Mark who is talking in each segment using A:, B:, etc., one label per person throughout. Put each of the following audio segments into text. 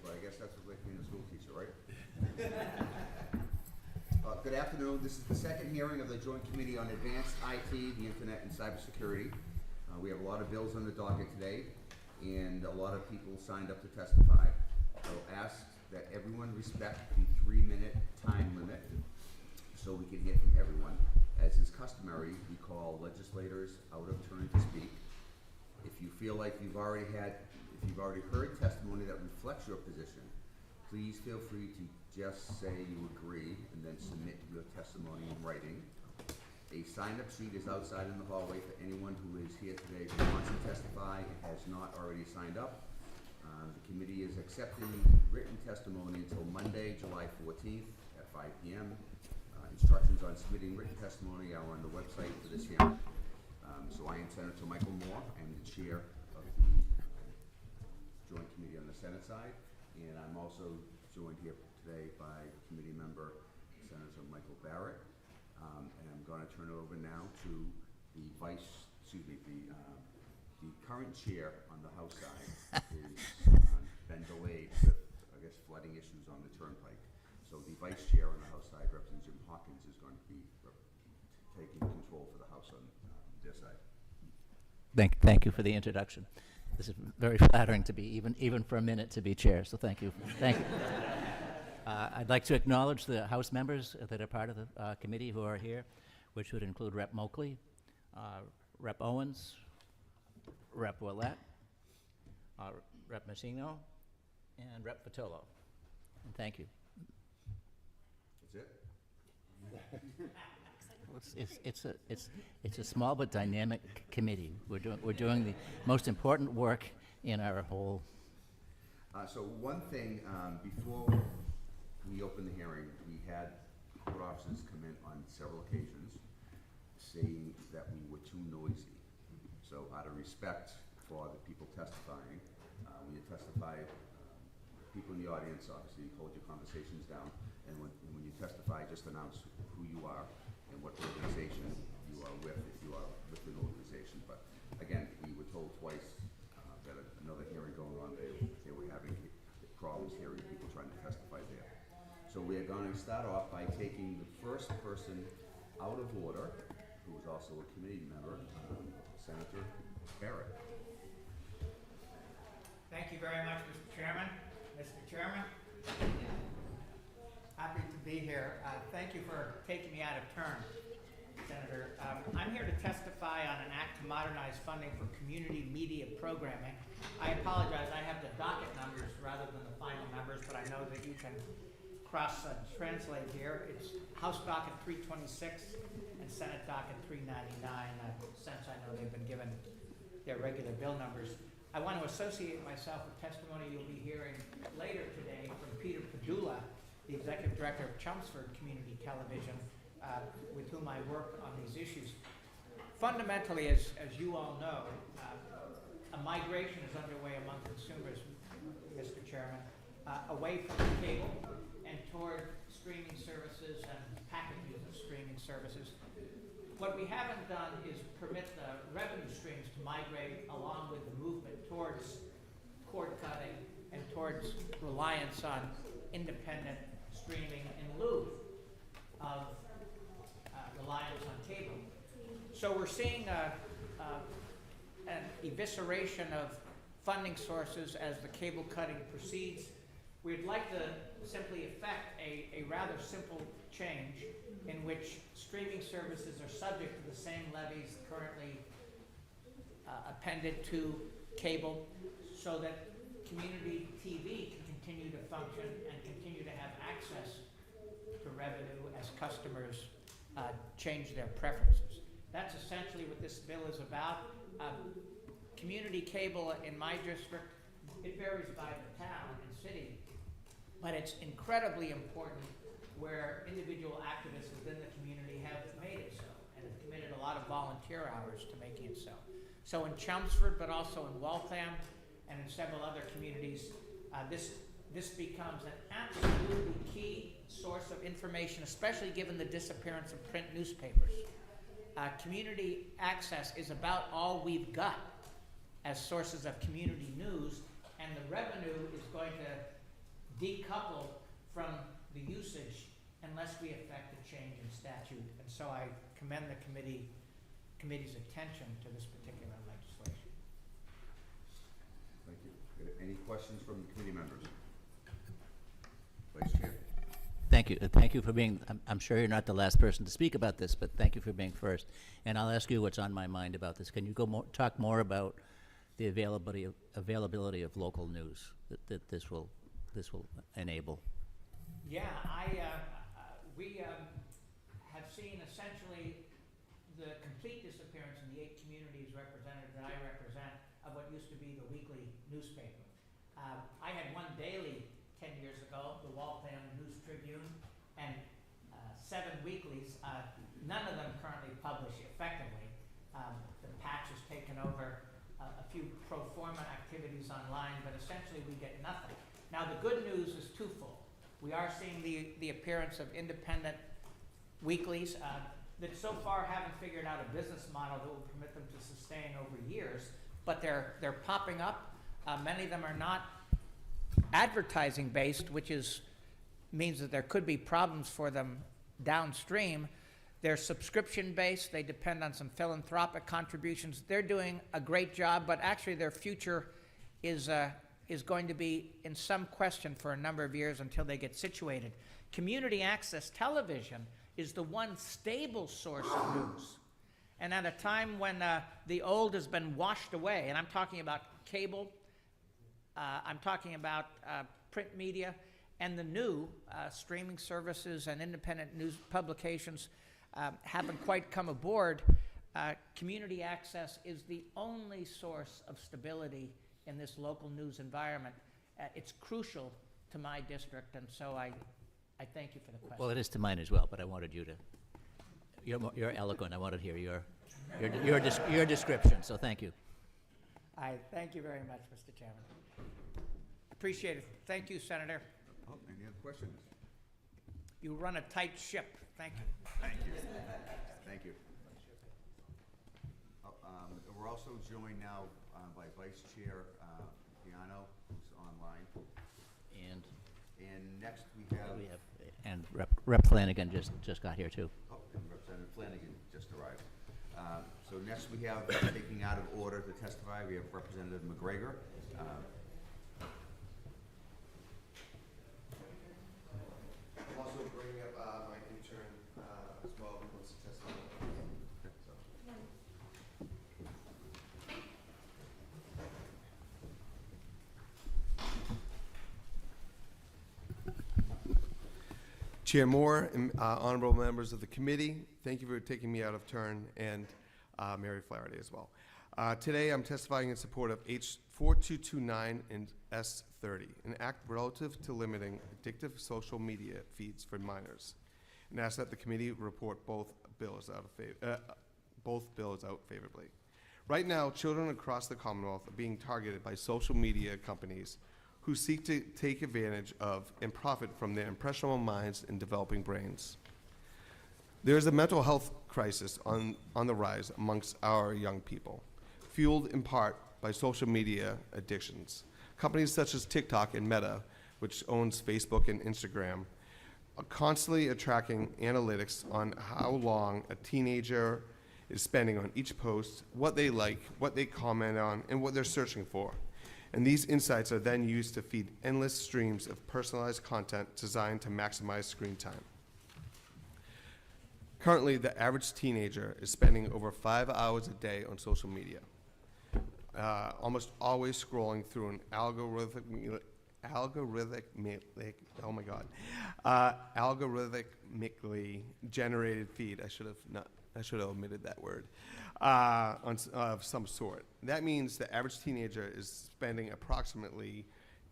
A: but I guess that's what like being a school teacher, right? Good afternoon. This is the second hearing of the Joint Committee on Advanced IT, the Internet and Cybersecurity. We have a lot of bills on the docket today, and a lot of people signed up to testify. I'll ask that everyone respect the 3-minute time limit so we can hear from everyone. As is customary, we call legislators out of turn to speak. If you feel like you've already heard testimony that reflects your position, please feel free to just say you agree and then submit your testimony in writing. A sign-up sheet is outside in the hallway for anyone who is here today who wants to testify and has not already signed up. The committee is accepting written testimony until Monday, July 14th at 5 p.m. Instructions on submitting written testimony are on the website for this hearing. So I am Senator Michael Moore. I am the chair of the Joint Committee on the Senate side, and I'm also joined here today by committee member Senator Michael Barrett. And I'm going to turn it over now to the the current chair on the House side is been delayed with, I guess, flooding issues on the turnpike. So the vice chair on the House side, Representative Jim Hawkins, is going to be taking control for the House on their side.
B: Thank you for the introduction. This is very flattering to be, even for a minute, to be chair, so thank you. Thank you. I'd like to acknowledge the House members that are part of the committee who are here, which would include Rep. Moakley, Rep. Owens, Rep. Willett, Rep. Messino, and Rep. Vitolo. And thank you.
A: That's it?
B: It's a small but dynamic committee. We're doing the most important work in our whole.
A: So one thing, before we opened the hearing, we had court officers come in on several occasions saying that we were too noisy. So out of respect for the people testifying, when you testify, people in the audience, obviously, hold your conversations down. And when you testify, just announce who you are and what organization you are with, if you are with an organization. But again, we were told twice that another hearing going on, they were having problems hearing people trying to testify there. So we are going to start off by taking the first person out of order, who is also a committee member, Senator Barrett.
C: Thank you very much, Mr. Chairman. Mr. Chairman, happy to be here. Thank you for taking me out of turn, Senator. I'm here to testify on an act to modernize funding for community media programming. I apologize, I have the docket numbers rather than the final numbers, but I know that you can cross-translate here. It's House docket 326 and Senate docket 399. Since I know they've been given their regular bill numbers. I want to associate myself with testimony you'll be hearing later today from Peter Padula, the Executive Director of Chelmsford Community Television, with whom I work on these issues. Fundamentally, as you all know, a migration is underway among consumers, Mr. Chairman, away from cable and toward streaming services and packages of streaming services. What we haven't done is permit the revenue streams to migrate along with the movement towards cord cutting and towards reliance on independent streaming in lieu of reliance on cable. So we're seeing an evisceration of funding sources as the cable cutting proceeds. We'd like to simply effect a rather simple change in which streaming services are subject to the same levies currently appended to cable, so that community TV can continue to function and continue to have access to revenue as customers change their preferences. That's essentially what this bill is about. Community cable in my district, it varies by the town and city, but it's incredibly important where individual activists within the community have made it so and have committed a lot of volunteer hours to making it so. So in Chelmsford, but also in Waltham and in several other communities, this becomes an absolutely key source of information, especially given the disappearance of print newspapers. Community access is about all we've got as sources of community news, and the revenue is going to decoupled from the usage unless we effect a change in statute. And so I commend the committee's attention to this particular legislation.
A: Thank you. Any questions from the committee members? Vice Chair.
B: Thank you. Thank you for being, I'm sure you're not the last person to speak about this, but thank you for being first. And I'll ask you what's on my mind about this. Can you talk more about the availability of local news that this will enable?
C: Yeah, we have seen essentially the complete disappearance in the 8 communities represented that I represent of what used to be the weekly newspaper. I had one daily 10 years ago, the Waltham News Tribune, and 7 weeklies. None of them currently publish effectively. The patch has taken over a few pro forma activities online, but essentially we get nothing. Now the good news is twofold. We are seeing the appearance of independent weeklies that so far haven't figured out a business model that will permit them to sustain over years, but they're popping up. Many of them are not advertising based, which means that there could be problems for them downstream. They're subscription based. They depend on some philanthropic contributions. They're doing a great job, but actually their future is going to be in some question for a number of years until they get situated. Community access television is the one stable source of news. And at a time when the old has been washed away, and I'm talking about cable, I'm talking about print media, and the new streaming services and independent news publications haven't quite come aboard, community access is the only source of stability in this local news environment. It's crucial to my district, and so I thank you for the question.
B: Well, it is to mine as well, but I wanted you to, you're eloquent. I wanted to hear your description, so thank you.
C: I thank you very much, Mr. Chairman. Appreciate it. Thank you, Senator.
A: Oh, any other questions?
C: You run a tight ship. Thank you.
A: Thank you. Thank you. We're also joined now by Vice Chair Piano, who's online. And next we have
B: and Rep Flanagan just got here too.
A: Oh, and Representative Flanagan just arrived. So next we have, taking out of order to testify, we have Representative McGregor.
D: I'm also bringing up my intern as well, who wants to testify. Chair Moore and honorable members of the committee, thank you for taking me out of turn, and Mary Flaherty as well. Today I'm testifying in support of H 4229 and S30, an act relative to limiting addictive social media feeds for minors, and ask that the committee report both bills out favorably. Right now, children across the Commonwealth are being targeted by social media companies who seek to take advantage of and profit from their impressionable minds and developing brains. There is a mental health crisis on the rise amongst our young people, fueled in part by social media addictions. Companies such as TikTok and Meta, which owns Facebook and Instagram, are constantly tracking analytics on how long a teenager is spending on each post, what they like, what they comment on, and what they're searching for. And these insights are then used to feed endless streams of personalized content designed to maximize screen time. Currently, the average teenager is spending over 5 hours a day on social media, almost always scrolling through an algorithmically generated feed. I should have omitted that word. Of some sort. That means the average teenager is spending approximately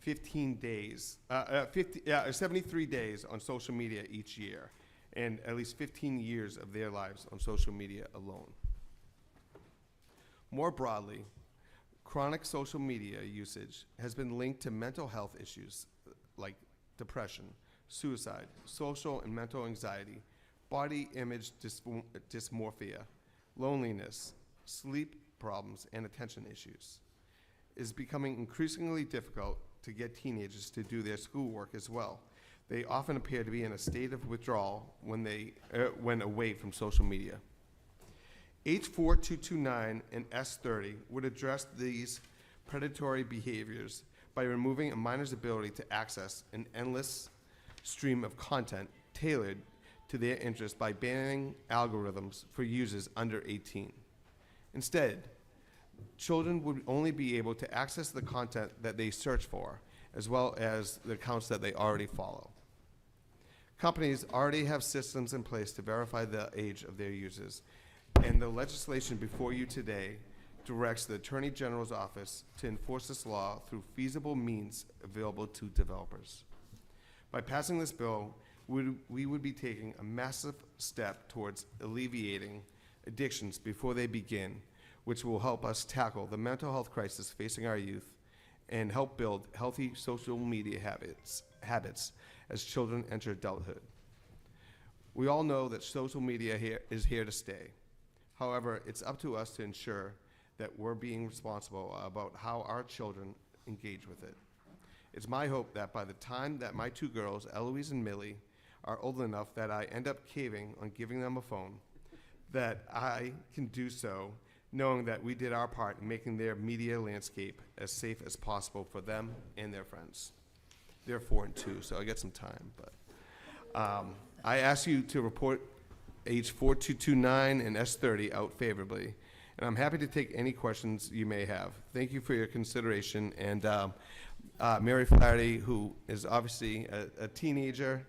D: 73 days on social media each year, and at least 15 years of their lives on social media alone. More broadly, chronic social media usage has been linked to mental health issues like depression, suicide, social and mental anxiety, body image dysmorphia, loneliness, sleep problems, and attention issues. It is becoming increasingly difficult to get teenagers to do their schoolwork as well. They often appear to be in a state of withdrawal when away from social media. H4229 and S30 would address these predatory behaviors by removing a minor's ability to access an endless stream of content tailored to their interests by banning algorithms for users under 18. Instead, children would only be able to access the content that they search for, as well as the accounts that they already follow. Companies already have systems in place to verify the age of their users, and the legislation before you today directs the Attorney General's office to enforce this law through feasible means available to developers. By passing this bill, we would be taking a massive step towards alleviating addictions before they begin, which will help us tackle the mental health crisis facing our youth and help build healthy social media habits as children enter adulthood. We all know that social media is here to stay. However, it's up to us to ensure that we're being responsible about how our children engage with it. It's my hope that by the time that my two girls, Eloise and Millie, are old enough that I end up caving on giving them a phone, that I can do so knowing that we did our part in making their media landscape as safe as possible for them and their friends. They're 4 and 2, so I get some time, but I ask you to report H4229 and S30 out favorably, and I'm happy to take any questions you may have. Thank you for your consideration, and Mary Flaherty, who is obviously a teenager,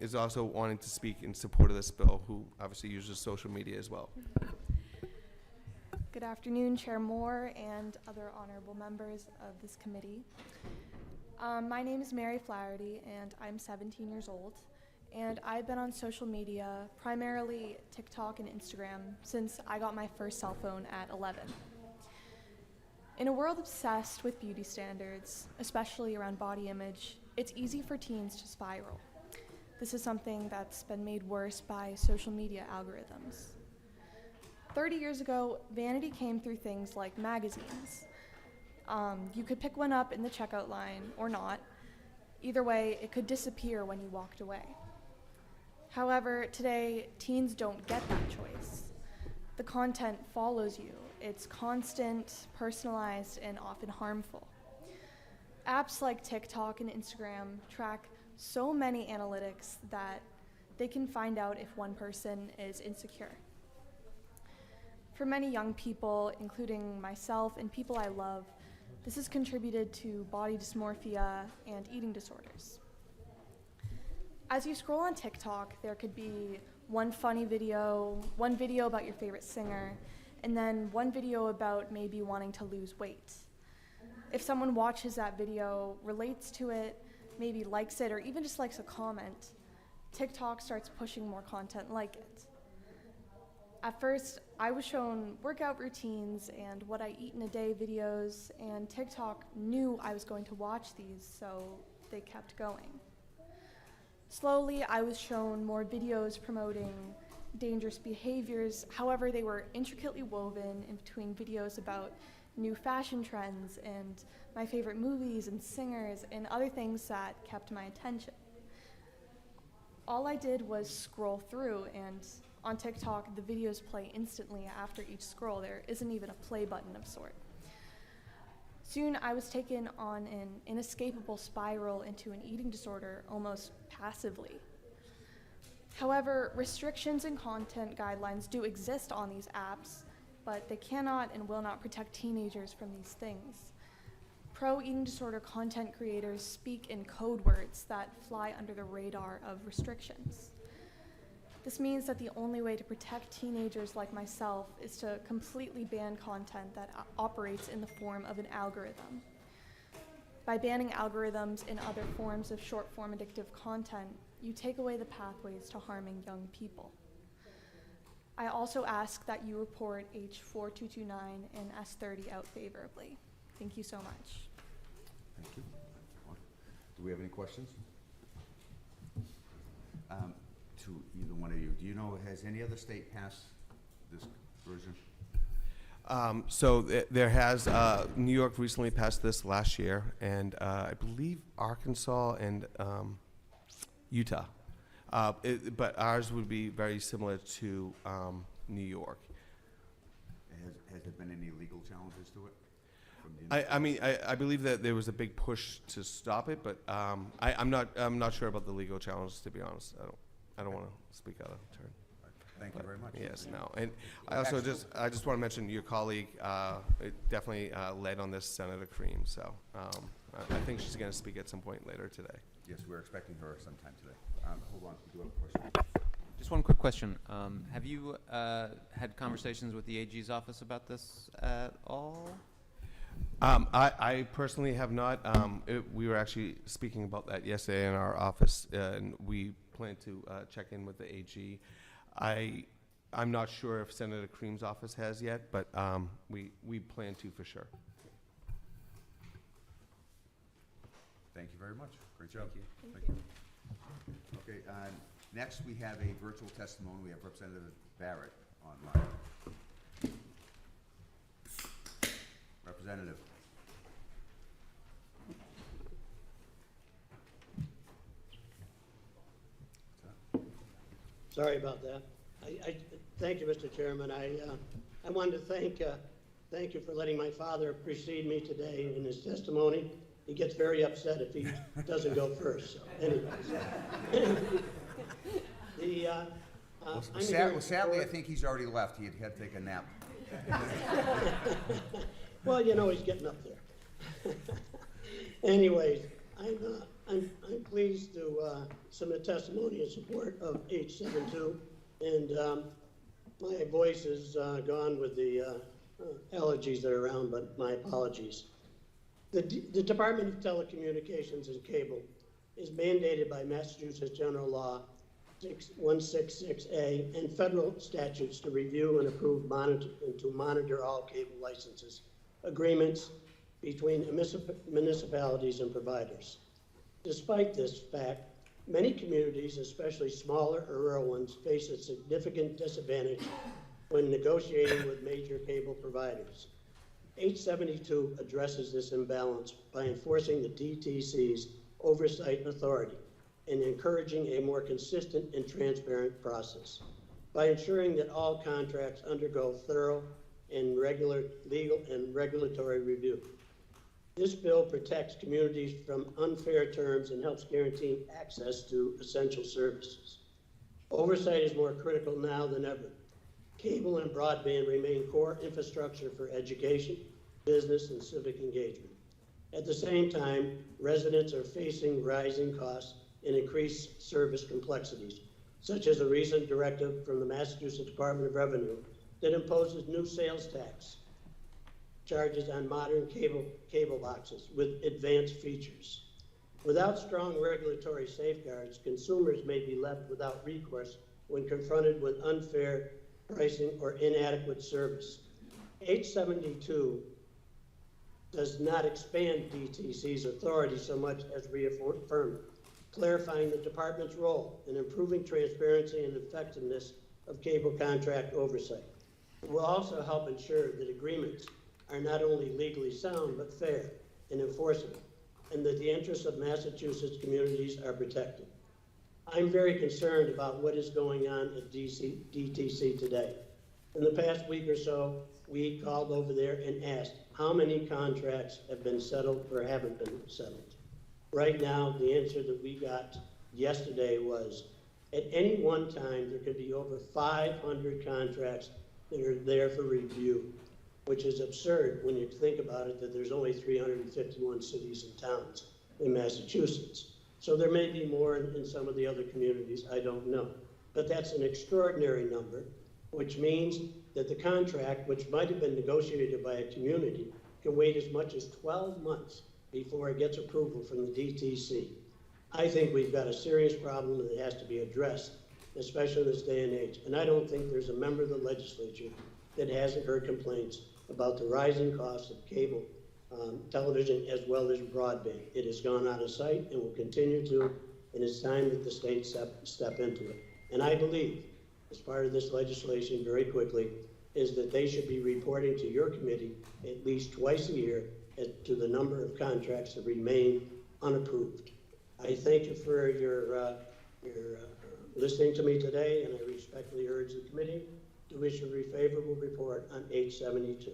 D: is also wanting to speak in support of this bill, who obviously uses social media as well.
E: Good afternoon, Chair Moore and other honorable members of this committee. My name is Mary Flaherty, and I'm 17 years old, and I've been on social media, primarily TikTok and Instagram, since I got my first cell phone at 11. In a world obsessed with beauty standards, especially around body image, it's easy for teens to spiral. This is something that's been made worse by social media algorithms. 30 years ago, vanity came through things like magazines. You could pick one up in the checkout line or not. Either way, it could disappear when you walked away. However, today, teens don't get that choice. The content follows you. It's constant, personalized, and often harmful. Apps like TikTok and Instagram track so many analytics that they can find out if one person is insecure. For many young people, including myself and people I love, this has contributed to body dysmorphia and eating disorders. As you scroll on TikTok, there could be one funny video, one video about your favorite singer, and then one video about maybe wanting to lose weight. If someone watches that video, relates to it, maybe likes it, or even just likes a comment, TikTok starts pushing more content like it. At first, I was shown workout routines and what I eat in a day videos, and TikTok knew I was going to watch these, so they kept going. Slowly, I was shown more videos promoting dangerous behaviors. However, they were intricately woven in between videos about new fashion trends and my favorite movies and singers and other things that kept my attention. All I did was scroll through, and on TikTok, the videos play instantly after each scroll. There isn't even a play button of sort. Soon, I was taken on an inescapable spiral into an eating disorder almost passively. However, restrictions and content guidelines do exist on these apps, but they cannot and will not protect teenagers from these things. Pro-eating disorder content creators speak in code words that fly under the radar of restrictions. This means that the only way to protect teenagers like myself is to completely ban content that operates in the form of an algorithm. By banning algorithms and other forms of short-form addictive content, you take away the pathways to harming young people. I also ask that you report H4229 and S30 out favorably. Thank you so much.
A: Thank you. Do we have any questions? To either one of you. Do you know, has any other state passed this version?
D: There has, New York recently passed this last year, and I believe Arkansas and Utah. But ours would be very similar to New York.
A: Has there been any legal challenges to it? From the
D: I mean, I believe that there was a big push to stop it, but I'm not sure about the legal challenges, to be honest. I don't want to speak out of turn.
A: Thank you very much.
D: Yes, no, and I also I just want to mention your colleague definitely led on this, Senator Cream. So I think she's going to speak at some point later today.
A: Yes, we're expecting her sometime today. Hold on, we do have a question.
F: Just one quick question. Have you had conversations with the AG's office about this at all?
D: I personally have not. We were actually speaking about that yesterday in our office, and we plan to check in with the AG. I'm not sure if Senator Cream's office has yet, but we plan to for sure.
A: Thank you very much. Great job.
F: Thank you.
A: Okay, next we have a virtual testimony. We have Representative Barrett online. Representative.
G: Sorry about that. I thank you, Mr. Chairman. I wanted to thank you for letting my father precede me today in his testimony. He gets very upset if he doesn't go first. So, anyways,
A: Sadly, I think he's already left. He had to take a nap.
G: Well, you know, he's getting up there. Anyways, I'm pleased to submit testimony in support of H72, and my voice is gone with the allergies that are around, but my apologies. The Department of Telecommunications and Cable is mandated by Massachusetts General Law 166A and federal statutes to review and approve and to monitor all cable licenses, agreements between municipalities and providers. Despite this fact, many communities, especially smaller or rural ones, face a significant disadvantage when negotiating with major cable providers. H72 addresses this imbalance by enforcing the DTC's oversight authority and encouraging a more consistent and transparent process by ensuring that all contracts undergo thorough and regular legal and regulatory review. This bill protects communities from unfair terms and helps guarantee access to essential services. Oversight is more critical now than ever. Cable and broadband remain core infrastructure for education, business, and civic engagement. At the same time, residents are facing rising costs and increased service complexities, such as a recent directive from the Massachusetts Department of Revenue that imposes new sales tax charges on modern cable boxes with advanced features. Without strong regulatory safeguards, consumers may be left without recourse when confronted with unfair pricing or inadequate service. H72 does not expand DTC's authority so much as reaffirm it, clarifying the department's role in improving transparency and effectiveness of cable contract oversight. It will also help ensure that agreements are not only legally sound but fair and enforceable, and that the interests of Massachusetts communities are protected. I'm very concerned about what is going on at DTC today. In the past week or so, we called over there and asked how many contracts have been settled or haven't been settled. Right now, the answer that we got yesterday was, at any one time, there could be over 500 contracts that are there for review, which is absurd when you think about it, that there's only 351 cities and towns in Massachusetts. So there may be more in some of the other communities, I don't know. But that's an extraordinary number, which means that the contract, which might have been negotiated by a community, can wait as much as 12 months before it gets approval from the DTC. I think we've got a serious problem that has to be addressed, especially in this day and age. And I don't think there's a member of the legislature that hasn't heard complaints about the rising costs of cable television as well as broadband. It has gone out of sight and will continue to, and it's time that the state step into it. And I believe, as part of this legislation very quickly, is that they should be reporting to your committee at least twice a year as to the number of contracts that remain unapproved. I thank you for your listening to me today, and I respectfully urge the committee to issue a favorable report on H72.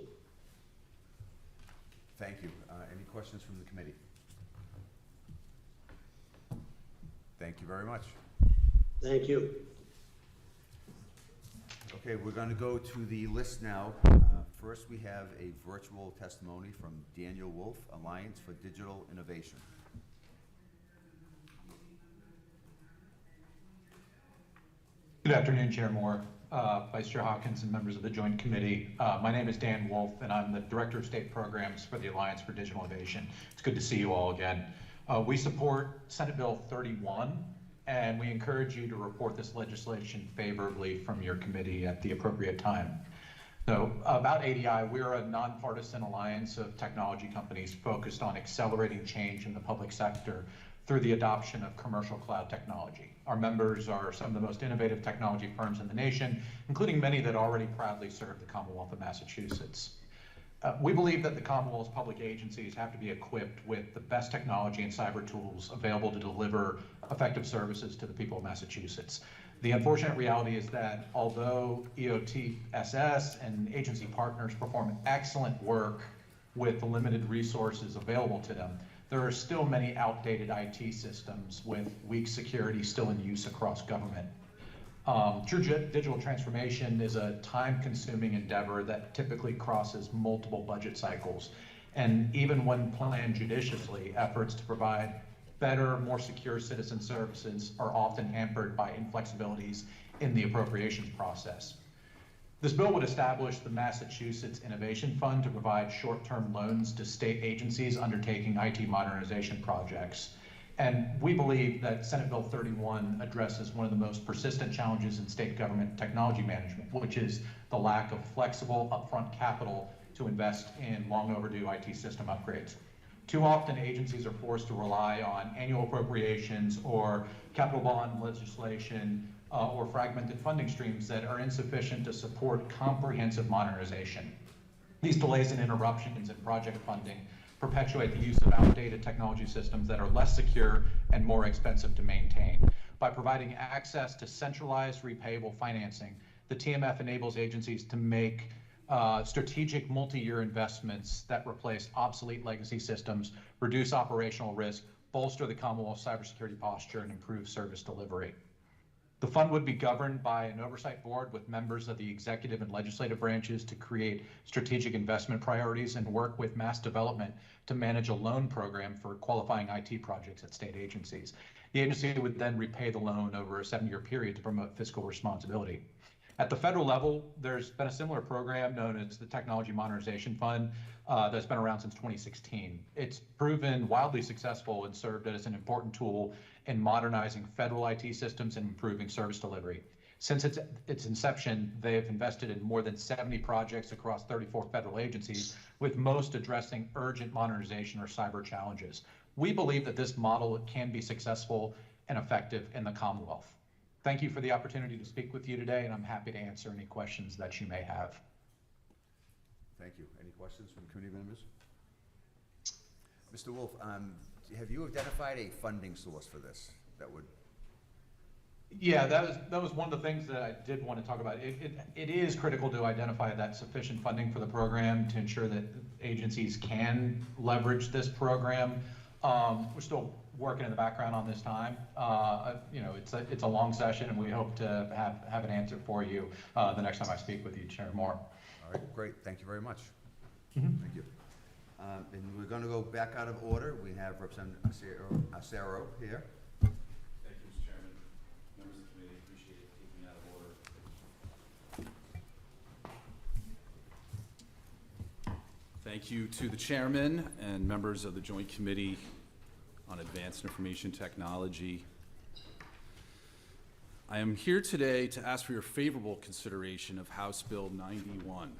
A: Thank you. Any questions from the committee? Thank you very much.
G: Thank you.
A: Okay, we're going to go to the list now. First, we have a virtual testimony from Daniel Wolf, Alliance for Digital Innovation.
H: Good afternoon, Chair Moore, Vice Chair Hawkins, and members of the Joint Committee. My name is Dan Wolf, and I'm the Director of State Programs for the Alliance for Digital Innovation. It's good to see you all again. We support Senate Bill 31, and we encourage you to report this legislation favorably from your committee at the appropriate time. So about ADI, we're a nonpartisan alliance of technology companies focused on accelerating change in the public sector through the adoption of commercial cloud technology. Our members are some of the most innovative technology firms in the nation, including many that already proudly serve the Commonwealth of Massachusetts. We believe that the Commonwealth's public agencies have to be equipped with the best technology and cyber tools available to deliver effective services to the people of Massachusetts. The unfortunate reality is that although EOTSS and agency partners perform excellent work with the limited resources available to them, there are still many outdated IT systems with weak security still in use across government. True digital transformation is a time-consuming endeavor that typically crosses multiple budget cycles. And even when planned judiciously, efforts to provide better, more secure citizen services are often hampered by inflexibilities in the appropriations process. This bill would establish the Massachusetts Innovation Fund to provide short-term loans to state agencies undertaking IT modernization projects. And we believe that Senate Bill 31 addresses one of the most persistent challenges in state government technology management, which is the lack of flexible upfront capital to invest in long overdue IT system upgrades. Too often agencies are forced to rely on annual appropriations or capital bond legislation or fragmented funding streams that are insufficient to support comprehensive modernization. These delays and interruptions in project funding perpetuate the use of outdated technology systems that are less secure and more expensive to maintain. By providing access to centralized repayable financing, the TMF enables agencies to make strategic multi-year investments that replace obsolete legacy systems, reduce operational risk, bolster the Commonwealth's cybersecurity posture, and improve service delivery. The fund would be governed by an oversight board with members of the executive and legislative branches to create strategic investment priorities and work with mass development to manage a loan program for qualifying IT projects at state agencies. The agency would then repay the loan over a 7-year period to promote fiscal responsibility. At the federal level, there's been a similar program known as the Technology Modernization Fund that's been around since 2016. It's proven wildly successful and served as an important tool in modernizing federal IT systems and improving service delivery. Since its inception, they have invested in more than 70 projects across 34 federal agencies, with most addressing urgent modernization or cyber challenges. We believe that this model can be successful and effective in the Commonwealth. Thank you for the opportunity to speak with you today, and I'm happy to answer any questions that you may have.
A: Thank you. Any questions from committee members? Mr. Wolf, have you identified a funding source for this that would?
H: Yeah, that was one of the things that I did want to talk about. It is critical to identify that sufficient funding for the program to ensure that agencies can leverage this program. We're still working in the background on this time. It's a long session, and we hope to have an answer for you the next time I speak with you, Chair Moore.
A: All right, great. Thank you very much.
H: Mm-hmm.
A: Thank you. And we're going to go back out of order. We have Representative Acero here.
I: Thank you, Mr. Chairman. Members of the committee, appreciate it taking me out of order. Thank you to the chairman and members of the Joint Committee on Advanced Information Technology. I am here today to ask for your favorable consideration of House Bill 91,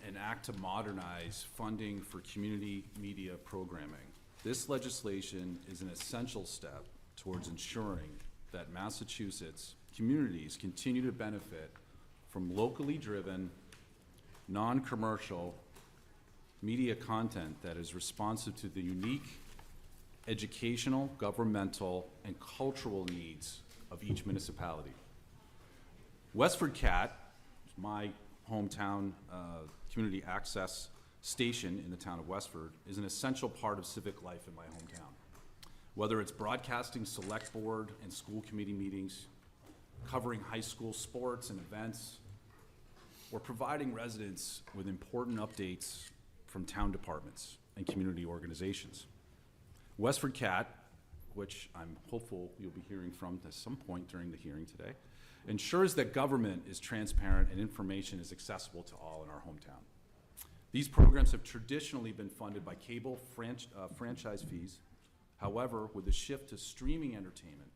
I: an act to modernize funding for community media programming. This legislation is an essential step towards ensuring that Massachusetts communities continue to benefit from locally driven non-commercial media content that is responsive to the unique educational, governmental, and cultural needs of each municipality. Westford Cat, my hometown community access station in the town of Westford, is an essential part of civic life in my hometown. Whether it's broadcasting select board and school committee meetings, covering high school sports and events, or providing residents with important updates from town departments and community organizations. Westford Cat, which I'm hopeful you'll be hearing from at some point during the hearing today, ensures that government is transparent and information is accessible to all in our hometown. These programs have traditionally been funded by cable franchise fees. However, with the shift to streaming entertainment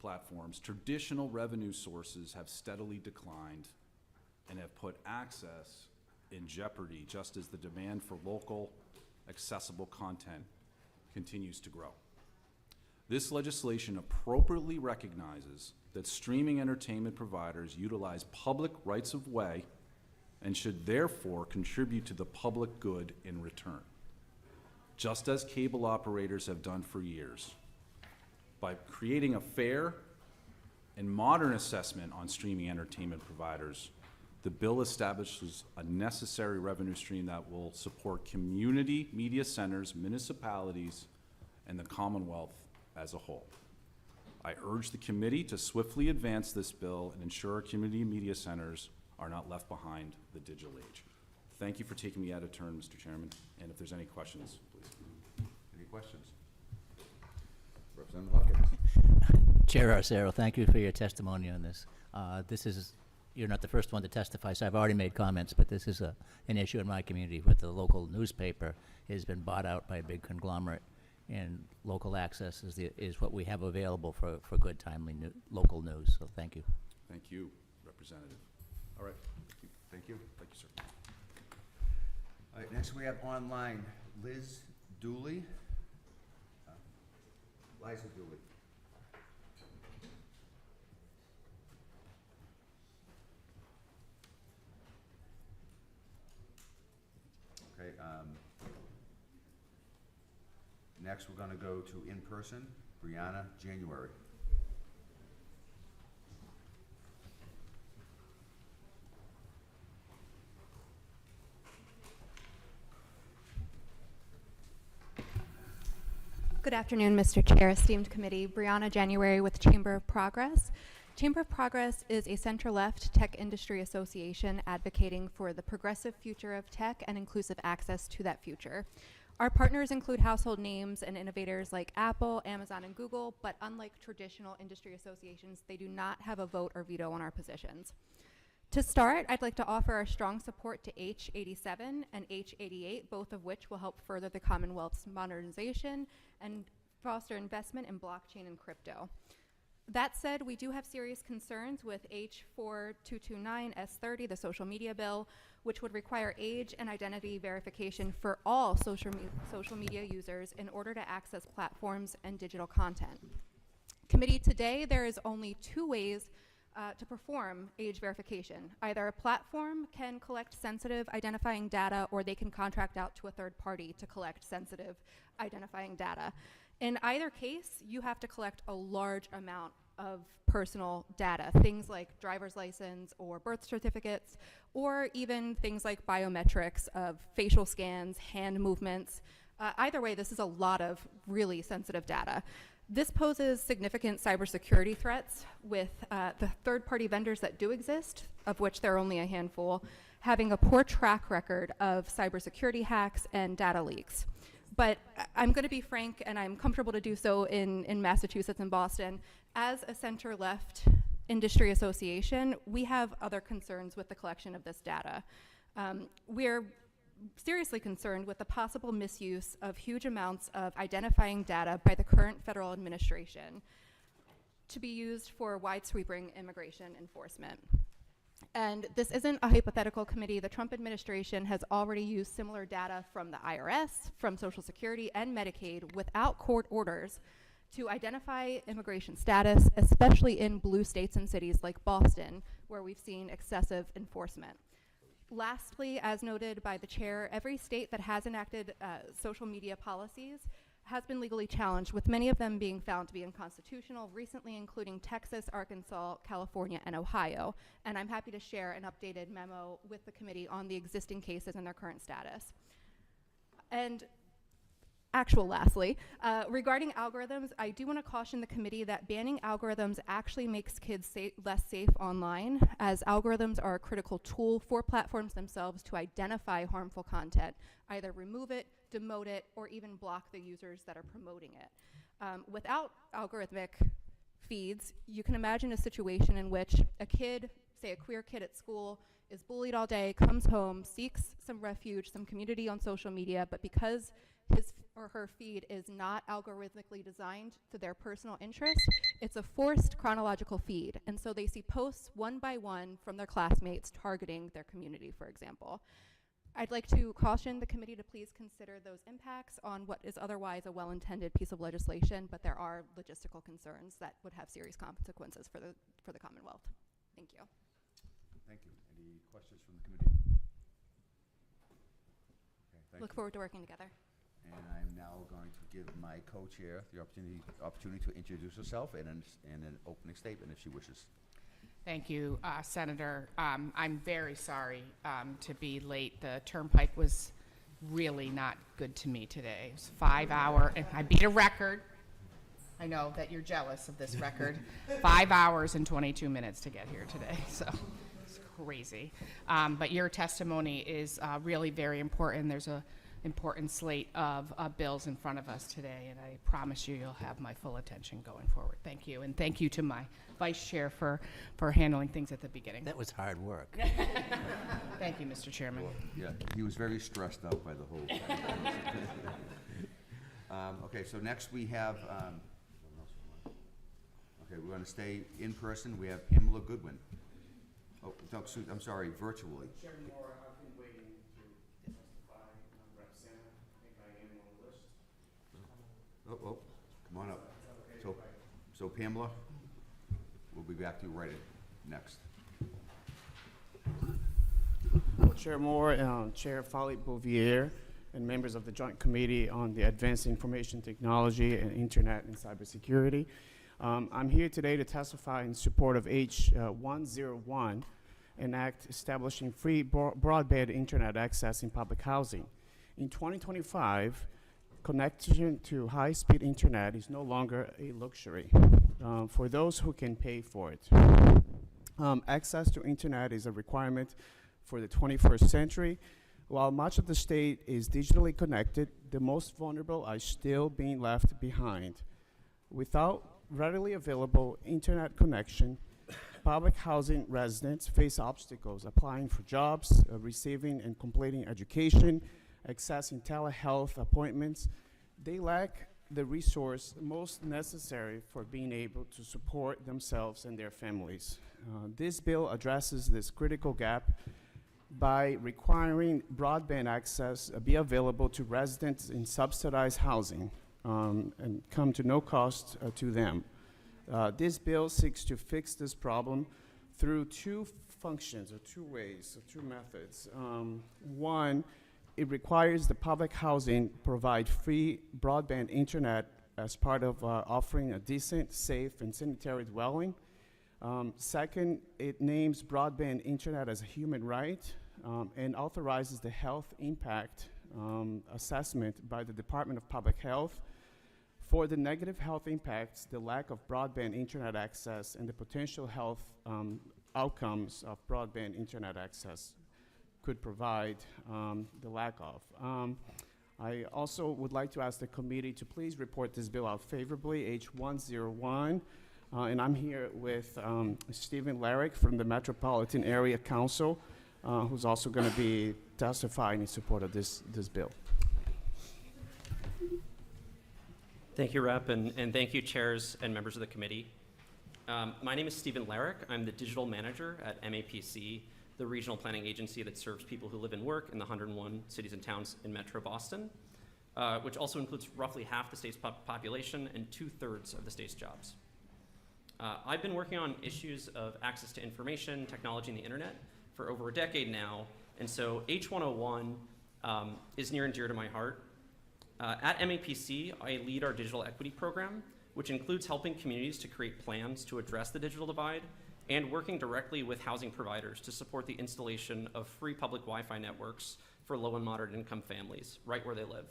I: platforms, traditional revenue sources have steadily declined and have put access in jeopardy, just as the demand for local, accessible content continues to grow. This legislation appropriately recognizes that streaming entertainment providers utilize public rights of way and should therefore contribute to the public good in return, just as cable operators have done for years. By creating a fair and modern assessment on streaming entertainment providers, the bill establishes a necessary revenue stream that will support community media centers, municipalities, and the Commonwealth as a whole. I urge the committee to swiftly advance this bill and ensure our community media centers are not left behind the digital age. Thank you for taking me out of turn, Mr. Chairman, and if there's any questions, please.
A: Any questions? Representative Hawkins.
B: Chair Arcero, thank you for your testimony on this. You're not the first one to testify, so I've already made comments, but this is an issue in my community where the local newspaper has been bought out by a big conglomerate, and local access is what we have available for good, timely local news. So thank you.
I: Thank you, Representative. All right.
A: Thank you.
I: Thank you, sir.
A: All right, next we have online Liz Dooley. Liza Dooley. Okay, next we're gonna go to in-person, Brianna January.
J: Good afternoon, Mr. Chair, esteemed committee. Brianna January with Chamber of Progress. Chamber of Progress is a center-left tech industry association advocating for the progressive future of tech and inclusive access to that future. Our partners include household names and innovators like Apple, Amazon, and Google, but unlike traditional industry associations, they do not have a vote or veto on our positions. To start, I'd like to offer our strong support to H87 and H88, both of which will help further the Commonwealth's modernization and foster investment in blockchain and crypto. That said, we do have serious concerns with H4229 S30, the social media bill, which would require age and identity verification for all social media users in order to access platforms and digital content. Committee, today there is only two ways to perform age verification. Either a platform can collect sensitive identifying data, or they can contract out to a third party to collect sensitive identifying data. In either case, you have to collect a large amount of personal data, things like driver's license or birth certificates, or even things like biometrics of facial scans, hand movements. Either way, this is a lot of really sensitive data. This poses significant cybersecurity threats with the third-party vendors that do exist, of which there are only a handful, having a poor track record of cybersecurity hacks and data leaks. But I'm going to be frank, and I'm comfortable to do so in Massachusetts and Boston. As a center-left industry association, we have other concerns with the collection of this data. We're seriously concerned with the possible misuse of huge amounts of identifying data by the current federal administration to be used for wide-sweeping immigration enforcement. And this isn't a hypothetical, committee. The Trump administration has already used similar data from the IRS, from Social Security, and Medicaid without court orders to identify immigration status, especially in blue states and cities like Boston, where we've seen excessive enforcement. Lastly, as noted by the chair, every state that has enacted social media policies has been legally challenged, with many of them being found to be unconstitutional, recently including Texas, Arkansas, California, and Ohio. And I'm happy to share an updated memo with the committee on the existing cases and their current status. And lastly, regarding algorithms, I do want to caution the committee that banning algorithms actually makes kids less safe online, as algorithms are a critical tool for platforms themselves to identify harmful content, either remove it, demote it, or even block the users that are promoting it. Without algorithmic feeds, you can imagine a situation in which a kid, say a queer kid at school, is bullied all day, comes home, seeks some refuge, some community on social media, but because his or her feed is not algorithmically designed to their personal interest, it's a forced chronological feed. And so they see posts one by one from their classmates targeting their community, for example. I'd like to caution the committee to please consider those impacts on what is otherwise a well-intended piece of legislation, but there are logistical concerns that would have serious consequences for the Commonwealth. Thank you.
A: Thank you. Any questions from the committee? Okay, thank
J: Look
A: you.
J: forward to working together.
A: And I'm now going to give my co-chair the opportunity to introduce herself and an opening statement if she wishes.
K: Thank you, Senator. I'm very sorry to be late. The turnpike was really not good to me today. It was 5 hour, and I beat a record. I know that you're jealous of this record. 5 hours and 22 minutes to get here today, so it's crazy. But your testimony is really very important. There's a important slate of bills in front of us today, and I promise you you'll have my full attention going forward. Thank you, and thank you to my vice chair for handling things at the beginning.
B: That was hard work.
K: Thank you, Mr. Chairman.
A: Yeah, he was very stressed out by the whole thing. Okay, so next we have, okay, we're going to stay in person. We have Pamela Goodwin. Oh, no, I'm sorry, virtually.
L: Chairman Moore, I've been waiting to testify. I'm Representative. I think I am on the list.
A: Oh, come on up. So Pamela, we'll be back to you right next.
L: Well, Chair Moore, Chair Vieira, and members of the Joint Committee on the Advanced Information Technology and Internet and Cybersecurity. I'm here today to testify in support of H101, an act establishing free broadband internet access in public housing. In 2025, connection to high-speed internet is no longer a luxury for those who can pay for it. Access to internet is a requirement for the 21st century. While much of the state is digitally connected, the most vulnerable are still being left behind. Without readily available internet connection, public housing residents face obstacles applying for jobs, receiving and completing education, accessing telehealth appointments. They lack the resource most necessary for being able to support themselves and their families. This bill addresses this critical gap by requiring broadband access be available to residents in subsidized housing and come to no cost to them. This bill seeks to fix this problem through two functions, or two ways, or two methods. One, it requires the public housing provide free broadband internet as part of offering a decent, safe, and sanitary dwelling. Second, it names broadband internet as a human right and authorizes the health impact assessment by the Department of Public Health for the negative health impacts the lack of broadband internet access and the potential health outcomes of broadband internet access could provide the lack of. I also would like to ask the committee to please report this bill out favorably, H101. And I'm here with Stephen Larrick from the Metropolitan Area Council, who's also going to be testifying in support of this bill.
M: Thank you, Rep, and thank you, chairs and members of the committee. My name is Stephen Larrick. I'm the digital manager at MAPC, the regional planning agency that serves people who live and work in the 101 cities and towns in Metro Boston, which also includes roughly half the state's population and 2/3 of the state's jobs. I've been working on issues of access to information, technology, and the internet for over a decade now, And so H101 is near and dear to my heart. At MAPC, I lead our digital equity program, which includes helping communities to create plans to address the digital divide and working directly with housing providers to support the installation of free public Wi-Fi networks for low and moderate income families right where they live.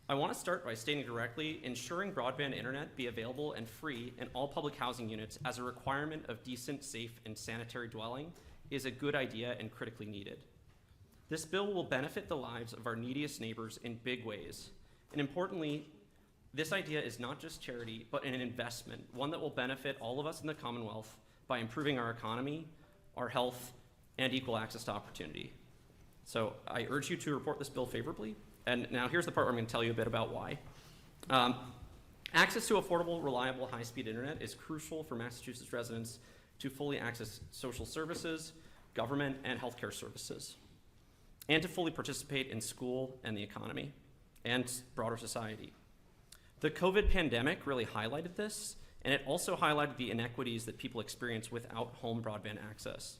M: I want to start by stating directly, ensuring broadband internet be available and free in all public housing units as a requirement of decent, safe, and sanitary dwelling is a good idea and critically needed. This bill will benefit the lives of our neediest neighbors in big ways. And importantly, this idea is not just charity, but an investment, one that will benefit all of us in the Commonwealth by improving our economy, our health, and equal access to opportunity. So I urge you to report this bill favorably. And now here's the part where I'm going to tell you a bit about why. Access to affordable, reliable, high-speed internet is crucial for Massachusetts residents to fully access social services, government, and healthcare services, and to fully participate in school and the economy and broader society. The COVID pandemic really highlighted this, and it also highlighted the inequities that people experience without home broadband access.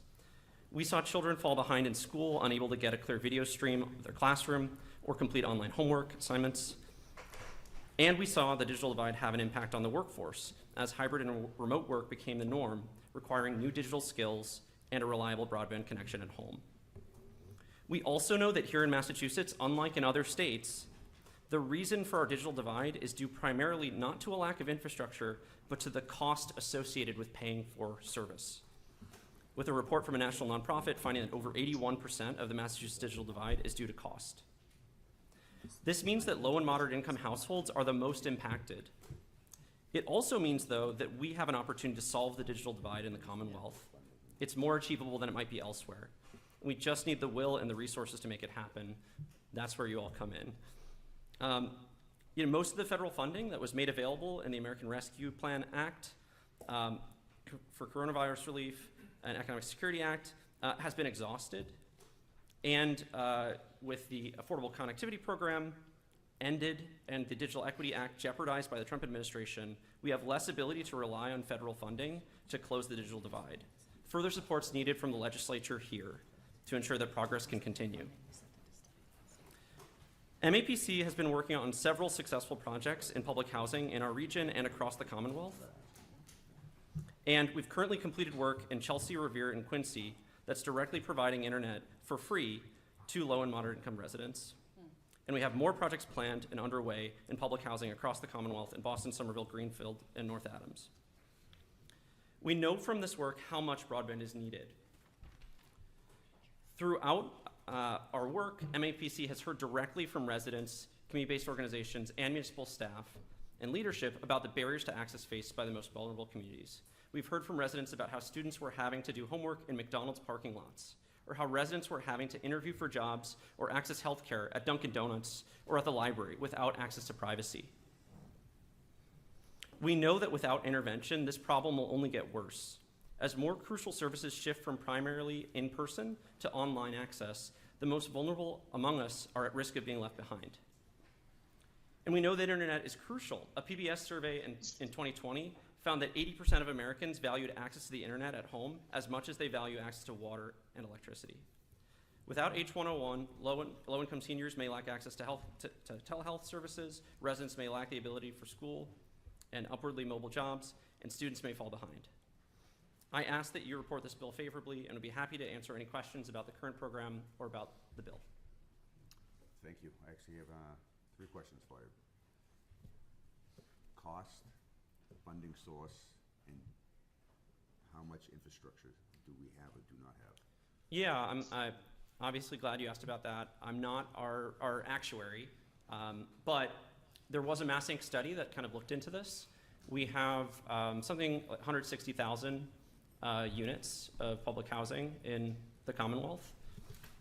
M: We saw children fall behind in school, unable to get a clear video stream of their classroom or complete online homework assignments. And we saw the digital divide have an impact on the workforce as hybrid and remote work became the norm, requiring new digital skills and a reliable broadband connection at home. We also know that here in Massachusetts, unlike in other states, the reason for our digital divide is due primarily not to a lack of infrastructure, but to the cost associated with paying for service. With a report from a national nonprofit finding that over 81% of the Massachusetts digital divide is due to cost. This means that low and moderate income households are the most impacted. It also means, though, that we have an opportunity to solve the digital divide in the Commonwealth. It's more achievable than it might be elsewhere. We just need the will and the resources to make it happen. That's where you all come in. Most of the federal funding that was made available in the American Rescue Plan Act for coronavirus relief and Economic Security Act has been exhausted. And with the Affordable Connectivity Program ended and the Digital Equity Act jeopardized by the Trump administration, we have less ability to rely on federal funding to close the digital divide. Further support's needed from the legislature here to ensure that progress can continue. MAPC has been working on several successful projects in public housing in our region and across the Commonwealth. And we've currently completed work in Chelsea, Revere, and Quincy that's directly providing internet for free to low and moderate income residents. And we have more projects planned and underway in public housing across the Commonwealth in Boston, Somerville, Greenfield, and North Adams. We know from this work how much broadband is needed. Throughout our work, MAPC has heard directly from residents, community-based organizations, and municipal staff and leadership about the barriers to access faced by the most vulnerable communities. We've heard from residents about how students were having to do homework in McDonald's parking lots, or how residents were having to interview for jobs or access health care at Dunkin' Donuts or at the library without access to privacy. We know that without intervention, this problem will only get worse. As more crucial services shift from primarily in-person to online access, the most vulnerable among us are at risk of being left behind. And we know that internet is crucial. A PBS survey in 2020 found that 80% of Americans valued access to the internet at home as much as they value access to water and electricity. Without H101, low-income seniors may lack access to telehealth services, residents may lack the ability for school and upwardly mobile jobs, and students may fall behind. I ask that you report this bill favorably and would be happy to answer any questions about the current program or about the bill.
A: Thank you. I actually have 3 questions for you. Cost, funding source, and how much infrastructure do we have or do not have?
M: Yeah, I'm obviously glad you asked about that. I'm not our actuary, but there was a MassInc study that kind of looked into this. We have something like 160,000 units of public housing in the Commonwealth.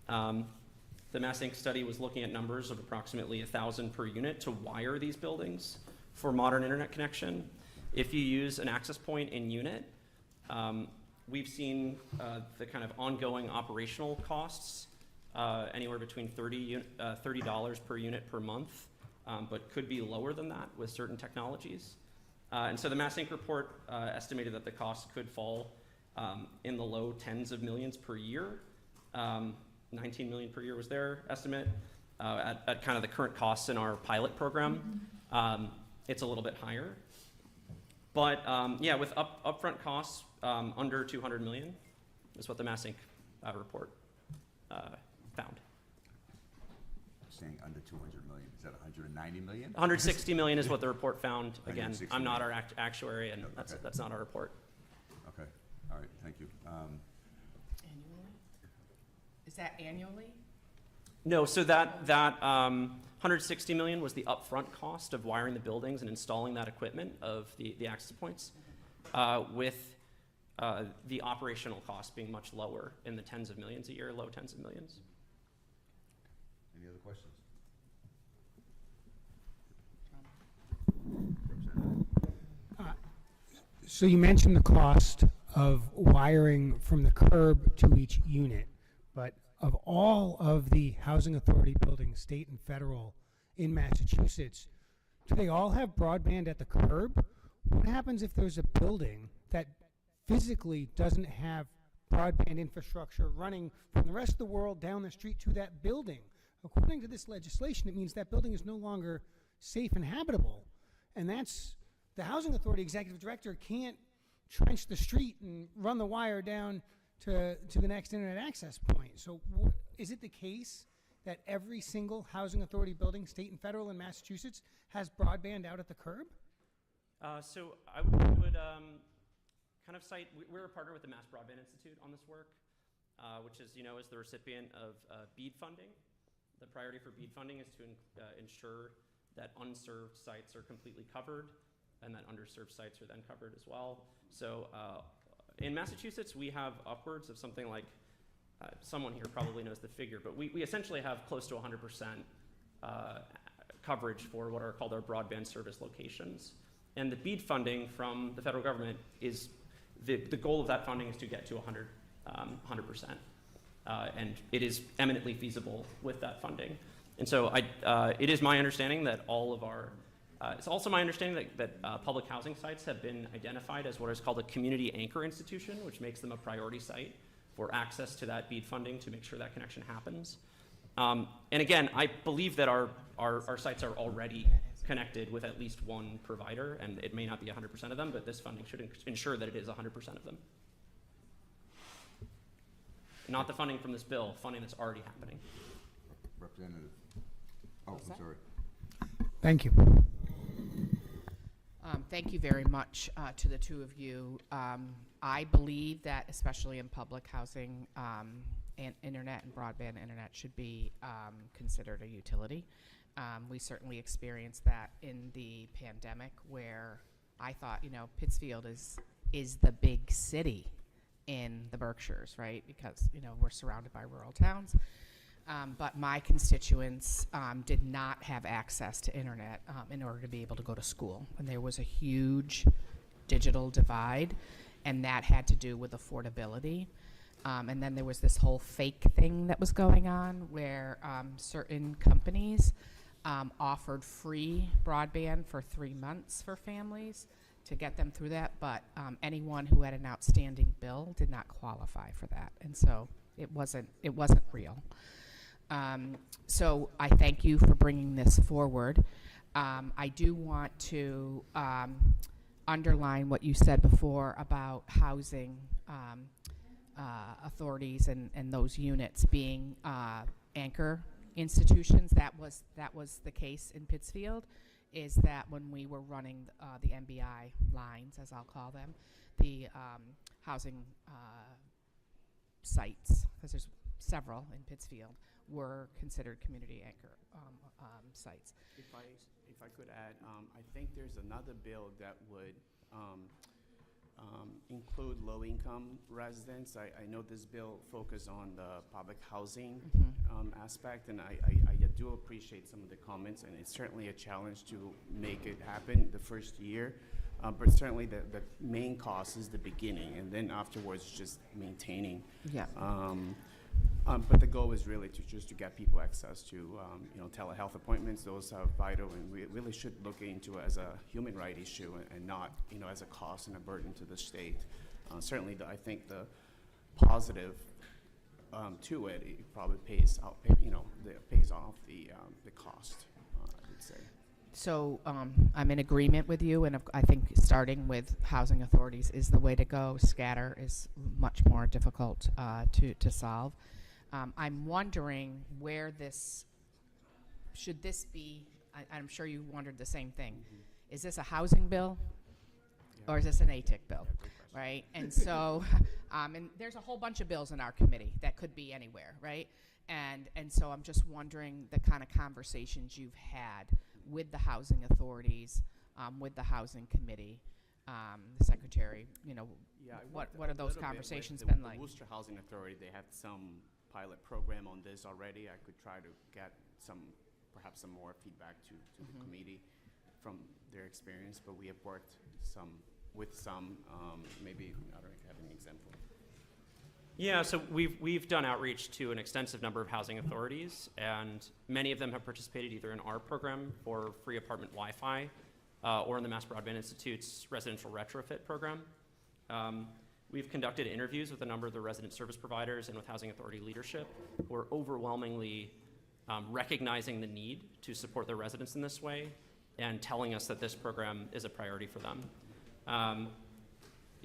M: The MassInc study was looking at numbers of approximately 1,000 per unit to wire these buildings for modern internet connection. If you use an access point in unit, we've seen the kind of ongoing operational costs anywhere between $30 per unit per month, but could be lower than that with certain technologies. And so the MassInc report estimated that the cost could fall in the low tens of millions per year. 19 million per year was their estimate. At kind of the current costs in our pilot program, it's a little bit higher. But yeah, with upfront costs under 200 million is what the Mass Inc. Report found.
A: Saying under 200 million, is that 190 million?
M: 160 million is what the report found. Again,
A: 160
M: I'm not our
A: million.
M: actuary, and
A: Okay.
M: that's not our report.
A: Okay, all right, thank you.
K: Annually? Is that annually?
M: No, so that 160 million was the upfront cost of wiring the buildings and installing that equipment of the access points, with the operational cost being much lower in the tens of millions a year, low tens of millions.
A: Any other questions?
N: So you mentioned the cost of wiring from the curb to each unit, but of all of the housing authority buildings, state and federal, in Massachusetts, do they all have broadband at the curb? What happens if there's a building that physically doesn't have broadband infrastructure running from the rest of the world down the street to that building? According to this legislation, it means that building is no longer safe and habitable. And that's, the housing authority executive director can't trench the street and run the wire down to the next internet access point. So is it the case that every single housing authority building, state and federal in Massachusetts, has broadband out at the curb?
M: So I would kind of cite, we're a partner with the Mass Broadband Institute on this work, which is the recipient of BEAD funding. The priority for BEAD funding is to ensure that unserved sites are completely covered and that underserved sites are then covered as well. So in Massachusetts, we have upwards of something like, someone here probably knows the figure, but we essentially have close to 100% coverage for what are called our broadband service locations. And the BEAD funding from the federal government is, the goal of that funding is to get to 100%. And it is eminently feasible with that funding. And so it is my understanding that all of our, it's also my understanding that public housing sites have been identified as what is called a community anchor institution, which makes them a priority site for access to that BEAD funding to make sure that connection happens. And again, I believe that our sites are already connected with at least one provider, and it may not be 100% of them, but this funding should ensure that it is 100% of them. Not the funding from this bill, funding that's already happening.
A: Representative. Oh, I'm sorry.
N: Thank you.
K: Thank you very much to the two of you. I believe that, especially in public housing, and internet and broadband internet should be considered a utility. We certainly experienced that in the pandemic, where I thought, Pittsfield is the big city in the Berkshires, right? Because, we're surrounded by rural towns. But my constituents did not have access to internet in order to be able to go to school. And there was a huge digital divide, and that had to do with affordability. And then there was this whole fake thing that was going on where certain companies offered free broadband for 3 months for families to get them through that, but anyone who had an outstanding bill did not qualify for that. And so it wasn't real. So I thank you for bringing this forward. I do want to underline what you said before about housing authorities and those units being anchor institutions. That was the case in Pittsfield, is that when we were running the MBI lines, as I'll call them, the housing sites, because there's several in Pittsfield, were considered community anchor sites.
L: If I could add, I think there's another bill that would include low-income residents. I know this bill focuses on the public housing aspect, and I do appreciate some of the comments, and it's certainly a challenge to make it happen the first year. But certainly the main cost is the beginning, and then afterwards just maintaining.
K: Yeah.
L: But the goal is really to get people access to telehealth appointments. Those are vital, and we really should look into it as a human right issue and not as a cost and a burden to the state. Certainly, I think the positive to it, it probably pays out, pays off the cost, I would say.
K: So I'm in agreement with you, and I think starting with housing authorities is the way to go. Scatter is much more difficult to solve. I'm wondering where should this be, I'm sure you wondered the same thing. Is this a housing bill or is this an ATIC bill, right? And so, and there's a whole bunch of bills in our committee that could be anywhere, right? And so I'm just wondering the kind of conversations you've had with the housing authorities, with the housing committee, the secretary, what are those conversations been like?
L: The Worcester Housing Authority, they have some pilot program on this already. I could try to get perhaps some more feedback to the committee from their experience, but we have worked with some, maybe, I don't know if you have any example.
M: Yeah, so we've done outreach to an extensive number of housing authorities, and many of them have participated either in our program for free apartment Wi-Fi or in the Mass Broadband Institute's residential retrofit program. We've conducted interviews with a number of the resident service providers and with housing authority leadership who are overwhelmingly recognizing the need to support their residents in this way and telling us that this program is a priority for them.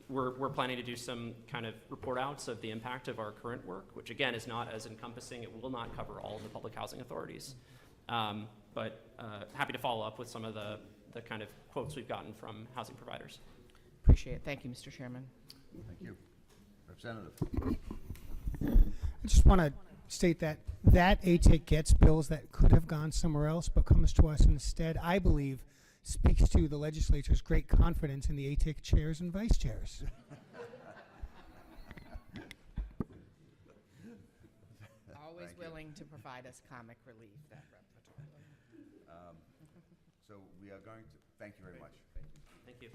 M: We're planning to do some kind of report outs of the impact of our current work, which again is not as encompassing. It will not cover all of the public housing authorities. But happy to follow up with some of the kind of quotes we've gotten from housing providers.
K: Appreciate it. Thank you, Mr. Chairman.
A: Thank you. Representative.
N: I just want to state that ATIC gets bills that could have gone somewhere else but comes to us instead, I believe, speaks to the legislature's great confidence in the ATIC chairs and vice chairs.
K: Always willing to provide us comic relief, that repertoire.
A: So we are going to, thank you very much.
M: Thank you.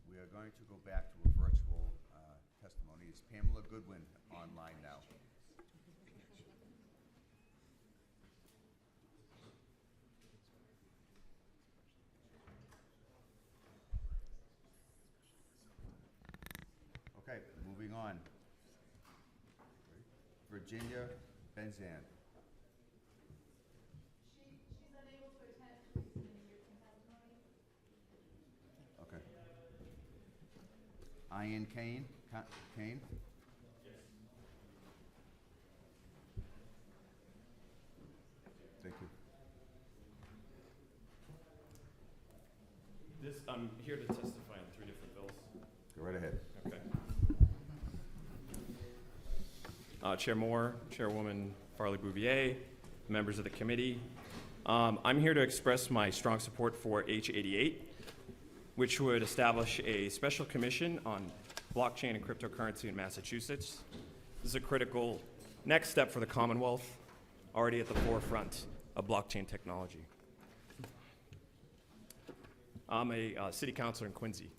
A: We are going to go back to a virtual testimony. Is Pamela Goodwin online now? Okay, moving on. Virginia Benzan.
O: She's unable to attend. Please submit your testimony.
A: Okay. Ian Kane? Kane? Thank you.
P: I'm here to testify on 3 different bills.
A: Go right ahead.
P: Okay. Chair Moore, Chairwoman Farley-Bouvier, members of the committee. I'm here to express my strong support for H88, which would establish a special commission on blockchain and cryptocurrency in Massachusetts. This is a critical next step for the Commonwealth, already at the forefront of blockchain technology. I'm a city councilor in Quincy,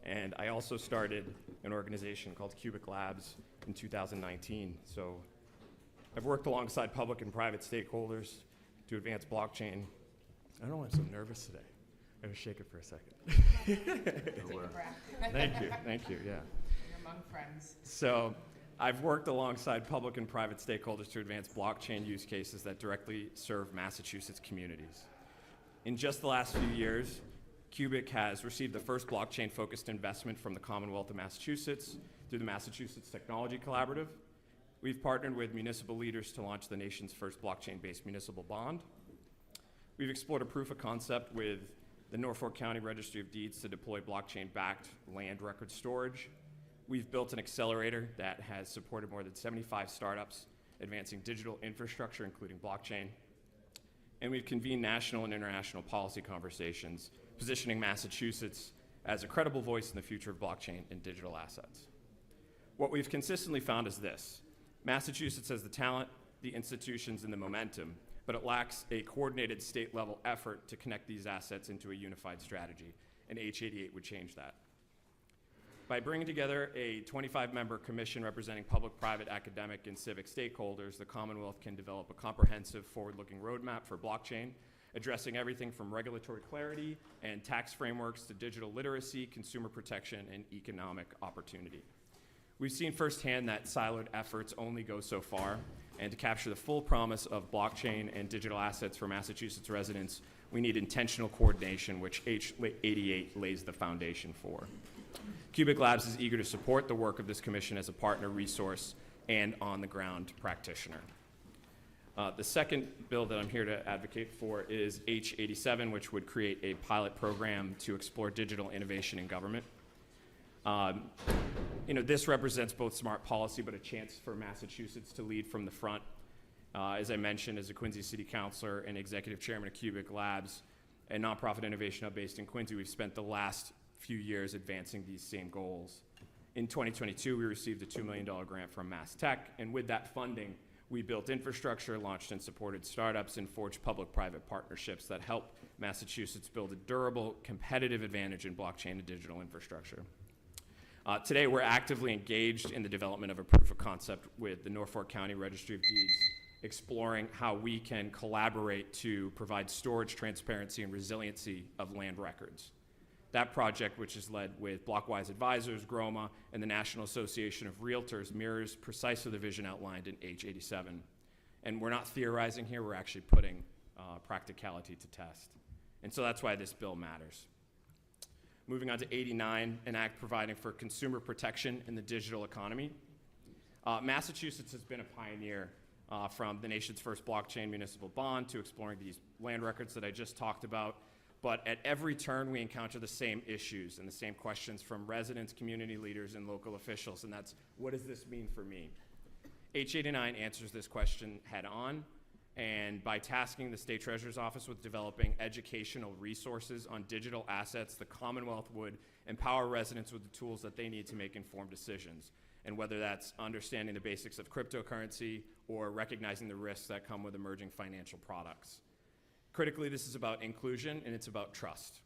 P: and I also started an organization called Cubic Labs in 2019. So I've worked alongside public and private stakeholders to advance blockchain. I don't know why I'm so nervous today. I was shaking for a second.
K: Take a breath.
P: Thank you, yeah.
K: You're among friends.
P: So I've worked alongside public and private stakeholders to advance blockchain use cases that directly serve Massachusetts communities. In just the last few years, Cubic has received the first blockchain-focused investment from the Commonwealth of Massachusetts through the Massachusetts Technology Collaborative. We've partnered with municipal leaders to launch the nation's first blockchain-based municipal bond. We've explored a proof of concept with the Norfolk County Registry of Deeds to deploy blockchain-backed land record storage. We've built an accelerator that has supported more than 75 startups advancing digital infrastructure, including blockchain. And we've convened national and international policy conversations, positioning Massachusetts as a credible voice in the future of blockchain and digital assets. What we've consistently found is this: Massachusetts has the talent, the institutions, and the momentum, but it lacks a coordinated state-level effort to connect these assets into a unified strategy, and H88 would change that. By bringing together a 25-member commission representing public, private, academic, and civic stakeholders, the Commonwealth can develop a comprehensive, forward-looking roadmap for blockchain addressing everything from regulatory clarity and tax frameworks to digital literacy, consumer protection, and economic opportunity. We've seen firsthand that siloed efforts only go so far, and to capture the full promise of blockchain and digital assets for Massachusetts residents, we need intentional coordination, which H88 lays the foundation for. Cubic Labs is eager to support the work of this commission as a partner, resource, and on-the-ground practitioner. The second bill that I'm here to advocate for is H87, which would create a pilot program to explore digital innovation in government. This represents both smart policy, but a chance for Massachusetts to lead from the front. As I mentioned, as a Quincy City Councilor and Executive Chairman of Cubic Labs, a nonprofit innovation hub based in Quincy, we've spent the last few years advancing these same goals. In 2022, we received a $2 million grant from Mass Tech, and with that funding, we built infrastructure, launched and supported startups, and forged public-private partnerships that help Massachusetts build a durable, competitive advantage in blockchain and digital infrastructure. Today, we're actively engaged in the development of a proof of concept with the Norfolk County Registry of Deeds, exploring how we can collaborate to provide storage, transparency, and resiliency of land records. That project, which is led with Blockwise Advisors, GROMA, and the National Association of Realtors, mirrors precisely the vision outlined in H87. And we're not theorizing here, we're actually putting practicality to test. And so that's why this bill matters. Moving on to 89, an act providing for consumer protection in the digital economy. Massachusetts has been a pioneer from the nation's first blockchain municipal bond to exploring these land records that I just talked about. But at every turn, we encounter the same issues and the same questions from residents, community leaders, and local officials, and that's, what does this mean for me? H89 answers this question head on, and by tasking the State Treasurer's Office with developing educational resources on digital assets, the Commonwealth would empower residents with the tools that they need to make informed decisions. And whether that's understanding the basics of cryptocurrency or recognizing the risks that come with emerging financial products. Critically, this is about inclusion and it's about trust.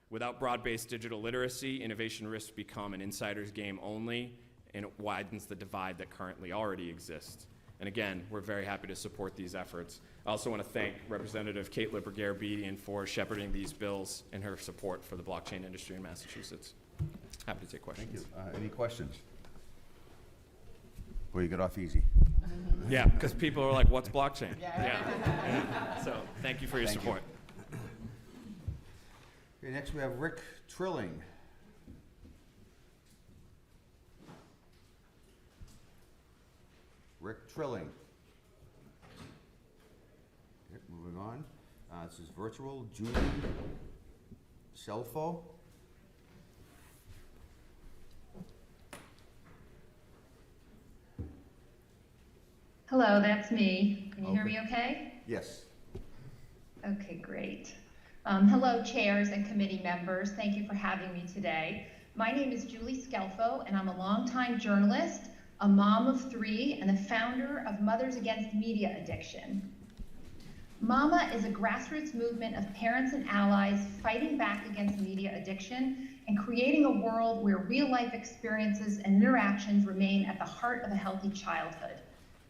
P: Without broad-based digital literacy, innovation risks become an insider's game only, and it widens the divide that currently already exists. And again, we're very happy to support these efforts. I also want to thank Representative Kate Lippert-Garabedian for shepherding these bills and her support for the blockchain industry in Massachusetts. Happy to take questions.
A: Thank you. Any questions? Well, you got off easy.
P: Yeah, because people are like, what's blockchain? Yeah. So thank you for your support.
A: Okay, next we have Rick Trilling. Rick Trilling. Okay, moving on. This is virtual. Julie Selfo.
Q: Hello, that's me. Can you hear me okay?
A: Yes.
Q: Okay, great. Hello, chairs and committee members. Thank you for having me today. My name is Julie Scelfo, and I'm a longtime journalist, a mom of 3, and the founder of Mothers Against Media Addiction. MAMA is a grassroots movement of parents and allies fighting back against media addiction and creating a world where real-life experiences and interactions remain at the heart of a healthy childhood.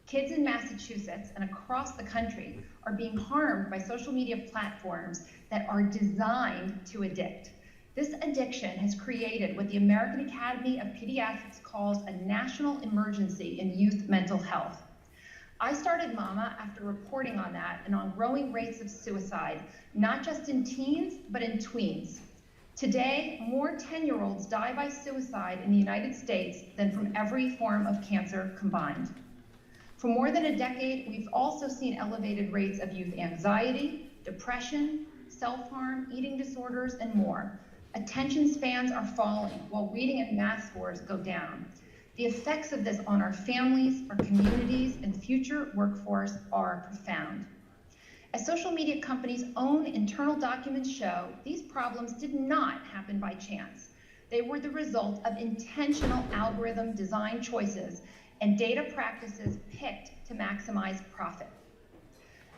Q: Kids in Massachusetts and across the country are being harmed by social media platforms that are designed to addict. This addiction has created what the American Academy of Pediatrics calls a national emergency in youth mental health. I started MAMA after reporting on that and on growing rates of suicide, not just in teens, but in tweens. Today, more 10-year-olds die by suicide in the United States than from every form of cancer combined. For more than a decade, we've also seen elevated rates of youth anxiety, depression, self-harm, eating disorders, and more. Attention spans are falling while reading and math scores go down. The effects of this on our families, our communities, and future workforce are profound. As social media companies' own internal documents show, these problems did not happen by chance. They were the result of intentional algorithm design choices and data practices picked to maximize profit.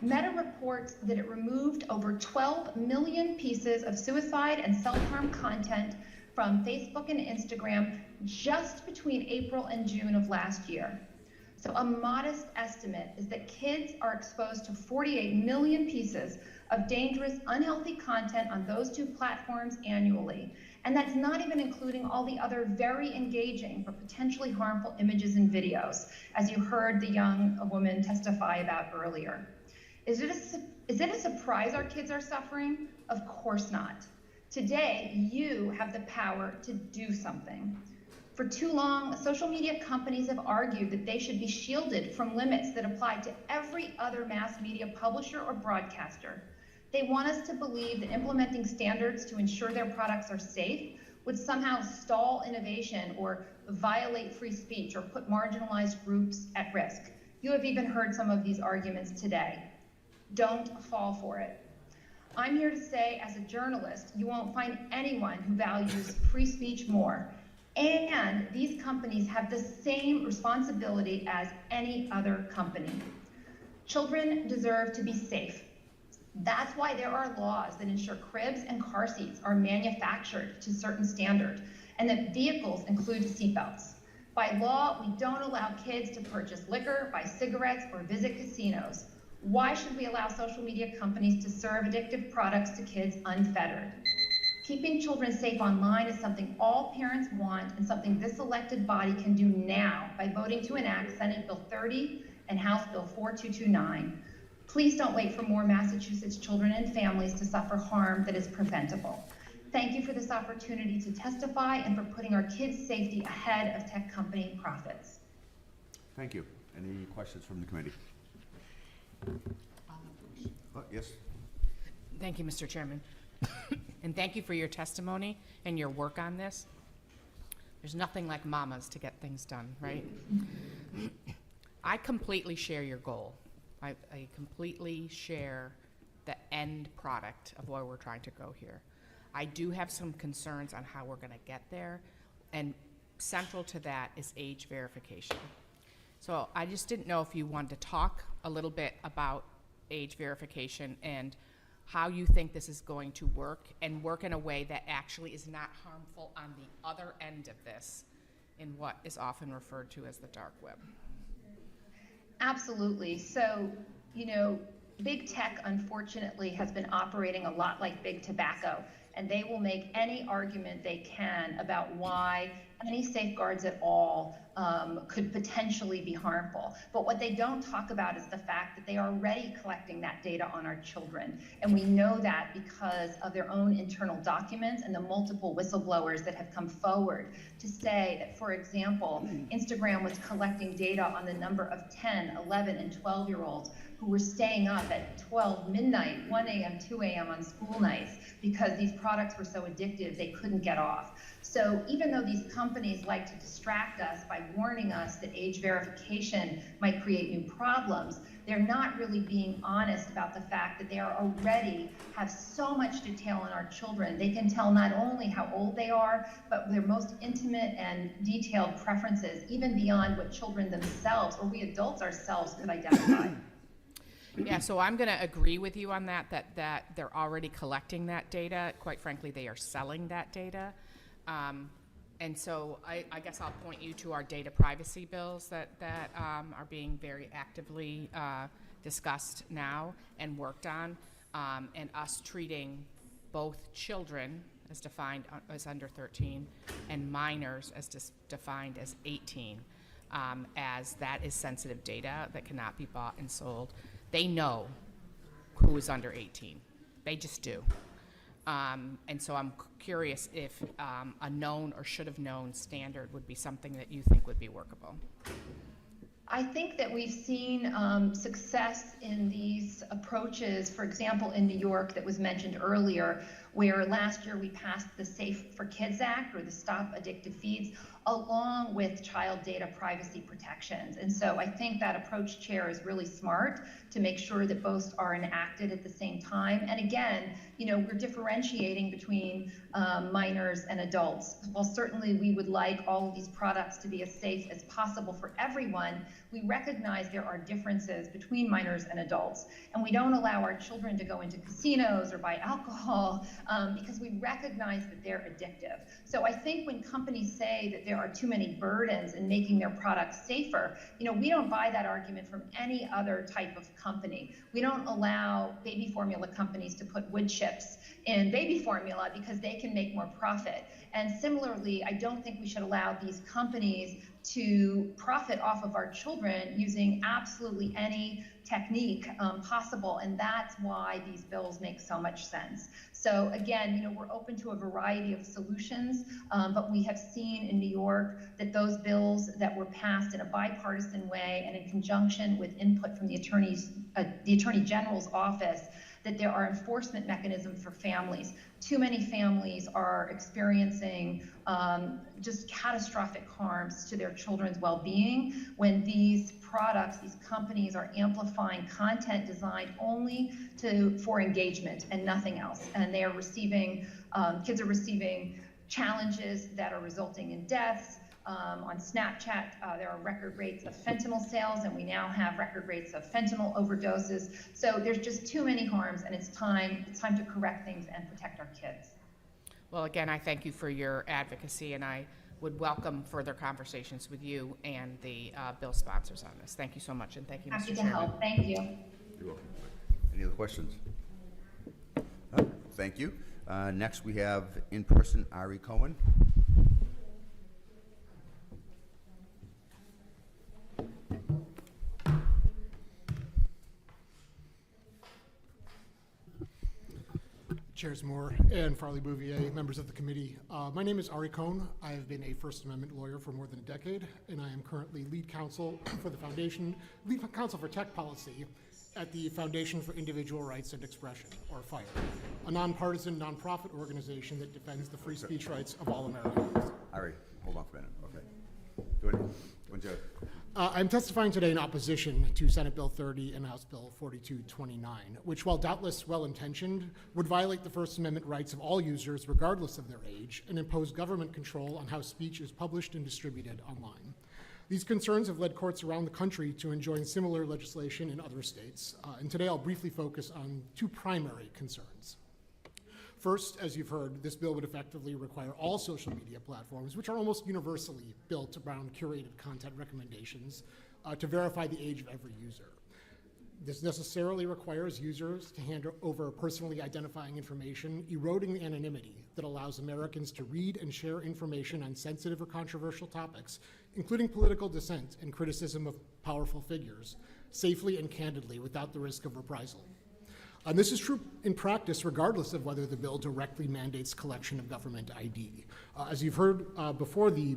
Q: Meta reports that it removed over 12 million pieces of suicide and self-harm content from Facebook and Instagram just between April and June of last year. So a modest estimate is that kids are exposed to 48 million pieces of dangerous, unhealthy content on those two platforms annually. And that's not even including all the other very engaging but potentially harmful images and videos, as you heard the young woman testify about earlier. Is it a surprise our kids are suffering? Of course not. Today, you have the power to do something. For too long, social media companies have argued that they should be shielded from limits that apply to every other mass media publisher or broadcaster. They want us to believe that implementing standards to ensure their products are safe would somehow stall innovation or violate free speech or put marginalized groups at risk. You have even heard some of these arguments today. Don't fall for it. I'm here to say, as a journalist, you won't find anyone who values free speech more. And these companies have the same responsibility as any other company. Children deserve to be safe. That's why there are laws that ensure cribs and car seats are manufactured to certain standards and that vehicles include seatbelts. By law, we don't allow kids to purchase liquor, buy cigarettes, or visit casinos. Why should we allow social media companies to serve addictive products to kids unfettered? Keeping children safe online is something all parents want and something this elected body can do now by voting to enact Senate Bill 30 and House Bill 4229. Please don't wait for more Massachusetts children and families to suffer harm that is preventable. Thank you for this opportunity to testify and for putting our kids' safety ahead of tech company profits.
A: Thank you. Any questions from the committee? Yes.
K: Thank you, Mr. Chairman. And thank you for your testimony and your work on this. There's nothing like mamas to get things done, right? I completely share your goal. I completely share the end product of where we're trying to go here. I do have some concerns on how we're going to get there, and central to that is age verification. So I just didn't know if you wanted to talk a little bit about age verification and how you think this is going to work, and work in a way that actually is not harmful on the other end of this in what is often referred to as the dark web.
Q: Absolutely. So, you know, big tech, unfortunately, has been operating a lot like big tobacco, and they will make any argument they can about why any safeguards at all could potentially be harmful. But what they don't talk about is the fact that they are already collecting that data on our children. And we know that because of their own internal documents and the multiple whistleblowers that have come forward to say that, for example, Instagram was collecting data on the number of 10, 11, and 12-year-olds who were staying up at 12 midnight, 1 a.m., 2 a.m. on school nights because these products were so addictive they couldn't get off. So even though these companies like to distract us by warning us that age verification might create new problems, they're not really being honest about the fact that they are already have so much detail on our children. They can tell not only how old they are, but their most intimate and detailed preferences, even beyond what children themselves or we adults ourselves could identify.
K: Yeah, so I'm going to agree with you on that they're already collecting that data. Quite frankly, they are selling that data. And so I guess I'll point you to our data privacy bills that are being very actively discussed now and worked on, and us treating both children as defined as under 13 and minors as defined as 18, as that is sensitive data that cannot be bought and sold. They know who is under 18. They just do. And so I'm curious if a known or should have known standard would be something that you think would be workable.
Q: I think that we've seen success in these approaches, for example, in New York that was mentioned earlier, where last year we passed the Safe for Kids Act, or the Stop Addictive Feeds, along with child data privacy protections. And so I think that approach, Chair, is really smart to make sure that both are enacted at the same time. And again, you know, we're differentiating between minors and adults. While certainly we would like all of these products to be as safe as possible for everyone, we recognize there are differences between minors and adults. And we don't allow our children to go into casinos or buy alcohol because we recognize that they're addictive. So I think when companies say that there are too many burdens in making their products safer, we don't buy that argument from any other type of company. We don't allow baby formula companies to put wood chips in baby formula because they can make more profit. And similarly, I don't think we should allow these companies to profit off of our children using absolutely any technique possible, and that's why these bills make so much sense. So again, we're open to a variety of solutions, but we have seen in New York that those bills that were passed in a bipartisan way and in conjunction with input from the Attorney General's office, that there are enforcement mechanisms for families. Too many families are experiencing just catastrophic harms to their children's well-being when these products, these companies are amplifying content designed only for engagement and nothing else. And they are receiving, kids are receiving challenges that are resulting in deaths. On Snapchat, there are record rates of fentanyl sales, and we now have record rates of fentanyl overdoses. So there's just too many harms, and it's time to correct things and protect our kids.
K: Well, again, I thank you for your advocacy, and I would welcome further conversations with you and the bill sponsors on this. Thank you so much, and thank you, Mr.
Q: Happy to
K: Chairman.
Q: help. Thank you.
A: You're welcome. Any other questions? Thank you. Next, we have in person Ari Cohen.
R: Chairs Moore and Farley Bouvier, members of the committee. My name is Ari Cohn. I have been a First Amendment lawyer for more than a decade, and I am currently lead counsel for the Foundation, lead counsel for tech policy at the Foundation for Individual Rights and Expression, or FIRE, a nonpartisan, nonprofit organization that defends the free speech rights of all Americans.
A: Ari, hold on for a minute. Okay. Go ahead.
R: I'm testifying today in opposition to Senate Bill 30 and House Bill 4229, which, while doubtless well-intentioned, would violate the First Amendment rights of all users regardless of their age and impose government control on how speech is published and distributed online. These concerns have led courts around the country to enjoin similar legislation in other states, and today I'll briefly focus on two primary concerns. First, as you've heard, this bill would effectively require all social media platforms, which are almost universally built around curated content recommendations, to verify the age of every user. This necessarily requires users to hand over personally identifying information, eroding the anonymity that allows Americans to read and share information on sensitive or controversial topics, including political dissent and criticism of powerful figures, safely and candidly without the risk of reprisal. And this is true in practice regardless of whether the bill directly mandates collection of government ID. As you've heard before, the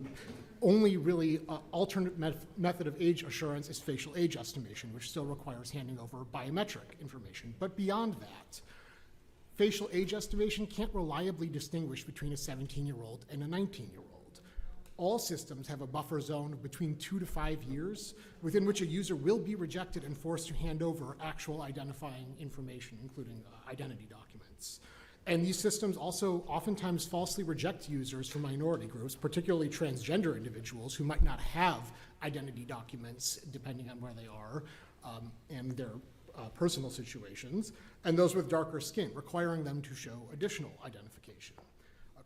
R: only really alternate method of age assurance is facial age estimation, which still requires handing over biometric information. But beyond that, facial age estimation can't reliably distinguish between a 17-year-old and a 19-year-old. All systems have a buffer zone of between 2 to 5 years within which a user will be rejected and forced to hand over actual identifying information, including identity documents. And these systems also oftentimes falsely reject users from minority groups, particularly transgender individuals who might not have identity documents depending on where they are and their personal situations, and those with darker skin, requiring them to show additional identification.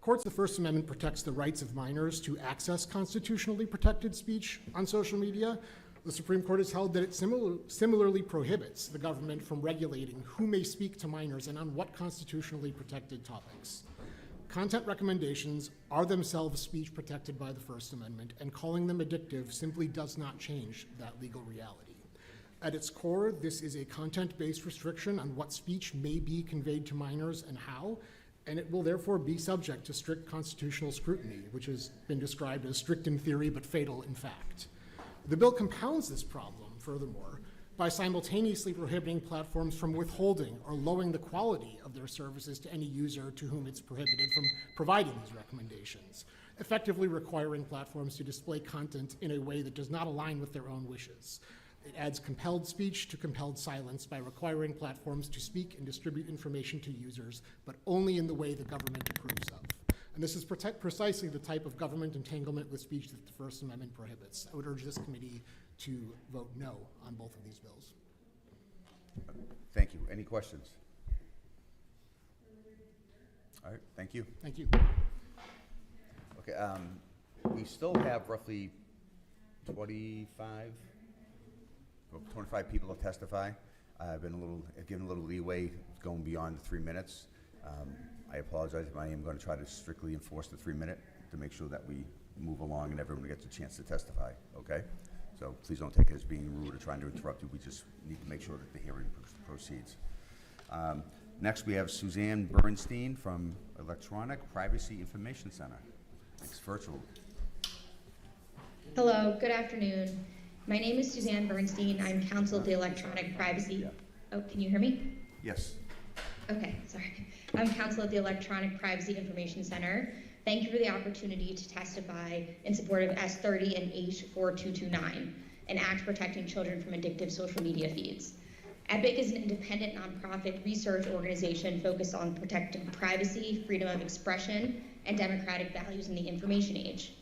R: Courts, the First Amendment protects the rights of minors to access constitutionally protected speech on social media. The Supreme Court has held that it similarly prohibits the government from regulating who may speak to minors and on what constitutionally protected topics. Content recommendations are themselves speech protected by the First Amendment, and calling them addictive simply does not change that legal reality. At its core, this is a content-based restriction on what speech may be conveyed to minors and how, and it will therefore be subject to strict constitutional scrutiny, which has been described as strict in theory but fatal in fact. The bill compounds this problem, furthermore, by simultaneously prohibiting platforms from withholding or lowering the quality of their services to any user to whom it's prohibited from providing these recommendations, effectively requiring platforms to display content in a way that does not align with their own wishes. It adds compelled speech to compelled silence by requiring platforms to speak and distribute information to users, but only in the way the government approves of. And this is precisely the type of government entanglement with speech that the First Amendment prohibits. I would urge this committee to vote no on both of these bills.
A: Thank you. Any questions? All right, thank you.
R: Thank you.
A: Okay, we still have roughly 25 people to testify. I've been given a little leeway going beyond the 3 minutes. I apologize, but I am going to try to strictly enforce the 3-minute to make sure that we move along and everyone gets a chance to testify, okay? So please don't take it as being rude or trying to interrupt you. We just need to make sure that the hearing proceeds. Next, we have Suzanne Bernstein from Electronic Privacy Information Center. Thanks, virtual.
S: Hello, good afternoon. My name is Suzanne Bernstein. I'm counsel at the Electronic Privacy. Oh, can you hear me?
A: Yes.
S: Okay, sorry. I'm counsel at the Electronic Privacy Information Center. Thank you for the opportunity to testify in support of S30 and H4229, an act protecting children from addictive social media feeds. EPIC is an independent nonprofit research organization focused on protecting privacy, freedom of expression, and democratic values in the information age.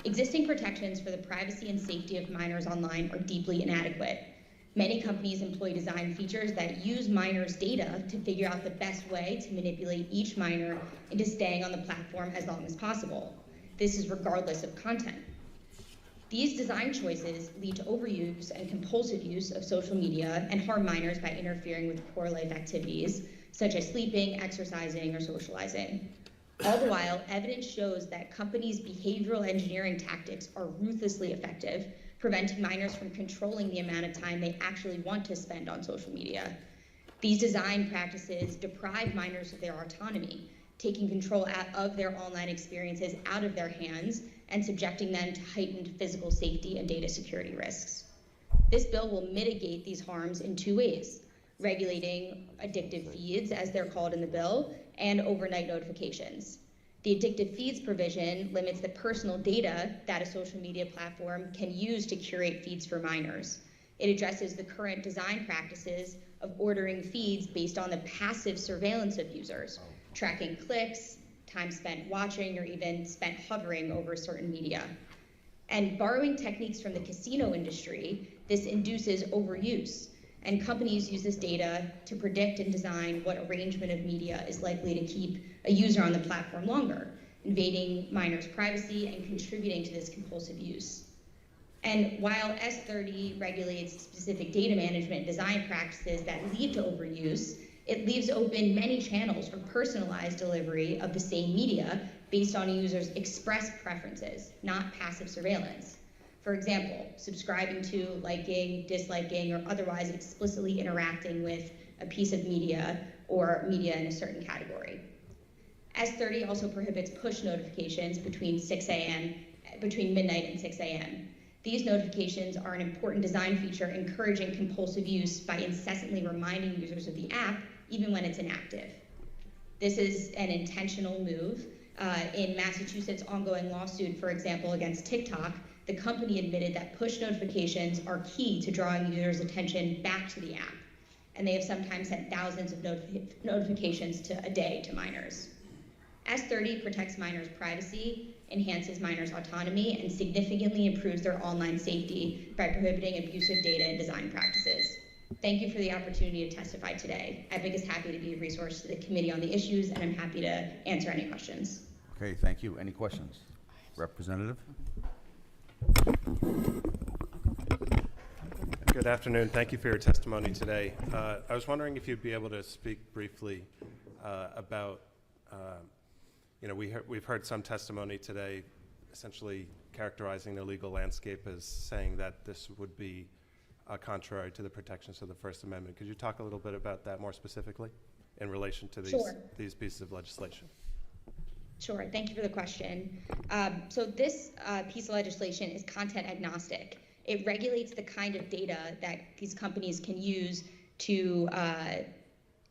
S: Existing protections for the privacy and safety of minors online are deeply inadequate. Many companies employ design features that use minors' data to figure out the best way to manipulate each minor into staying on the platform as long as possible. This is regardless of content. These design choices lead to overuse and compulsive use of social media and harm minors by interfering with core life activities, such as sleeping, exercising, or socializing. All the while, evidence shows that companies' behavioral engineering tactics are ruthlessly effective, preventing minors from controlling the amount of time they actually want to spend on social media. These design practices deprive minors of their autonomy, taking control of their online experiences out of their hands and subjecting them to heightened physical safety and data security risks. This bill will mitigate these harms in 2 ways: regulating addictive feeds, as they're called in the bill, and overnight notifications. The addictive feeds provision limits the personal data that a social media platform can use to curate feeds for minors. It addresses the current design practices of ordering feeds based on the passive surveillance of users, tracking clicks, time spent watching, or even spent hovering over certain media. And borrowing techniques from the casino industry, this induces overuse. And companies use this data to predict and design what arrangement of media is likely to keep a user on the platform longer, invading minors' privacy and contributing to this compulsive use. And while S30 regulates specific data management design practices that lead to overuse, it leaves open many channels for personalized delivery of the same media based on a user's express preferences, not passive surveillance. For example, subscribing to, liking, disliking, or otherwise explicitly interacting with a piece of media or media in a certain category. S30 also prohibits push notifications between midnight and 6 a.m. These notifications are an important design feature encouraging compulsive use by incessantly reminding users of the app even when it's inactive. This is an intentional move. In Massachusetts' ongoing lawsuit, for example, against TikTok, the company admitted that push notifications are key to drawing users' attention back to the app, and they have sometimes sent thousands of notifications a day to minors. S30 protects minors' privacy, enhances minors' autonomy, and significantly improves their online safety by prohibiting abusive data and design practices. Thank you for the opportunity to testify today. EPIC is happy to be a resource to the committee on the issues, and I'm happy to answer any questions.
A: Okay, thank you. Any questions? Representative?
T: Good afternoon. Thank you for your testimony today. I was wondering if you'd be able to speak briefly about, we've heard some testimony today essentially characterizing the legal landscape as saying that this would be contrary to the protections of the First Amendment. Could you talk a little bit about that more specifically in relation to these pieces of legislation?
S: Sure, thank you for the question. So this piece of legislation is content agnostic. It regulates the kind of data that these companies can use to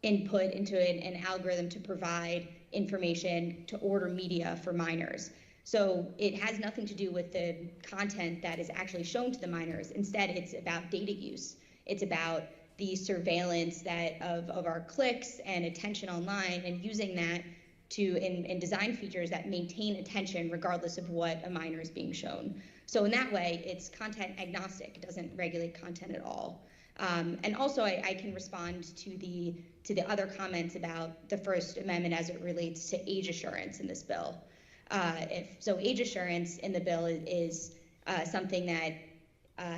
S: input into an algorithm to provide information to order media for minors. So it has nothing to do with the content that is actually shown to the minors. Instead, it's about data use. It's about the surveillance of our clicks and attention online and using that in design features that maintain attention regardless of what a minor is being shown. So in that way, it's content agnostic. It doesn't regulate content at all. And also, I can respond to the other comments about the First Amendment as it relates to age assurance in this bill. Age assurance in the bill is something that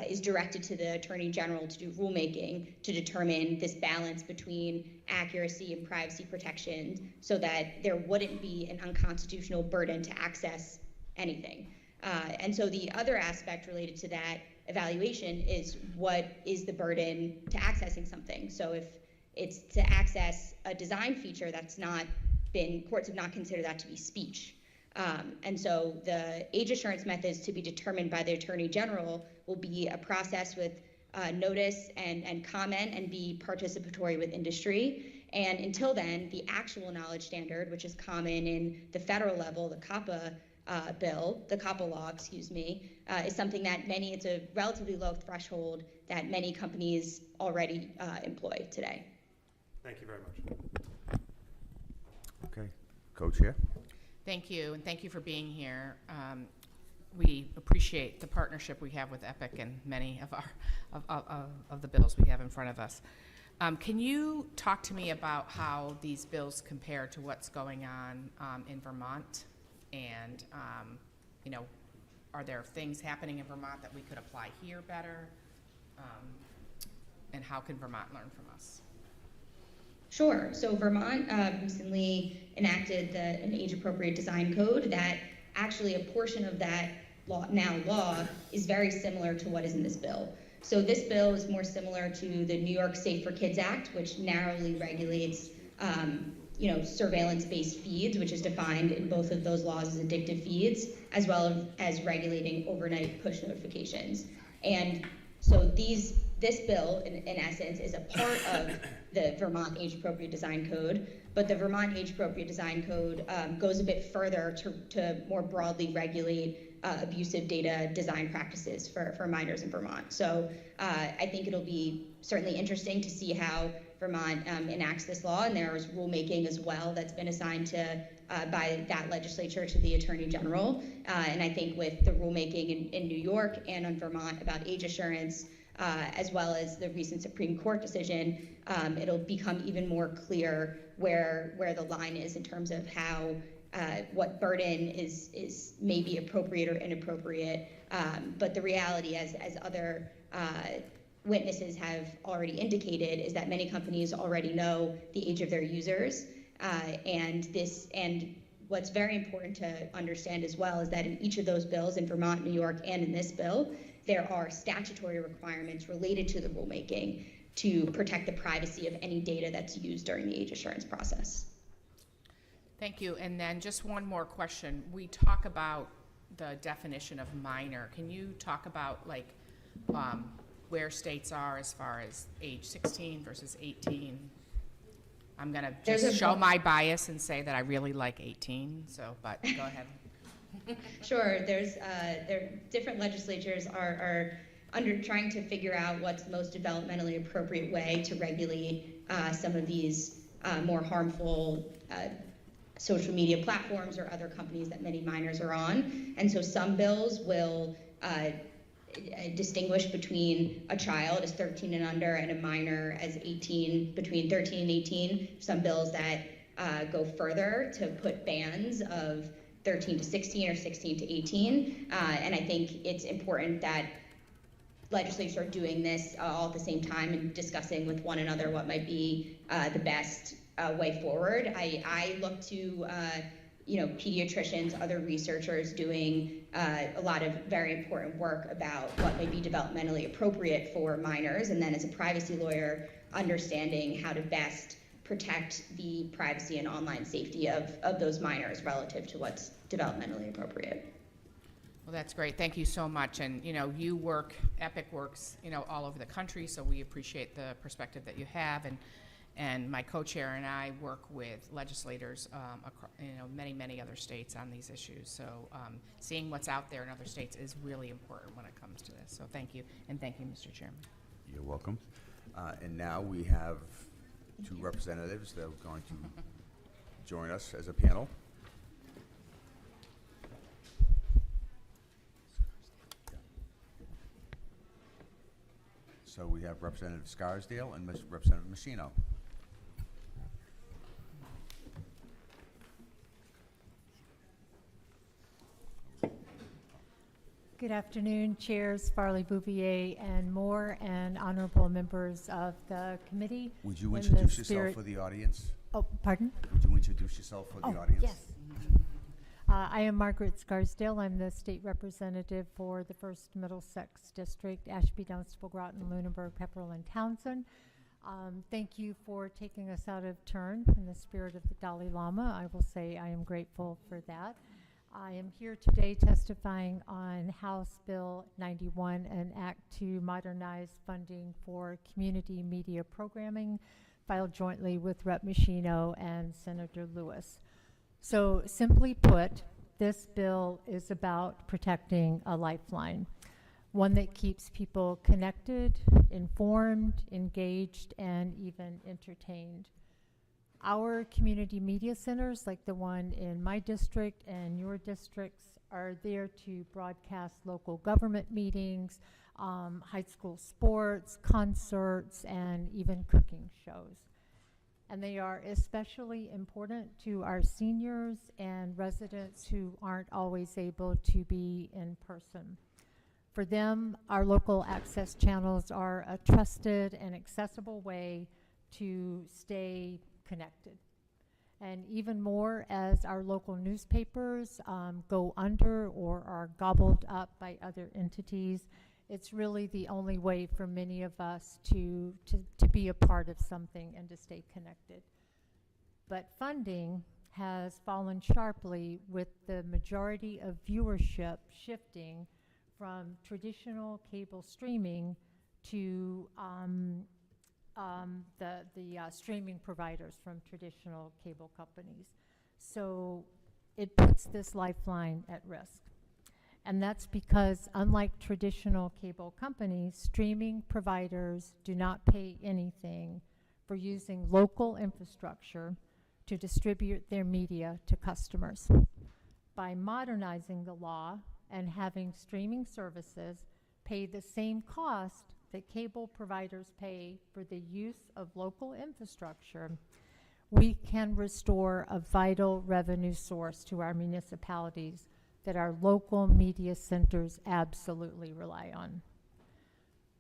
S: is directed to the Attorney General to do rulemaking to determine this balance between accuracy and privacy protection so that there wouldn't be an unconstitutional burden to access anything. And so the other aspect related to that evaluation is what is the burden to accessing something. So if it's to access a design feature that's not been, courts have not considered that to be speech. And so the age assurance methods to be determined by the Attorney General will be a process with notice and comment and be participatory with industry. And until then, the actual knowledge standard, which is common in the federal level, the COPPA the COPPA law, is something that it's a relatively low threshold that many companies already employ today.
T: Thank you very much.
A: Okay, Co-Chair.
K: Thank you, and thank you for being here. We appreciate the partnership we have with EPIC and many of our the bills we have in front of us. Can you talk to me about how these bills compare to what's going on in Vermont? And are there things happening in Vermont that we could apply here better? And how can Vermont learn from us?
S: Sure. So Vermont recently enacted an age-appropriate design code that actually a portion of that law is very similar to what is in this bill. So this bill is more similar to the New York Safe for Kids Act, which narrowly regulates surveillance-based feeds, which is defined in both of those laws as addictive feeds, as well as regulating overnight push notifications. And so this bill, in essence, is a part of the Vermont Age-Appropriate Design Code, but the Vermont Age-Appropriate Design Code goes a bit further to more broadly regulate abusive data design practices for minors in Vermont. So I think it'll be certainly interesting to see how Vermont enacts this law, and there is rulemaking as well that's been assigned to by that legislature to the Attorney General. And I think with the rulemaking in New York and in Vermont about age assurance, as well as the recent Supreme Court decision, it'll become even more clear where the line is in terms of how what burden is maybe appropriate or inappropriate. But the reality, as other witnesses have already indicated, is that many companies already know the age of their users, and what's very important to understand as well is that in each of those bills, in Vermont, New York, and in this bill, there are statutory requirements related to the rulemaking to protect the privacy of any data that's used during the age assurance process.
K: Thank you. And then just one more question. We talk about the definition of minor. Can you talk about where states are as far as age 16 versus 18? I'm going to just show my bias and say that I really like 18, but go ahead.
S: Sure. Different legislatures are trying to figure out what's the most developmentally appropriate way to regulate some of these more harmful social media platforms or other companies that many minors are on. And so some bills will distinguish between a child as 13 and under and a minor as 18, between 13 and 18. Some bills that go further to put bans of 13 to 16 or 16 to 18. And I think it's important that legislatures are doing this all at the same time and discussing with one another what might be the best way forward. I look to pediatricians, other researchers doing a lot of very important work about what may be developmentally appropriate for minors, and then as a privacy lawyer, understanding how to best protect the privacy and online safety of those minors relative to what's developmentally appropriate.
K: Well, that's great. Thank you so much. And, you work, EPIC works, all over the country, so we appreciate the perspective that you have. And my co-chair and I work with legislators, many other states on these issues. So seeing what's out there in other states is really important when it comes to this. So thank you, and thank you, Mr. Chairman.
A: You're welcome. And now we have two representatives that are going to join us as a panel. So we have Representative Scarsdale and Representative Machino.
U: Good afternoon, Chairs Farley Bouvier and Moore, and honorable members of the committee.
A: Would you
U: In the
A: introduce yourself
U: spirit-
A: for the audience?
U: Oh, pardon?
A: Would you introduce yourself for the audience?
U: Yes. I am Margaret Scarsdale. I'm the state representative for the 1st Middlesex District, Ashby, Dunstable, Groton, Lunenburg, Pepperell, and Townsend. Thank you for taking us out of turn in the spirit of the Dalai Lama. I will say I am grateful for that. I am here today testifying on House Bill 91, an act to modernize funding for community media programming, filed jointly with Rep. Machino and Senator Lewis. So simply put, this bill is about protecting a lifeline, one that keeps people connected, informed, engaged, and even entertained. Our community media centers, like the one in my district and your districts, are there to broadcast local government meetings, high school sports, concerts, and even cooking shows. And they are especially important to our seniors and residents who aren't always able to be in person. For them, our local access channels are a trusted and accessible way to stay connected. And even more as our local newspapers go under or are gobbled up by other entities, it's really the only way for many of us to be a part of something and to stay connected. But funding has fallen sharply with the majority of viewership shifting from traditional cable streaming to the streaming providers from traditional cable companies. So it puts this lifeline at risk. And that's because, unlike traditional cable companies, streaming providers do not pay anything for using local infrastructure to distribute their media to customers. By modernizing the law and having streaming services pay the same cost that cable providers pay for the use of local infrastructure, we can restore a vital revenue source to our municipalities that our local media centers absolutely rely on.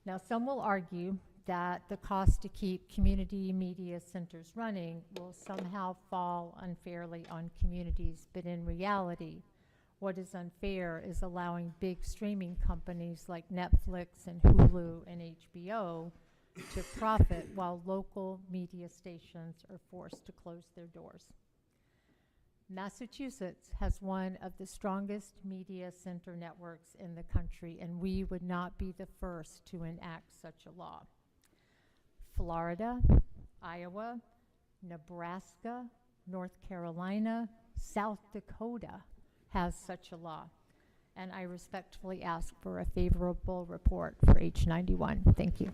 U: Now, some will argue that the cost to keep community media centers running will somehow fall unfairly on communities, but in reality, what is unfair is allowing big streaming companies like Netflix and Hulu and HBO to profit while local media stations are forced to close their doors. Massachusetts has one of the strongest media center networks in the country, and we would not be the first to enact such a law. Florida, Iowa, Nebraska, North Carolina, South Dakota has such a law, and I respectfully ask for a favorable report for H91. Thank you.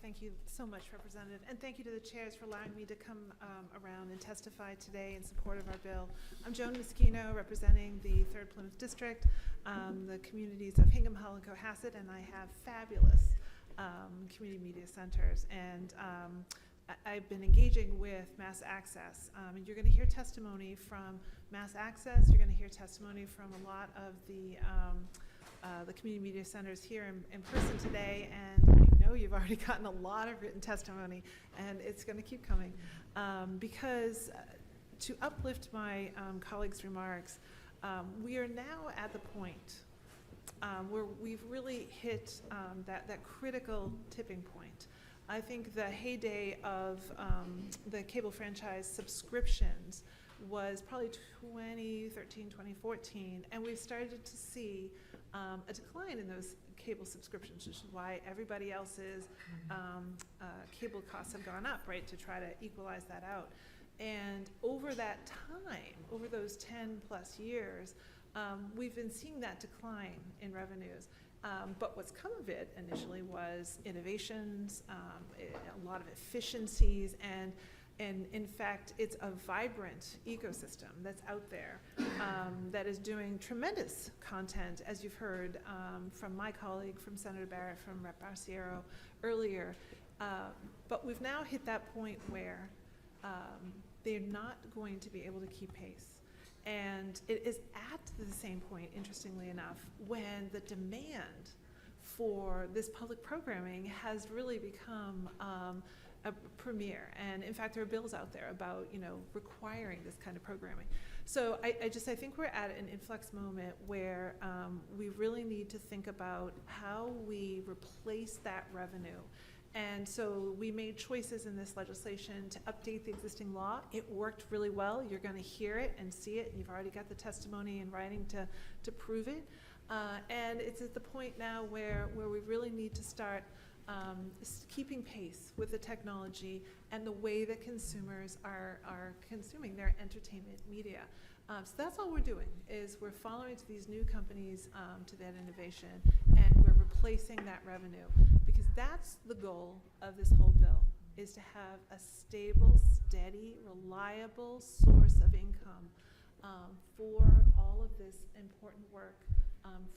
V: Thank you so much, Representative, and thank you to the chairs for allowing me to come around and testify today in support of our bill. I'm Joan Moschino, representing the 3rd Plymouth District, the communities of Hingham, Hull, and Cohasset, and I have fabulous community media centers. And I've been engaging with Mass Access, and you're going to hear testimony from Mass Access. You're going to hear testimony from a lot of the community media centers here in person today, and I know you've already gotten a lot of written testimony, and it's going to keep coming, because to uplift my colleagues' remarks, we are now at the point where we've really hit that critical tipping point. I think the heyday of the cable franchise subscriptions was probably 2013, 2014, and we've started to see a decline in those cable subscriptions, which is why everybody else's cable costs have gone up, right, to try to equalize that out. And over that time, over those 10 plus years, we've been seeing that decline in revenues. But what's come of it initially was innovations, a lot of efficiencies, and in fact, it's a vibrant ecosystem that's out there that is doing tremendous content, as you've heard from my colleague, from Senator Barrett, from Rep. Arciero earlier. But we've now hit that point where they're not going to be able to keep pace. And it is at the same point, interestingly enough, when the demand for this public programming has really become a premier. And in fact, there are bills out there about, requiring this kind of programming. So I think we're at an influx moment where we really need to think about how we replace that revenue. And so we made choices in this legislation to update the existing law. It worked really well. You're going to hear it and see it. You've already got the testimony in writing to prove it. And it's at the point now where we really need to start keeping pace with the technology and the way that consumers are consuming their entertainment media. So that's all we're doing, is we're following to these new companies to that innovation, and we're replacing that revenue, because that's the goal of this whole bill, is to have a stable, steady, reliable source of income for all of this important work,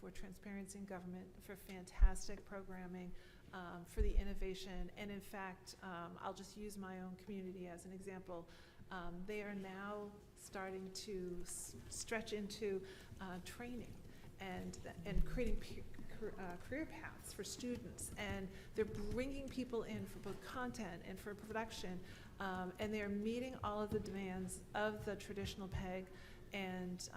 V: for transparency in government, for fantastic programming, for the innovation. And in fact, I'll just use my own community as an example. They are now starting to stretch into training and creating career paths for students, and they're bringing people in for both content and for production, and they're meeting all of the demands of the traditional PEG. And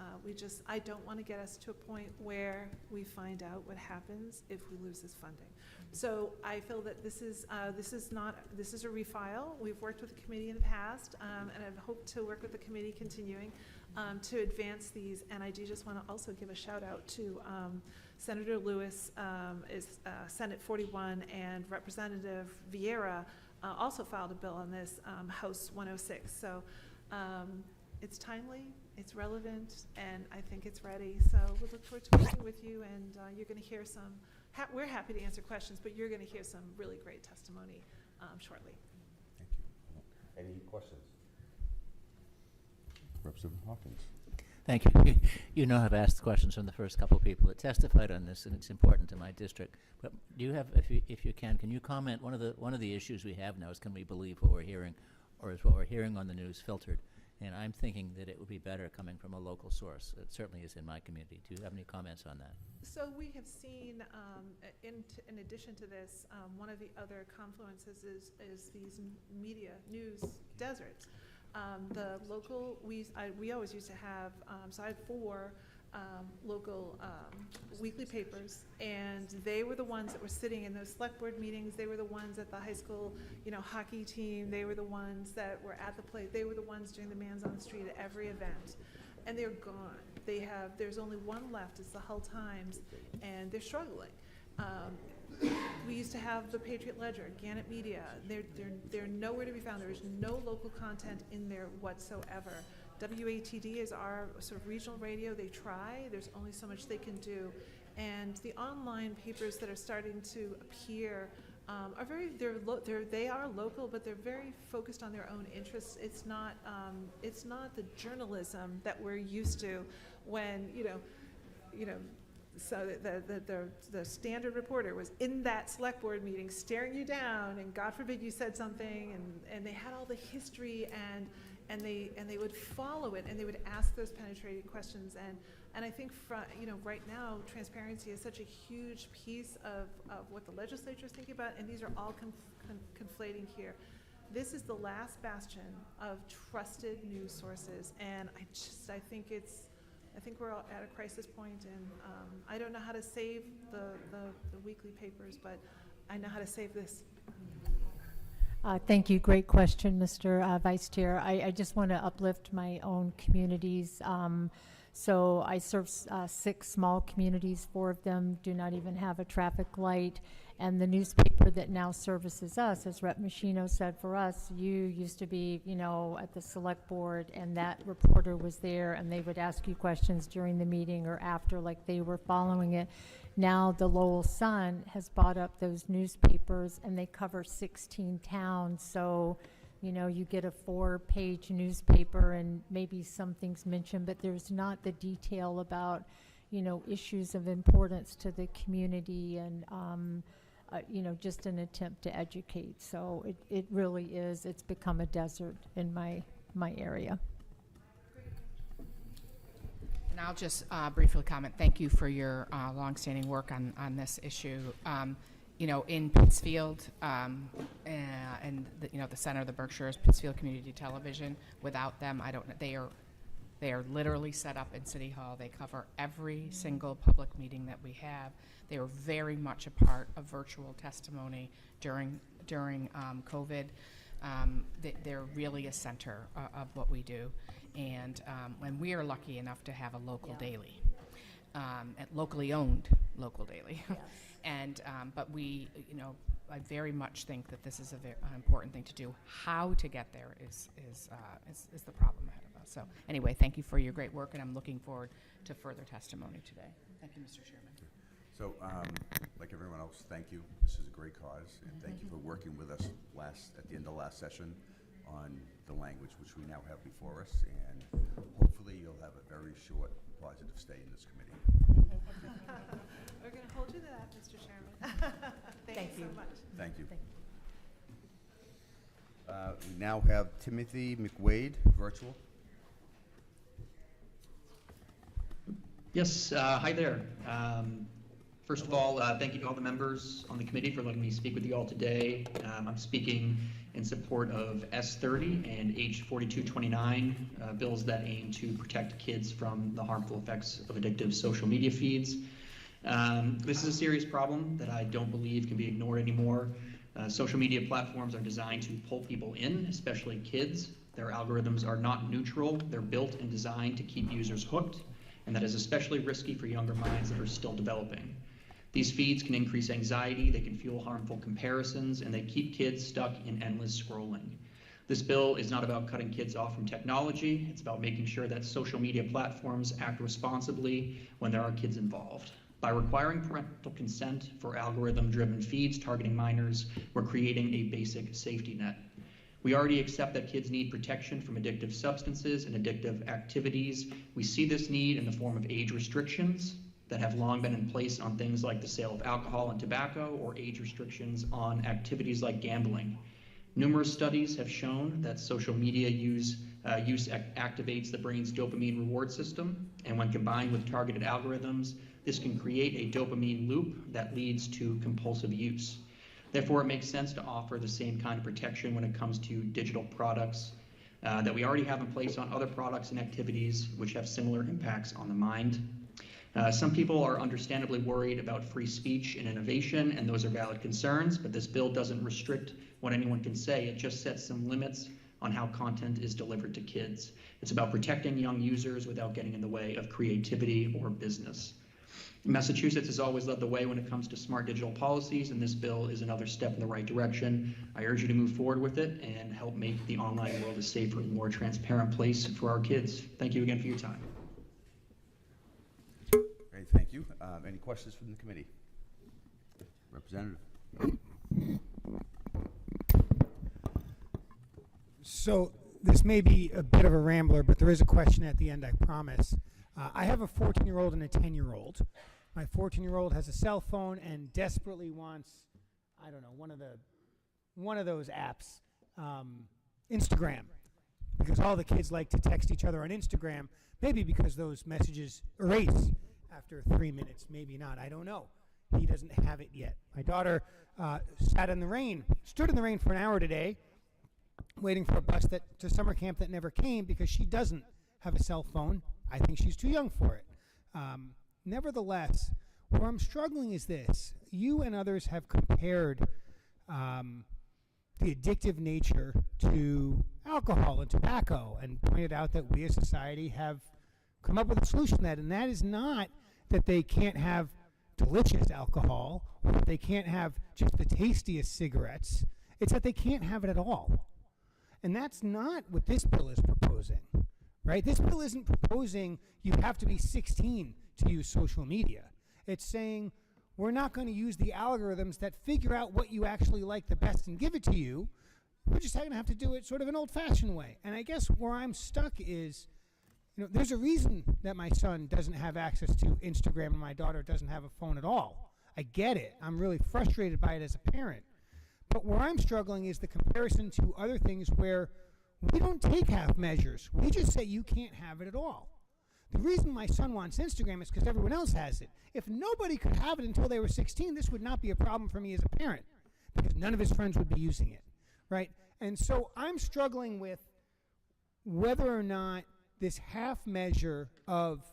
V: I don't want to get us to a point where we find out what happens if we lose this funding. So I feel that this is a refile. We've worked with the committee in the past, and I've hoped to work with the committee continuing to advance these. And I do just want to also give a shout out to Senator Lewis, is Senate 41, and Representative Vieira also filed a bill on this, House 106. So it's timely, it's relevant, and I think it's ready. So we look forward to working with you, and you're going to hear some, we're happy to answer questions, but you're going to hear some really great testimony shortly.
A: Thank you. Any questions? Representative Hawkins.
B: Thank you. You know I've asked questions from the first couple of people that testified on this, and it's important to my district. But do you have, if you can you comment? One of the issues we have now is, can we believe what we're hearing, or is what we're hearing on the news filtered? And I'm thinking that it would be better coming from a local source. It certainly is in my community. Do you have any comments on that?
V: So we have seen, in addition to this, one of the other confluences is these media news deserts. The local, we always used to have, so I had 4 local weekly papers, and they were the ones that were sitting in those select board meetings. They were the ones at the high school, hockey team. They were the ones that were at the play. They were the ones doing the Man's on the Street at every event, and they're gone. There's only one left. It's the Hull Times, and they're struggling. We used to have the Patriot Ledger, Gannett Media. They're nowhere to be found. There is no local content in there whatsoever. WATD is our sort of regional radio. They try. There's only so much they can do. And the online papers that are starting to appear are they are local, but they're very focused on their own interests. It's not the journalism that we're used to when so the standard reporter was in that select board meeting staring you down, and God forbid you said something, and they had all the history, and they would follow it, and they would ask those penetrating questions. And I think right now, transparency is such a huge piece of what the legislature is thinking about, and these are all conflating here. This is the last bastion of trusted news sources, and I think we're all at a crisis point, and I don't know how to save the weekly papers, but I know how to save this.
U: Thank you. Great question, Mr. Vice Chair. I just want to uplift my own communities. So I serve 6 small communities. 4 of them do not even have a traffic light. And the newspaper that now services us, as Rep. Machino said for us, you used to be, you know, at the select board, and that reporter was there, and they would ask you questions during the meeting or after, like they were following it. Now the Lowell Sun has bought up those newspapers, and they cover 16 towns, so, you know, you get a 4-page newspaper, and maybe some things mentioned, but there's not the detail about, you know, issues of importance to the community, and you know, just an attempt to educate. So it really is, it's become a desert in my area.
K: And I'll just briefly comment. Thank you for your longstanding work on this issue. You know, in Pittsfield and you know, the center of the Berkshires, Pittsfield Community Television. Without them, I don't know. They are literally set up in City Hall. They cover every single public meeting that we have. They were very much a part of virtual testimony during COVID. They're really a center of what we do, and we are lucky enough to have a local daily, locally owned local daily, yes. And but we, you know, I very much think that this is an important thing to do. How to get there is the problem ahead of us. So anyway, thank you for your great work, and I'm looking forward to further testimony today. Thank you, Mr. Chairman.
A: So, like everyone else, thank you. This is a great cause, and thank you for working with us at the end of last session on the language which we now have before us, and hopefully you'll have a very short, positive stay in this committee.
V: We're going to hold you to that, Mr. Chairman. Thank you so much.
A: Thank you. We now have Timothy McWade, virtual.
C: Yes, hi there. First of all, thank you to all the members on the committee for letting me speak with you all today. I'm speaking in support of S30 and H4229, bills that aim to protect kids from the harmful effects of addictive social media feeds. This is a serious problem that I don't believe can be ignored anymore. Social media platforms are designed to pull people in, especially kids. Their algorithms are not neutral. They're built and designed to keep users hooked, and that is especially risky for younger minds that are still developing. These feeds can increase anxiety, they can fuel harmful comparisons, and they keep kids stuck in endless scrolling. This bill is not about cutting kids off from technology, it's about making sure that social media platforms act responsibly when there are kids involved. By requiring parental consent for algorithm-driven feeds targeting minors, we're creating a basic safety net. We already accept that kids need protection from addictive substances and addictive activities. We see this need in the form of age restrictions that have long been in place on things like the sale of alcohol and tobacco, or age restrictions on activities like gambling. Numerous studies have shown that social media use activates the brain's dopamine reward system, and when combined with targeted algorithms, this can create a dopamine loop that leads to compulsive use. Therefore, it makes sense to offer the same kind of protection when it comes to digital products that we already have in place on other products and activities which have similar impacts on the mind. Some people are understandably worried about free speech and innovation, and those are valid concerns, but this bill doesn't restrict what anyone can say. It just sets some limits on how content is delivered to kids. It's about protecting young users without getting in the way of creativity or business. Massachusetts has always led the way when it comes to smart digital policies, and this bill is another step in the right direction. I urge you to move forward with it and help make the online world a safer and more transparent place for our kids. Thank you again for your time.
A: Great, thank you. Any questions from the committee? Representative.
N: So this may be a bit of a rambler, but there is a question at the end, I promise. I have a 14-year-old and a 10-year-old. My 14-year-old has a cell phone and desperately wants, I don't know, one of those apps, Instagram, because all the kids like to text each other on Instagram, maybe because those messages erase after 3 minutes, maybe not, I don't know. He doesn't have it yet. My daughter stood in the rain for an hour today, waiting for a bus to summer camp that never came because she doesn't have a cell phone. I think she's too young for it. Nevertheless, where I'm struggling is this. You and others have compared the addictive nature to alcohol and tobacco and pointed out that we as society have come up with a solution to that, and that is not that they can't have delicious alcohol, or that they can't have just the tastiest cigarettes. It's that they can't have it at all. And that's not what this bill is proposing, right? This bill isn't proposing you have to be 16 to use social media. It's saying we're not going to use the algorithms that figure out what you actually like the best and give it to you. We're just going to have to do it sort of an old-fashioned way. And I guess where I'm stuck is, there's a reason that my son doesn't have access to Instagram and my daughter doesn't have a phone at all. I get it. I'm really frustrated by it as a parent. But where I'm struggling is the comparison to other things where we don't take half measures. We just say you can't have it at all. The reason my son wants Instagram is because everyone else has it. If nobody could have it until they were 16, this would not be a problem for me as a parent because none of his friends would be using it, right? And so I'm struggling with whether or not this half measure of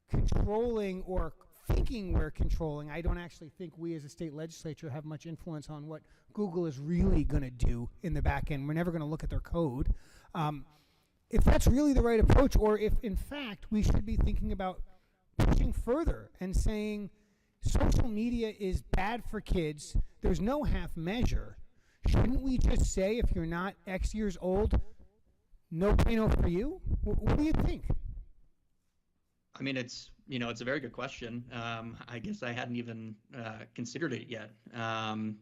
N: controlling or thinking we're controlling. I don't actually think we as a state legislature have much influence on what Google is really going to do in the back end. We're never going to look at their code. If that's really the right approach, or if in fact we should be thinking about pushing further and saying social media is bad for kids, there's no half measure. Shouldn't we just say if you're not X years old, no bueno for you? What do you think?
C: I mean, it's a very good question. I guess I hadn't even considered it yet. I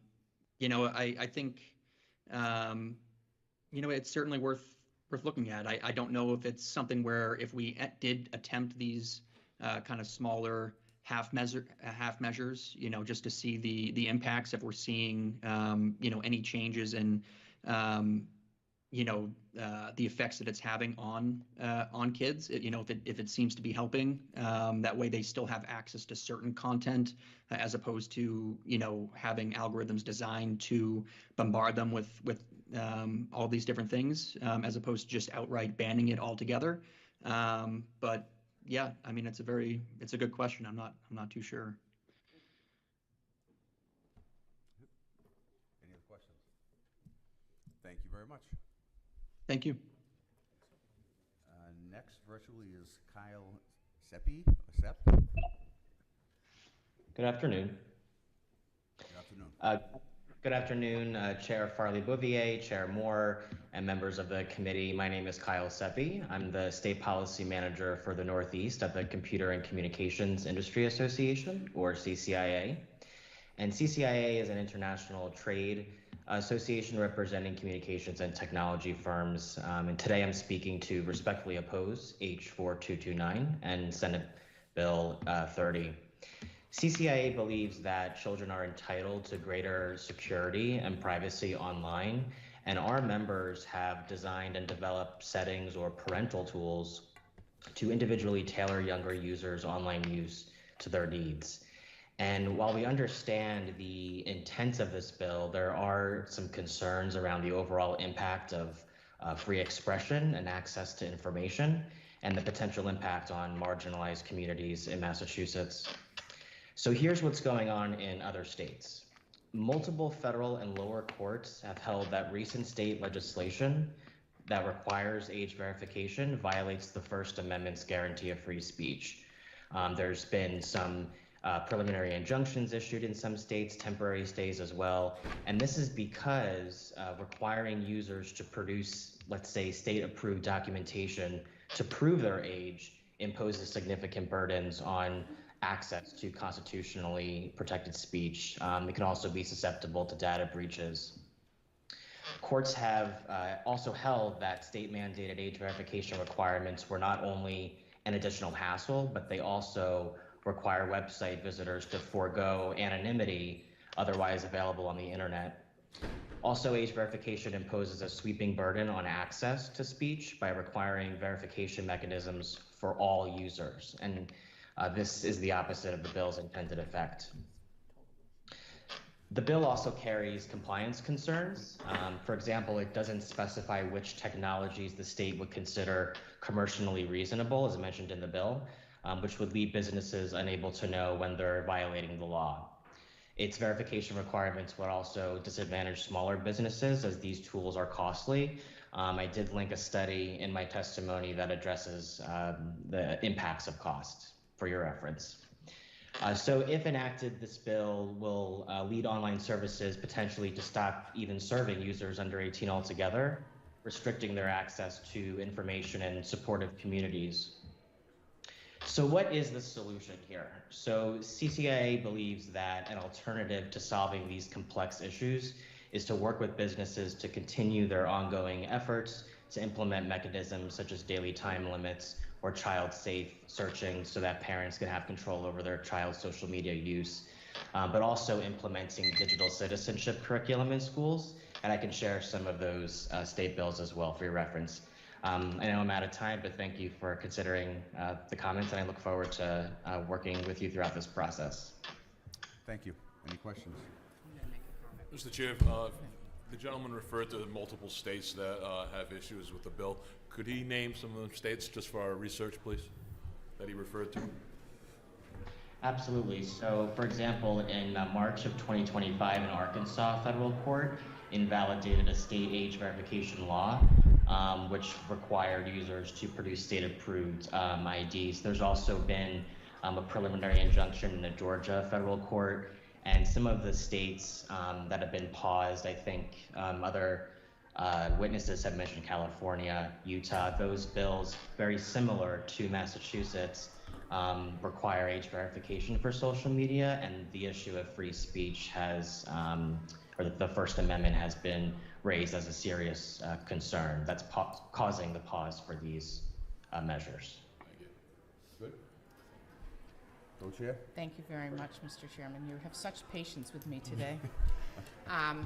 C: think, it's certainly worth looking at. I don't know if it's something where if we did attempt these kind of smaller half measures, just to see the impacts, if we're seeing, any changes in, the effects that it's having on kids. If it seems to be helping, that way they still have access to certain content, as opposed to having algorithms designed to bombard them with all these different things, as opposed to just outright banning it altogether. But yeah, I mean, it's a good question. I'm not too sure.
A: Any other questions? Thank you very much.
C: Thank you.
A: Next virtually is Kyle Seppi.
D: Good afternoon.
A: Good afternoon.
D: Good afternoon, Chair Farley-Bouvier, Chair Moore, and members of the committee. My name is Kyle Seppi. I'm the State Policy Manager for the Northeast at the Computer and Communications Industry Association, or CCIA. And CCIA is an international trade association representing communications and technology firms. And today I'm speaking to respectfully oppose H4229 and Senate Bill 30. CCIA believes that children are entitled to greater security and privacy online, and our members have designed and developed settings or parental tools to individually tailor younger users' online use to their needs. And while we understand the intent of this bill, there are some concerns around the overall impact of free expression and access to information, and the potential impact on marginalized communities in Massachusetts. So here's what's going on in other states. Multiple federal and lower courts have held that recent state legislation that requires age verification violates the First Amendment's guarantee of free speech. There's been some preliminary injunctions issued in some states, temporary stays as well. And this is because requiring users to produce, let's say, state-approved documentation to prove their age imposes significant burdens on access to constitutionally protected speech. It can also be susceptible to data breaches. Courts have also held that state-mandated age verification requirements were not only an additional hassle, but they also require website visitors to forego anonymity otherwise available on the internet. Also, age verification imposes a sweeping burden on access to speech by requiring verification mechanisms for all users. And this is the opposite of the bill's intended effect. The bill also carries compliance concerns. For example, it doesn't specify which technologies the state would consider commercially reasonable, as mentioned in the bill, which would leave businesses unable to know when they're violating the law. Its verification requirements would also disadvantage smaller businesses as these tools are costly. I did link a study in my testimony that addresses the impacts of costs for your reference. So if enacted, this bill will lead online services potentially to stop even serving users under 18 altogether, restricting their access to information and supportive communities. So what is the solution here? So CCIA believes that an alternative to solving these complex issues is to work with businesses to continue their ongoing efforts to implement mechanisms such as daily time limits or child-safe searching so that parents can have control over their child's social media use, but also implementing digital citizenship curriculum in schools. And I can share some of those state bills as well for your reference. I know I'm out of time, but thank you for considering the comments, and I look forward to working with you throughout this process.
A: Thank you. Any questions?
E: Mr. Chair, the gentleman referred to multiple states that have issues with the bill. Could he name some of the states just for our research, please, that he referred to?
D: Absolutely. So, for example, in March of 2025, an Arkansas federal court invalidated a state age verification law, which required users to produce state-approved IDs. There's also been a preliminary injunction in the Georgia federal court, and some of the states that have been paused, I think other witnesses have mentioned California, Utah. Those bills, very similar to Massachusetts, require age verification for social media, and the issue of free speech has, or the First Amendment has been raised as a serious concern. That's causing the pause for these measures.
A: Good. Co-Chair?
K: Thank you very much, Mr. Chairman. You have such patience with me today.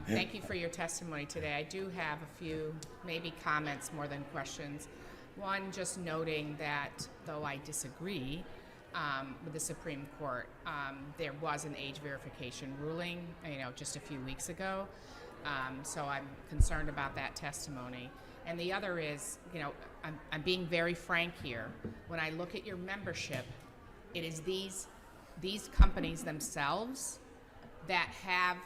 K: Thank you for your testimony today. I do have a few maybe comments more than questions. One, just noting that though I disagree with the Supreme Court, there was an age verification ruling, just a few weeks ago. So I'm concerned about that testimony. And the other is, I'm being very frank here. When I look at your membership, it is these companies themselves that have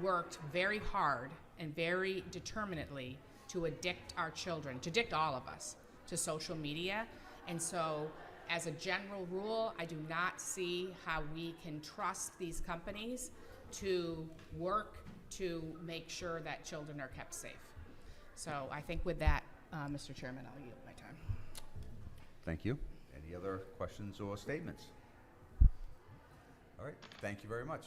K: worked very hard and very determinedly to addict our children, to addict all of us to social media. And so as a general rule, I do not see how we can trust these companies to work to make sure that children are kept safe. So I think with that, Mr. Chairman, I'll yield my time.
A: Thank you. Any other questions or statements? All right, thank you very much.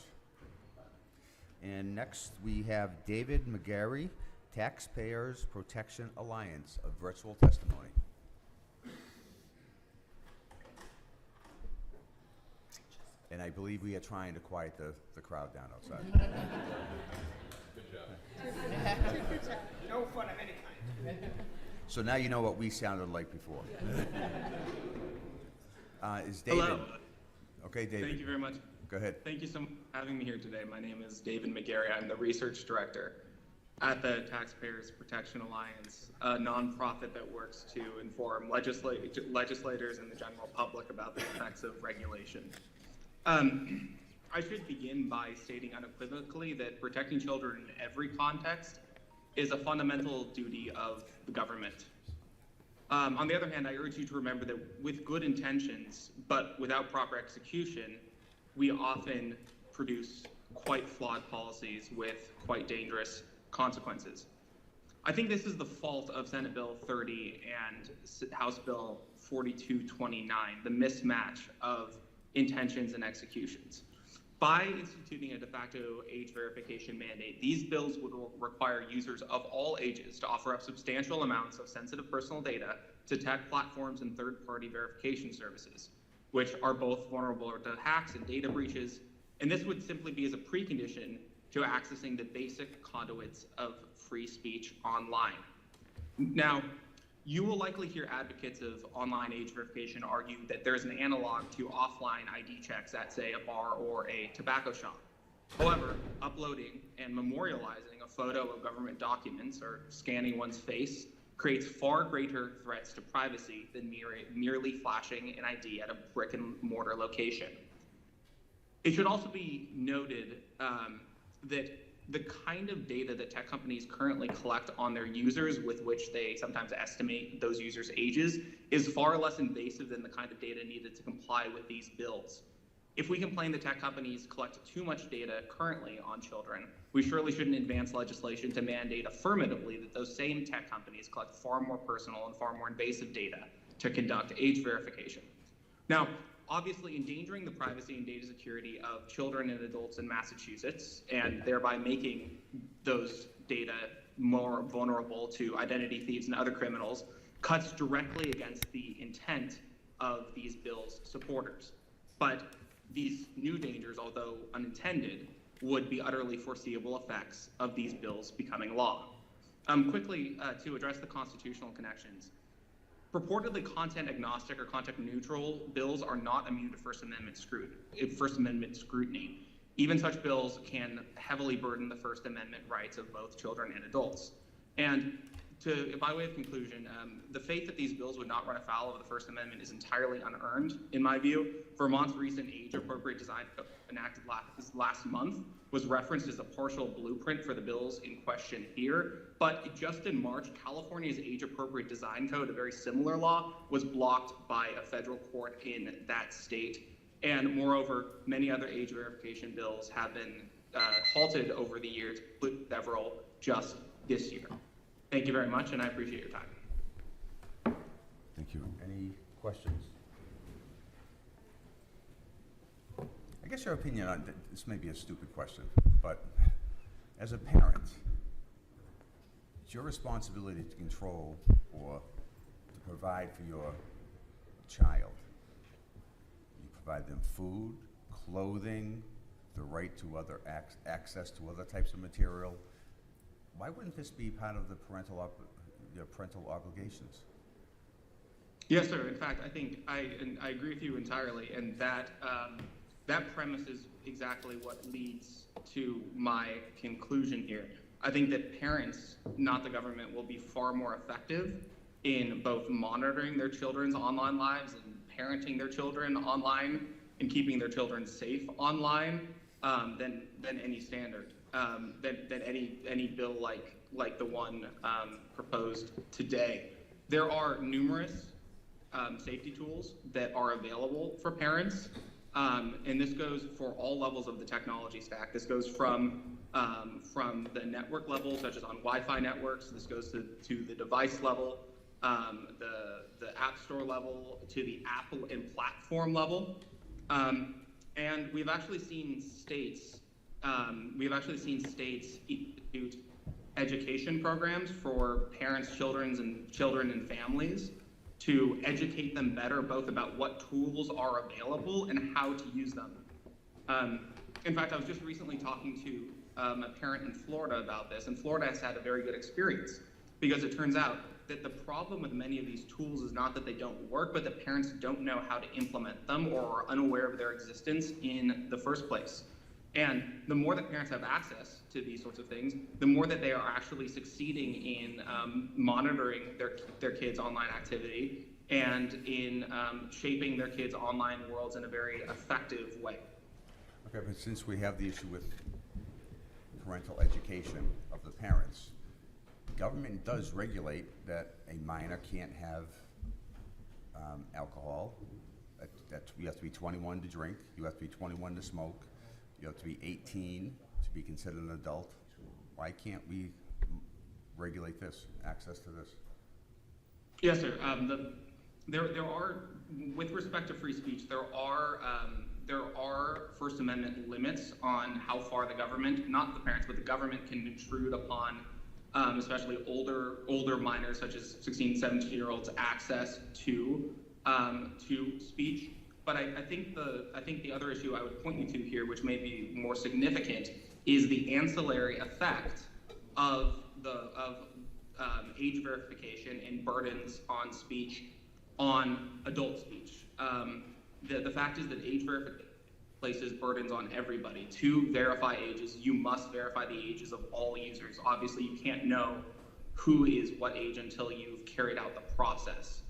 A: And next we have David McGarry, Taxpayers Protection Alliance, of virtual testimony. And I believe we are trying to quiet the crowd down outside.
E: Good job.
F: No fun of any kind.
A: So now you know what we sounded like before. Is David?
F: Hello.
A: Okay, David.
F: Thank you very much.
A: Go ahead.
F: Thank you so much for having me here today. My name is David McGarry. I'm the research director at the Taxpayers Protection Alliance, a nonprofit that works to inform legislators and the general public about the effects of regulation. I should begin by stating unequivocally that protecting children in every context is a fundamental duty of the government. On the other hand, I urge you to remember that with good intentions, but without proper execution, we often produce quite flawed policies with quite dangerous consequences. I think this is the fault of Senate Bill 30 and House Bill 4229, the mismatch of intentions and executions. By instituting a de facto age verification mandate, these bills would require users of all ages to offer up substantial amounts of sensitive personal data to tech platforms and third-party verification services, which are both vulnerable to hacks and data breaches, and this would simply be as a precondition to accessing the basic conduits of free speech online. Now, you will likely hear advocates of online age verification argue that there's an analog to offline ID checks at, say, a bar or a tobacco shop. However, uploading and memorializing a photo of government documents or scanning one's face creates far greater threats to privacy than merely flashing an ID at a brick and mortar location. It should also be noted that the kind of data that tech companies currently collect on their users, with which they sometimes estimate those users' ages, is far less invasive than the kind of data needed to comply with these bills. If we complain that tech companies collect too much data currently on children, we surely shouldn't advance legislation to mandate affirmatively that those same tech companies collect far more personal and far more invasive data to conduct age verification. Now, obviously endangering the privacy and data security of children and adults in Massachusetts, and thereby making those data more vulnerable to identity thieves and other criminals, cuts directly against the intent of these bills' supporters. But these new dangers, although unintended, would be utterly foreseeable effects of these bills becoming law. Quickly, to address the constitutional connections, purportedly content agnostic or content neutral bills are not immune to First Amendment scrutiny. Even such bills can heavily burden the First Amendment rights of both children and adults. And by way of conclusion, the faith that these bills would not run afoul of the First Amendment is entirely unearned, in my view. Vermont's recent age-appropriate design code enacted last month was referenced as a partial blueprint for the bills in question here. But just in March, California's age-appropriate design code, a very similar law, was blocked by a federal court in that state. And moreover, many other age verification bills have been halted over the years, several just this year. Thank you very much, and I appreciate your time.
A: Thank you. Any questions? I guess your opinion on this may be a stupid question, but as a parent, it's your responsibility to control or to provide for your child. You provide them food, clothing, the right to other access to other types of material. Why wouldn't this be part of the your parental obligations?
F: Yes, sir. In fact, I think I agree with you entirely, and that premise is exactly what leads to my conclusion here. I think that parents, not the government, will be far more effective in both monitoring their children's online lives and parenting their children online and keeping their children safe online than any standard. Than any bill like the one proposed today. There are numerous safety tools that are available for parents, and this goes for all levels of the technology stack. This goes from the network level, such as on Wi-Fi networks. This goes to the device level, the App Store level, to the Apple and platform level, and we've actually seen states institute education programs for parents, children and families to educate them better both about what tools are available and how to use them. In fact, I was just recently talking to a parent in Florida about this, and Florida has had a very good experience because it turns out that the problem with many of these tools is not that they don't work, but that parents don't know how to implement them or are unaware of their existence in the first place. And the more that parents have access to these sorts of things, the more that they are actually succeeding in monitoring their kids' online activity and in shaping their kids' online worlds in a very effective way.
A: Okay, but since we have the issue with parental education of the parents, the government does regulate that a minor can't have alcohol. You have to be 21 to drink. You have to be 21 to smoke. You have to be 18 to be considered an adult. Why can't we regulate this, access to this?
F: Yes, sir. There are, with respect to free speech, there are First Amendment limits on how far the government, not the parents, but the government can intrude upon, especially older minors, such as 16, 17-year-olds, access to speech. But I think the other issue I would point you to here, which may be more significant, is the ancillary effect of age verification and burdens on speech, on adult speech. The fact is that age verification places burdens on everybody. To verify ages, you must verify the ages of all users. Obviously, you can't know who is what age until you've carried out the process.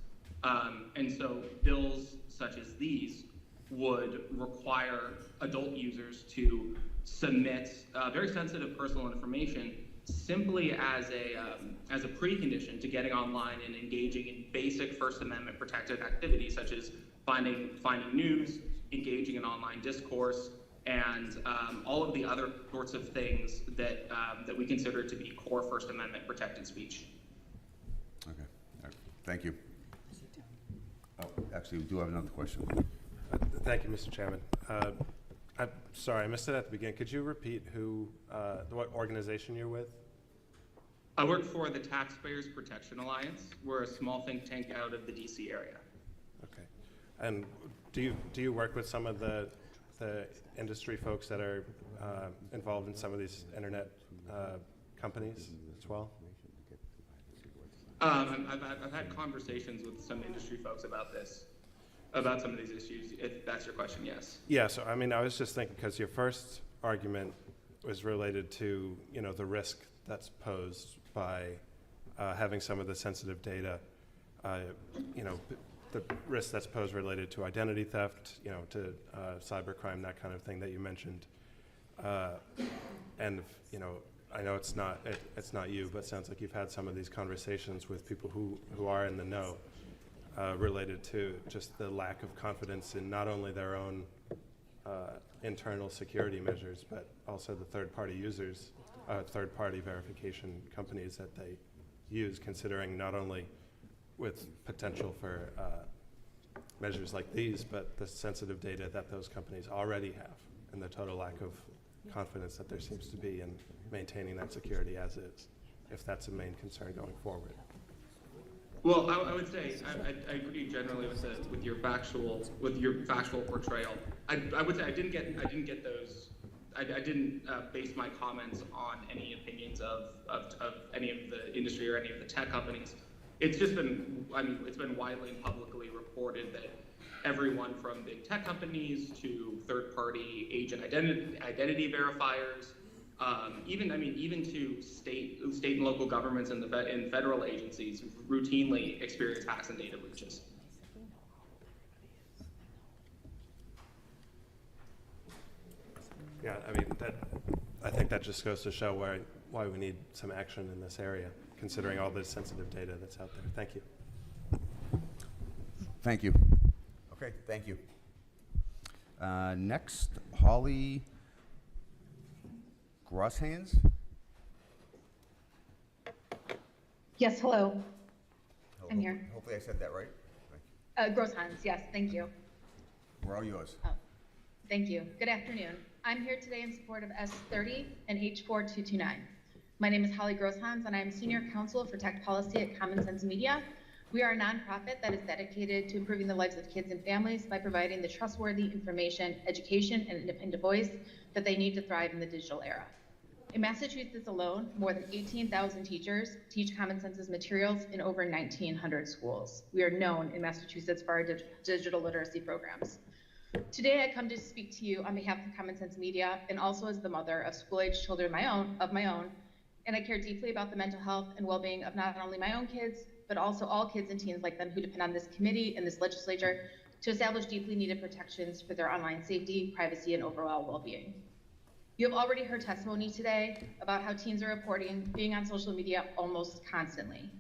F: And so bills such as these would require adult users to submit very sensitive personal information simply as a precondition to getting online and engaging in basic First Amendment protected activities such as finding news, engaging in online discourse, and all of the other sorts of things that we consider to be core First Amendment protected speech.
A: Okay, all right. Thank you. Oh, actually, we do have another question.
T: Thank you, Mr. Chairman. I'm sorry, I missed it at the beginning. Could you repeat what organization you're with?
F: I work for the Taxpayers Protection Alliance. We're a small think tank out of the DC area.
T: Okay. And do you work with some of the industry folks that are involved in some of these internet companies as well?
F: I've had conversations with some industry folks about some of these issues, if that's your question, yes.
T: Yeah, so I mean, I was just thinking, because your first argument was related to, the risk that's posed by having some of the sensitive data, the risk that's posed related to identity theft, to cybercrime, that kind of thing that you mentioned. And, I know it's not you, but it sounds like you've had some of these conversations with people who are in the know related to just the lack of confidence in not only their own internal security measures, but also the third-party users, third-party verification companies that they use, considering not only with potential for measures like these, but the sensitive data that those companies already have, and the total lack of confidence that there seems to be in maintaining that security as is, if that's a main concern going forward.
F: Well, I would say I agree generally with your factual portrayal. I would say I didn't get those. I didn't base my comments on any opinions of any of the industry or any of the tech companies. It's just been it's been widely and publicly reported that everyone from big tech companies to third-party agent identity verifiers, even to state and local governments and federal agencies routinely experience hacks and data breaches.
T: Yeah, I think that just goes to show why we need some action in this area, considering all the sensitive data that's out there. Thank you.
A: Thank you. Okay, thank you. Next, Holly Grosshans.
G: Yes, hello. I'm here.
A: Hopefully I said that right.
G: Grosshans, yes, thank you.
A: We're all yours.
G: Thank you. Good afternoon. I'm here today in support of S30 and H4229. My name is Holly Grosshans, and I'm Senior Counsel for Tech Policy at Common Sense Media. We are a nonprofit that is dedicated to improving the lives of kids and families by providing the trustworthy information, education, and independent voice that they need to thrive in the digital era. In Massachusetts alone, more than 18,000 teachers teach Common Sense's materials in over 1,900 schools. We are known in Massachusetts for our digital literacy programs. Today, I come to speak to you on behalf of Common Sense Media and also as the mother of school-age children of my own, and I care deeply about the mental health and well-being of not only my own kids, but also all kids and teens like them who depend on this committee and this legislature to establish deeply needed protections for their online safety, privacy, and overall well-being. You have already heard testimony today about how teens are reporting being on social media almost constantly.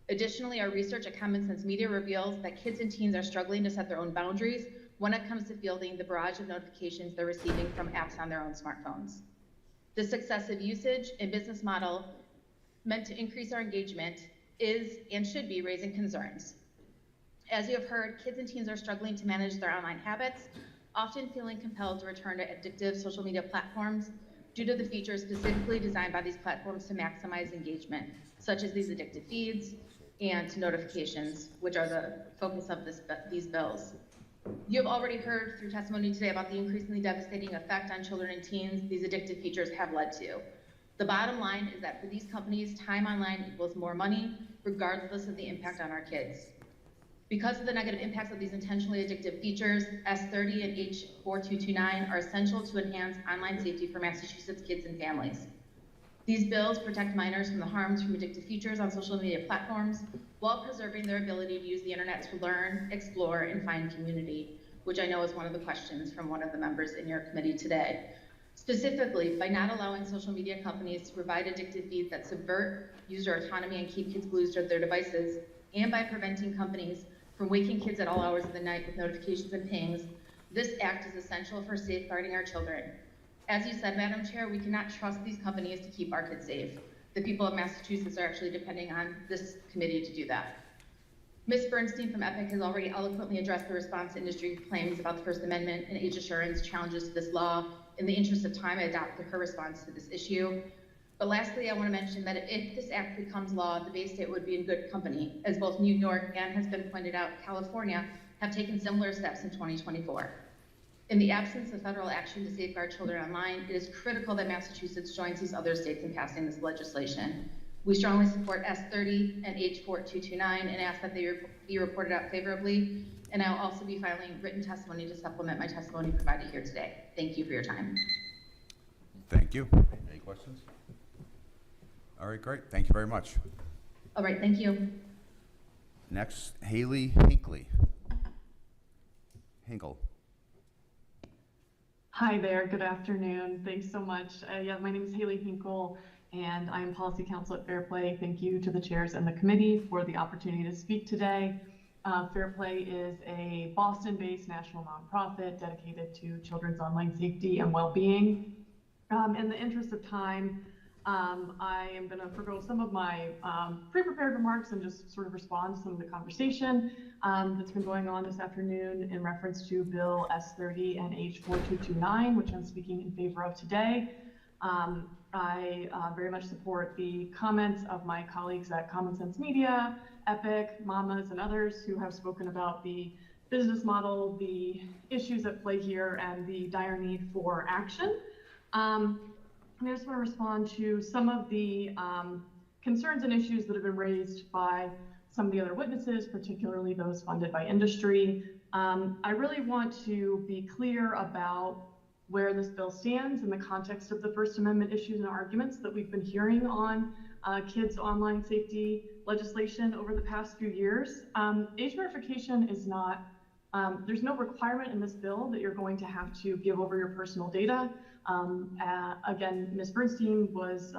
G: Additionally, our research at Common Sense Media reveals that kids and teens are struggling to set their own boundaries when it comes to fielding the barrage of notifications they're receiving from apps on their own smartphones. This excessive usage and business model meant to increase our engagement is and should be raising concerns. As you have heard, kids and teens are struggling to manage their online habits, often feeling compelled to return to addictive social media platforms due to the features specifically designed by these platforms to maximize engagement, such as these addictive feeds and notifications, which are the focus of these bills. You have already heard through testimony today about the increasingly devastating effect on children and teens these addictive features have led to. The bottom line is that for these companies, time online equals more money, regardless of the impact on our kids. Because of the negative impacts of these intentionally addictive features, S30 and H4229 are essential to enhance online safety for Massachusetts kids and families. These bills protect minors from the harms from addictive features on social media platforms while preserving their ability to use the internet to learn, explore, and find community, which I know is one of the questions from one of the members in your committee today. Specifically, by not allowing social media companies to provide addictive feeds that subvert user autonomy and keep kids glued to their devices, and by preventing companies from waking kids at all hours of the night with notifications and pings, this act is essential for safeguarding our children. As you said, Madam Chair, we cannot trust these companies to keep our kids safe. The people of Massachusetts are actually depending on this committee to do that. Ms. Bernstein from EPIC has already eloquently addressed the response to industry claims about the First Amendment and age assurance challenges to this law. In the interest of time, I adopted her response to this issue. But lastly, I want to mention that if this act becomes law, the Bay State would be in good company, as both New York and, has been pointed out, California have taken similar steps in 2024. In the absence of federal action to safeguard children online, it is critical that Massachusetts joins these other states in passing this legislation. We strongly support S30 and H4229 and ask that they be reported out favorably. And I'll also be filing written testimony to supplement my testimony provided here today. Thank you for your time.
A: Thank you. Any questions? All right, great. Thank you very much.
G: All right, thank you.
A: Next, Haley Hinkle.
H: Hi there, good afternoon. Thanks so much. Yeah, my name is Haley Hinkle, and I am Policy Counsel at Fair Play. Thank you to the chairs and the committee for the opportunity to speak today. Fair Play is a Boston-based national nonprofit dedicated to children's online safety and well-being. In the interest of time, I am going to forgo some of my pre-prepared remarks and just sort of respond to some of the conversation that's been going on this afternoon in reference to Bill S30 and H4229, which I'm speaking in favor of today. I very much support the comments of my colleagues at Common Sense Media, EPIC, Mamas, and others who have spoken about the business model, the issues at play here, and the dire need for action. I just want to respond to some of the concerns and issues that have been raised by some of the other witnesses, particularly those funded by industry. I really want to be clear about where this bill stands in the context of the First Amendment issues and arguments that we've been hearing on kids' online safety legislation over the past few years. Age verification is not, there's no requirement in this bill that you're going to have to give over your personal data. Again, Ms. Bernstein was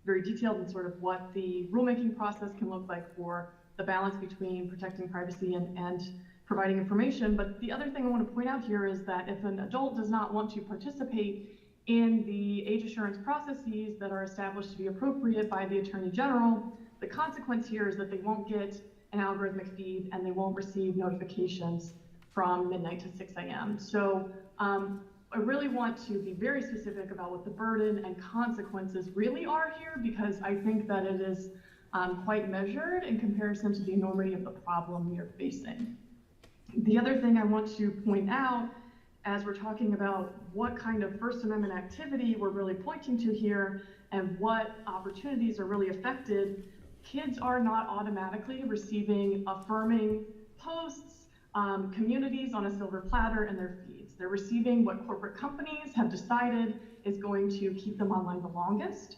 H: very detailed in sort of what the rulemaking process can look like for the balance between protecting privacy and providing information. But the other thing I want to point out here is that if an adult does not want to participate in the age assurance processes that are established to be appropriate by the Attorney General, the consequence here is that they won't get an algorithmic feed and they won't receive notifications from midnight to 6 a.m. So I really want to be very specific about what the burden and consequences really are here, because I think that it is quite measured in comparison to the enormity of the problem we are facing. The other thing I want to point out, as we're talking about what kind of First Amendment activity we're really pointing to here and what opportunities are really affected, kids are not automatically receiving affirming posts, communities on a silver platter in their feeds. They're receiving what corporate companies have decided is going to keep them online the longest,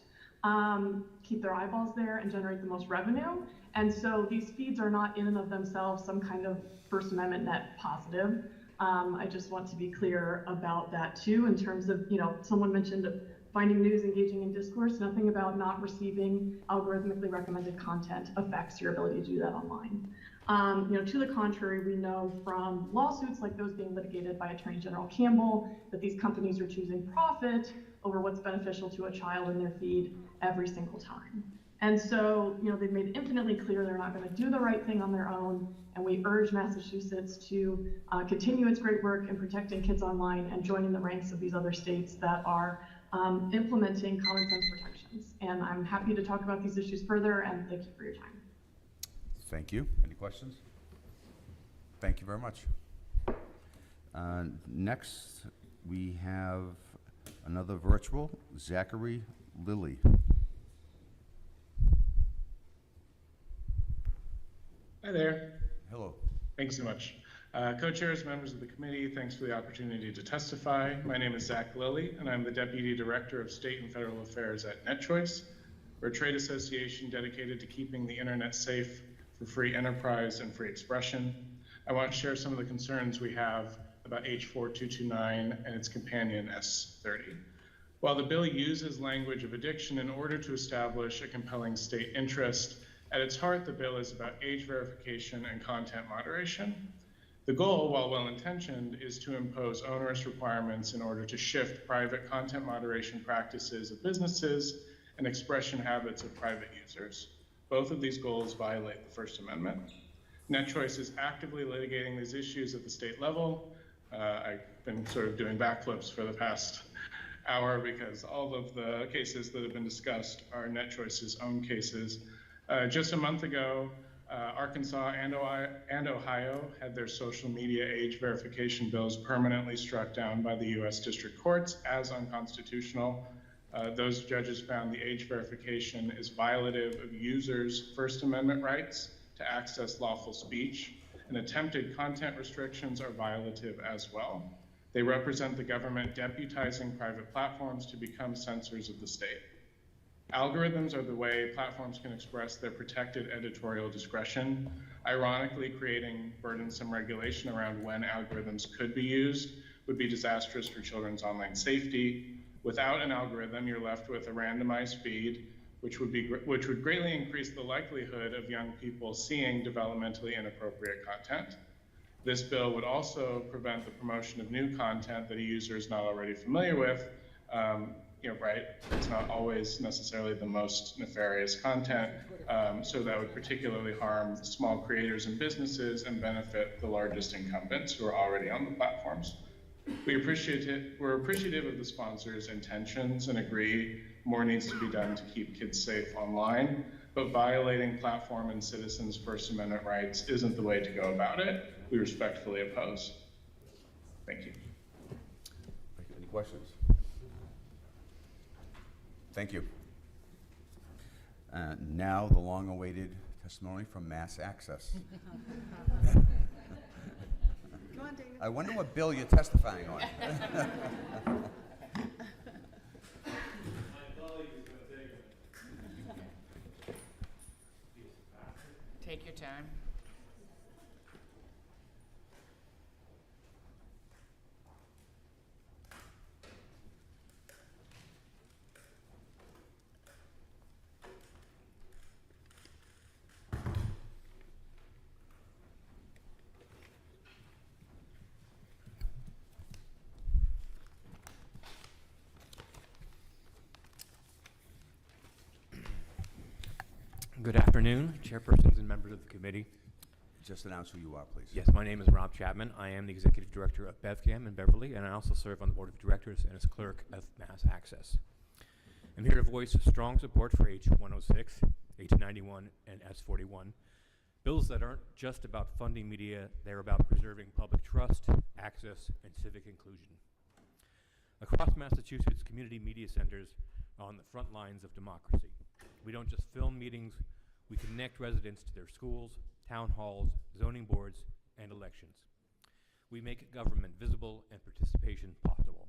H: keep their eyeballs there and generate the most revenue. And so these feeds are not in and of themselves some kind of First Amendment net positive. I just want to be clear about that too, in terms of, someone mentioned finding news, engaging in discourse. Nothing about not receiving algorithmically recommended content affects your ability to do that online. To the contrary, we know from lawsuits like those being litigated by Attorney General Campbell that these companies are choosing profit over what's beneficial to a child in their feed every single time. And so, they've made infinitely clear they're not going to do the right thing on their own, and we urge Massachusetts to continue its great work in protecting kids online and joining the ranks of these other states that are implementing common sense protections. And I'm happy to talk about these issues further, and thank you for your time.
A: Thank you. Any questions? Thank you very much. Next, we have another virtual, Zachary Lilly.
I: Hi there.
A: Hello.
I: Thanks so much. Co-chairs, members of the committee, thanks for the opportunity to testify. My name is Zach Lilly, and I'm the Deputy Director of State and Federal Affairs at NetChoice. We're a trade association dedicated to keeping the internet safe for free enterprise and free expression. I want to share some of the concerns we have about H4229 and its companion S30. While the bill uses language of addiction in order to establish a compelling state interest, at its heart, the bill is about age verification and content moderation. The goal, while well-intentioned, is to impose onerous requirements in order to shift private content moderation practices of businesses and expression habits of private users. Both of these goals violate the First Amendment. NetChoice is actively litigating these issues at the state level. I've been sort of doing backflips for the past hour because all of the cases that have been discussed are NetChoice's own cases. Just a month ago, Arkansas and Ohio had their social media age verification bills permanently struck down by the U.S. District Courts as unconstitutional. Those judges found the age verification is violative of users' First Amendment rights to access lawful speech, and attempted content restrictions are violative as well. They represent the government deputizing private platforms to become censors of the state. Algorithms are the way platforms can express their protected editorial discretion. Ironically, creating burdensome regulation around when algorithms could be used would be disastrous for children's online safety. Without an algorithm, you're left with a randomized feed, which would greatly increase the likelihood of young people seeing developmentally inappropriate content. This bill would also prevent the promotion of new content that a user is not already familiar with. Right, it's not always necessarily the most nefarious content, so that would particularly harm the small creators and businesses and benefit the largest incumbents who are already on the platforms. We're appreciative of the sponsors' intentions and agree more needs to be done to keep kids safe online, but violating platform and citizens' First Amendment rights isn't the way to go about it. We respectfully oppose. Thank you.
A: Any questions? Thank you. Now the long-awaited testimony from Mass Access.
V: Come on, David.
A: I wonder what bill you're testifying on.
K: Take your time.
J: Good afternoon, chairpersons and members of the committee.
A: Just announce who you are, please.
J: Yes, my name is Rob Chapman. I am the executive director of BevCam in Beverly, and I also serve on the board of directors and as clerk of Mass Access. I'm here to voice strong support for H106, H91, and S41, bills that aren't just about funding media, they're about preserving public trust, access, and civic inclusion. Across Massachusetts, community media centers are on the front lines of democracy. We don't just film meetings, we connect residents to their schools, town halls, zoning boards, and elections. We make government visible and participation possible.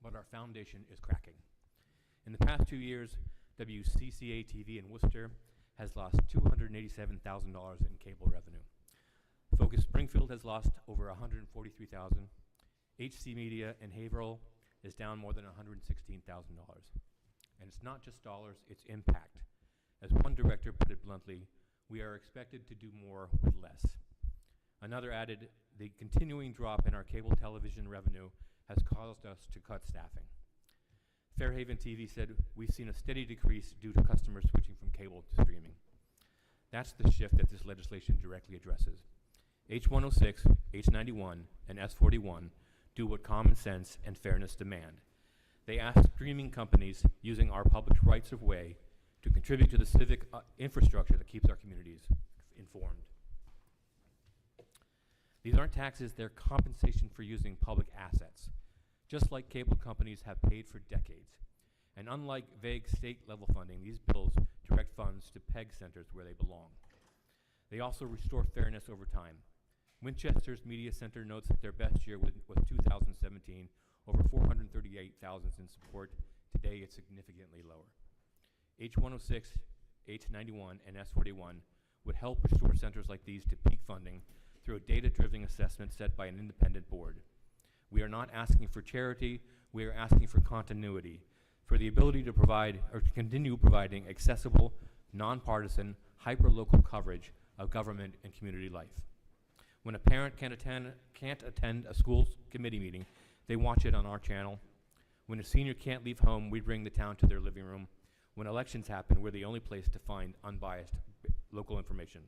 J: But our foundation is cracking. In the past 2 years, WCCA-TV in Worcester has lost $287,000 in cable revenue. Focus Springfield has lost over $143,000. HC Media in Haverhill is down more than $116,000. And it's not just dollars, it's impact. As one director put it bluntly, we are expected to do more with less. Another added, the continuing drop in our cable television revenue has caused us to cut staffing. Fairhaven TV said, we've seen a steady decrease due to customers switching from cable to streaming. That's the shift that this legislation directly addresses. H106, H91, and S41 do what common sense and fairness demand. They ask streaming companies using our public rights of way to contribute to the civic infrastructure that keeps our communities informed. These aren't taxes, they're compensation for using public assets, just like cable companies have paid for decades. And unlike vague state-level funding, these bills direct funds to PEG centers where they belong. They also restore fairness over time. Winchester's Media Center notes that their best year was 2017, over $438,000 in support. Today, it's significantly lower. H106, H91, and S41 would help restore centers like these to peak funding through a data-driven assessment set by an independent board. We are not asking for charity, we are asking for continuity, for the ability to provide or to continue providing accessible, nonpartisan, hyper-local coverage of government and community life. When a parent can't attend a school committee meeting, they watch it on our channel. When a senior can't leave home, we bring the town to their living room. When elections happen, we're the only place to find unbiased local information.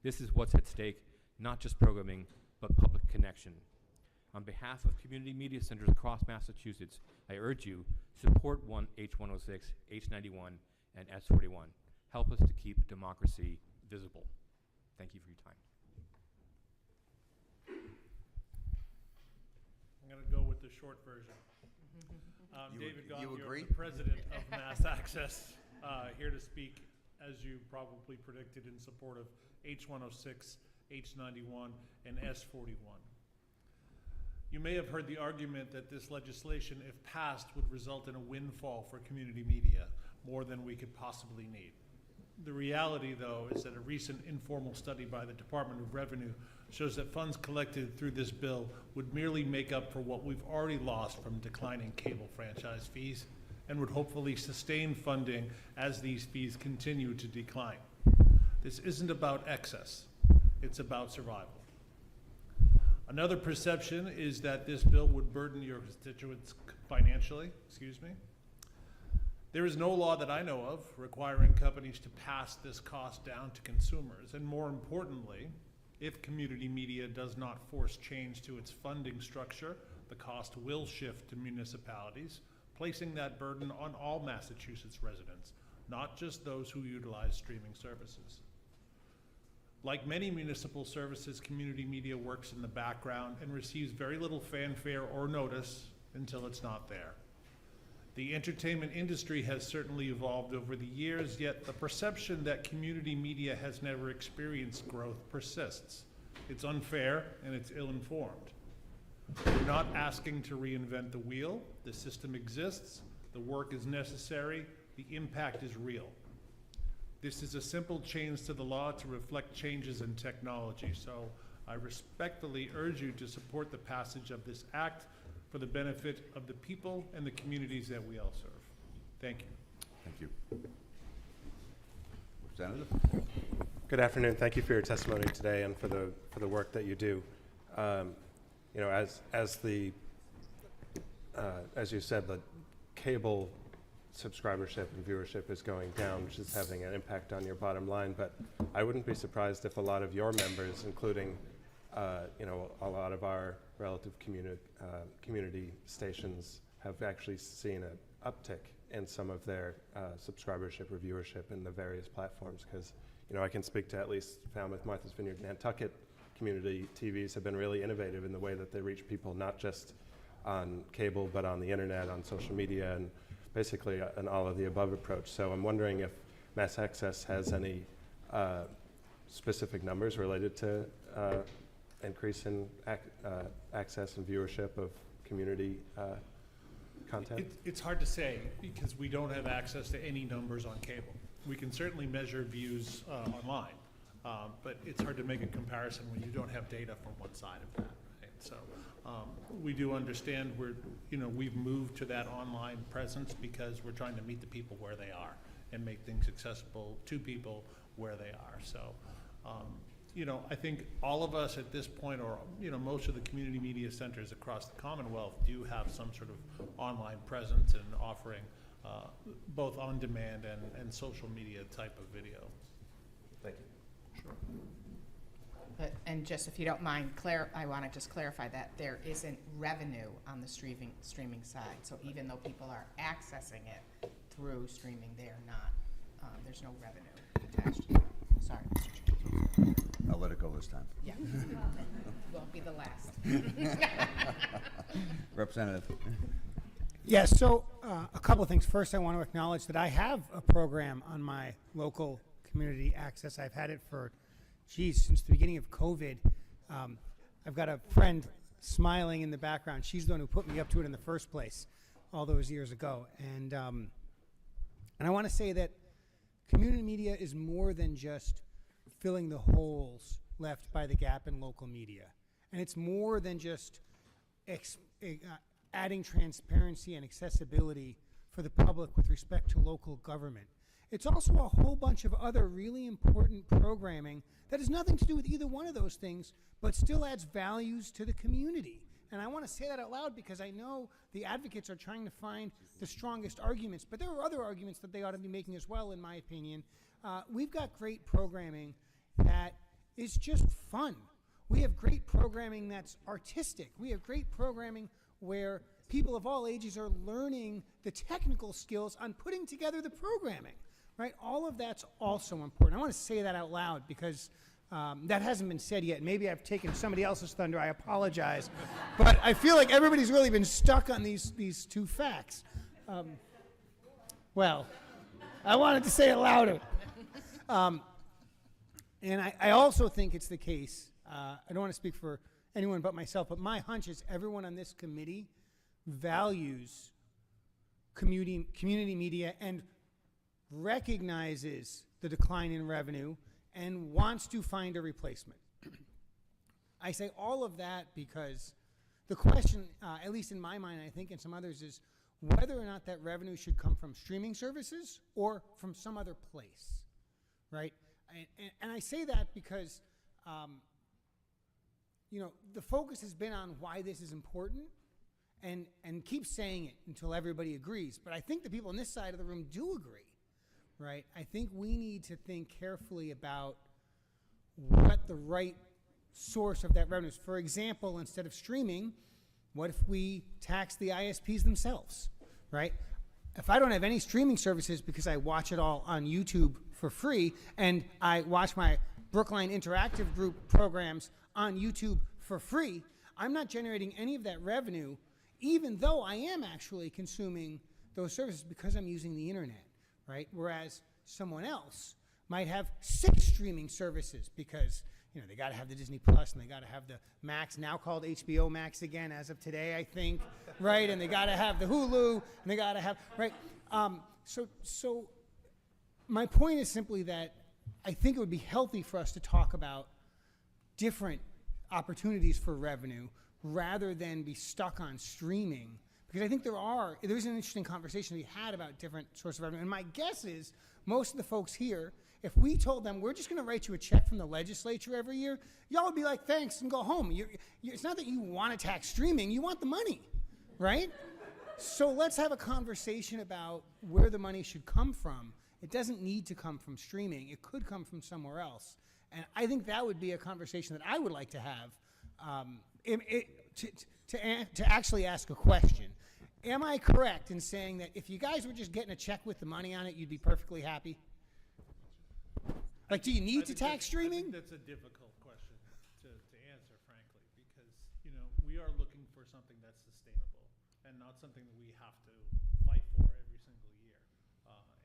J: This is what's at stake, not just programming, but public connection. On behalf of community media centers across Massachusetts, I urge you, support H106, H91, and S41. Help us to keep democracy visible. Thank you for your time.
L: I'm going to go with the short version. David Gauthier, the president of Mass Access, here to speak, as you probably predicted, in support of H106, H91, and S41. You may have heard the argument that this legislation, if passed, would result in a windfall for community media, more than we could possibly need. The reality, though, is that a recent informal study by the Department of Revenue shows that funds collected through this bill would merely make up for what we've already lost from declining cable franchise fees, and would hopefully sustain funding as these fees continue to decline. This isn't about excess, it's about survival. Another perception is that this bill would burden your constituents financially, There is no law that I know of requiring companies to pass this cost down to consumers, and more importantly, if community media does not force change to its funding structure, the cost will shift to municipalities, placing that burden on all Massachusetts residents, not just those who utilize streaming services. Like many municipal services, community media works in the background and receives very little fanfare or notice until it's not there. The entertainment industry has certainly evolved over the years, yet the perception that community media has never experienced growth persists. It's unfair and it's ill-informed. We're not asking to reinvent the wheel. The system exists, the work is necessary, the impact is real. This is a simple change to the law to reflect changes in technology, so I respectfully urge you to support the passage of this act for the benefit of the people and the communities that we all serve. Thank you.
A: Thank you. Representative?
T: Good afternoon. Thank you for your testimony today and for the work that you do. You know, as you said, the cable subscribership and viewership is going down, which is having an impact on your bottom line. But I wouldn't be surprised if a lot of your members, including you know, a lot of our relative community stations, have actually seen an uptick in some of their subscribership or viewership in the various platforms. Because, you know, I can speak to at least Falmouth, Martha's Vineyard, Nantucket community TVs have been really innovative in the way that they reach people, not just on cable, but on the internet, on social media, and basically an all of the above approach. So I'm wondering if Mass Access has any specific numbers related to increase in access and viewership of community content?
L: It's hard to say because we don't have access to any numbers on cable. We can certainly measure views online, but it's hard to make a comparison when you don't have data from one side of that. Right? So we do understand we've moved to that online presence because we're trying to meet the people where they are and make things accessible to people where they are. So you know, I think all of us at this point, or most of the community media centers across the Commonwealth do have some sort of online presence and offering both on-demand and social media type of video.
T: Thank you.
L: Sure.
K: But, and just if you don't mind, I want to just clarify that there isn't revenue on the streaming side. So even though people are accessing it through streaming, they are not. There's no revenue attached to it. Sorry, Mr. Chair.
A: I'll let it go this time.
K: Yeah. Won't be the last.
A: Representative.
N: Yes, so a couple of things. First, I want to acknowledge that I have a program on my local community access. I've had it for, since the beginning of COVID. I've got a friend smiling in the background. She's the one who put me up to it in the first place all those years ago. And I want to say that community media is more than just filling the holes left by the gap in local media. And it's more than just adding transparency and accessibility for the public with respect to local government. It's also a whole bunch of other really important programming that has nothing to do with either one of those things, but still adds values to the community. And I want to say that out loud because I know the advocates are trying to find the strongest arguments, but there are other arguments that they ought to be making as well, in my opinion. We've got great programming that is just fun. We have great programming that's artistic. We have great programming where people of all ages are learning the technical skills on putting together the programming, right? All of that's also important. I want to say that out loud because that hasn't been said yet. Maybe I've taken somebody else's thunder. I apologize. But I feel like everybody's really been stuck on these two facts. Well, I wanted to say it louder. And I also think it's the case, I don't want to speak for anyone but myself, but my hunch is everyone on this committee values community media and recognizes the decline in revenue and wants to find a replacement. I say all of that because the question, at least in my mind, I think in some others, is whether or not that revenue should come from streaming services or from some other place, right? And I say that because, you know, the focus has been on why this is important and keep saying it until everybody agrees. But I think the people on this side of the room do agree, right? I think we need to think carefully about what the right source of that revenue is. For example, instead of streaming, what if we tax the ISPs themselves, right? If I don't have any streaming services because I watch it all on YouTube for free and I watch my Brookline Interactive Group programs on YouTube for free, I'm not generating any of that revenue, even though I am actually consuming those services because I'm using the internet, right? Whereas someone else might have 6 streaming services because, you know, they got to have the Disney Plus and they got to have the Max, now called HBO Max again as of today, I think, right? And they got to have the Hulu and they got to have, right? So my point is simply that I think it would be healthy for us to talk about different opportunities for revenue rather than be stuck on streaming, because I think there's an interesting conversation to be had about different sources of revenue. And my guess is most of the folks here, if we told them we're just going to write you a check from the legislature every year, y'all would be like, thanks, and go home. It's not that you want to tax streaming, you want the money, right? So let's have a conversation about where the money should come from. It doesn't need to come from streaming. It could come from somewhere else. And I think that would be a conversation that I would like to have to actually ask a question. Am I correct in saying that if you guys were just getting a check with the money on it, you'd be perfectly happy? Like, do you need to tax streaming?
L: I think that's a difficult question to answer, frankly, because, you know, we are looking for something that's sustainable and not something that we have to fight for every single year.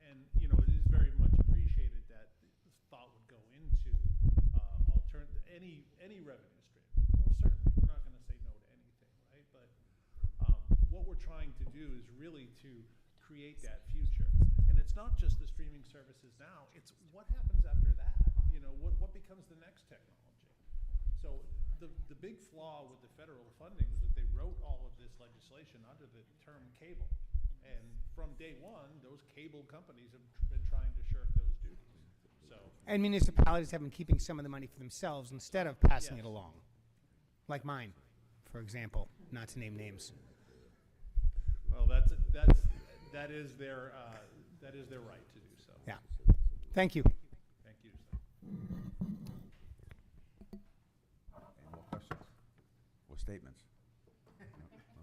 L: And, you know, it is very much appreciated that thought would go into any revenue stream. Well, certainly, we're not going to say no to anything, right? But what we're trying to do is really to create that future. And it's not just the streaming services now, it's what happens after that. You know, what becomes the next technology? So the big flaw with the federal funding is that they wrote all of this legislation under the term cable. And from day one, those cable companies have been trying to shirk those duties. So,
N: and municipalities have been keeping some of the money for themselves instead of passing it along. Like mine, for example, not to name names.
L: Well, that is their right to do so.
N: Yeah. Thank you.
L: Thank you.
A: Any more questions or statements?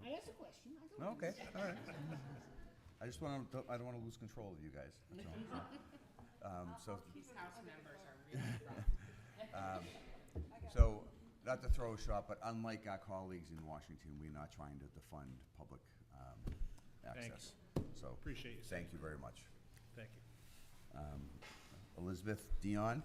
U: I asked a question.
A: No, okay, all right. I don't want to lose control of you guys. That's all.
K: These House members are really
A: So, not to throw a shot, but unlike our colleagues in Washington, we're not trying to defund public access. So,
L: appreciate you.
A: Thank you very much.
L: Thank you.
A: Elizabeth Dion.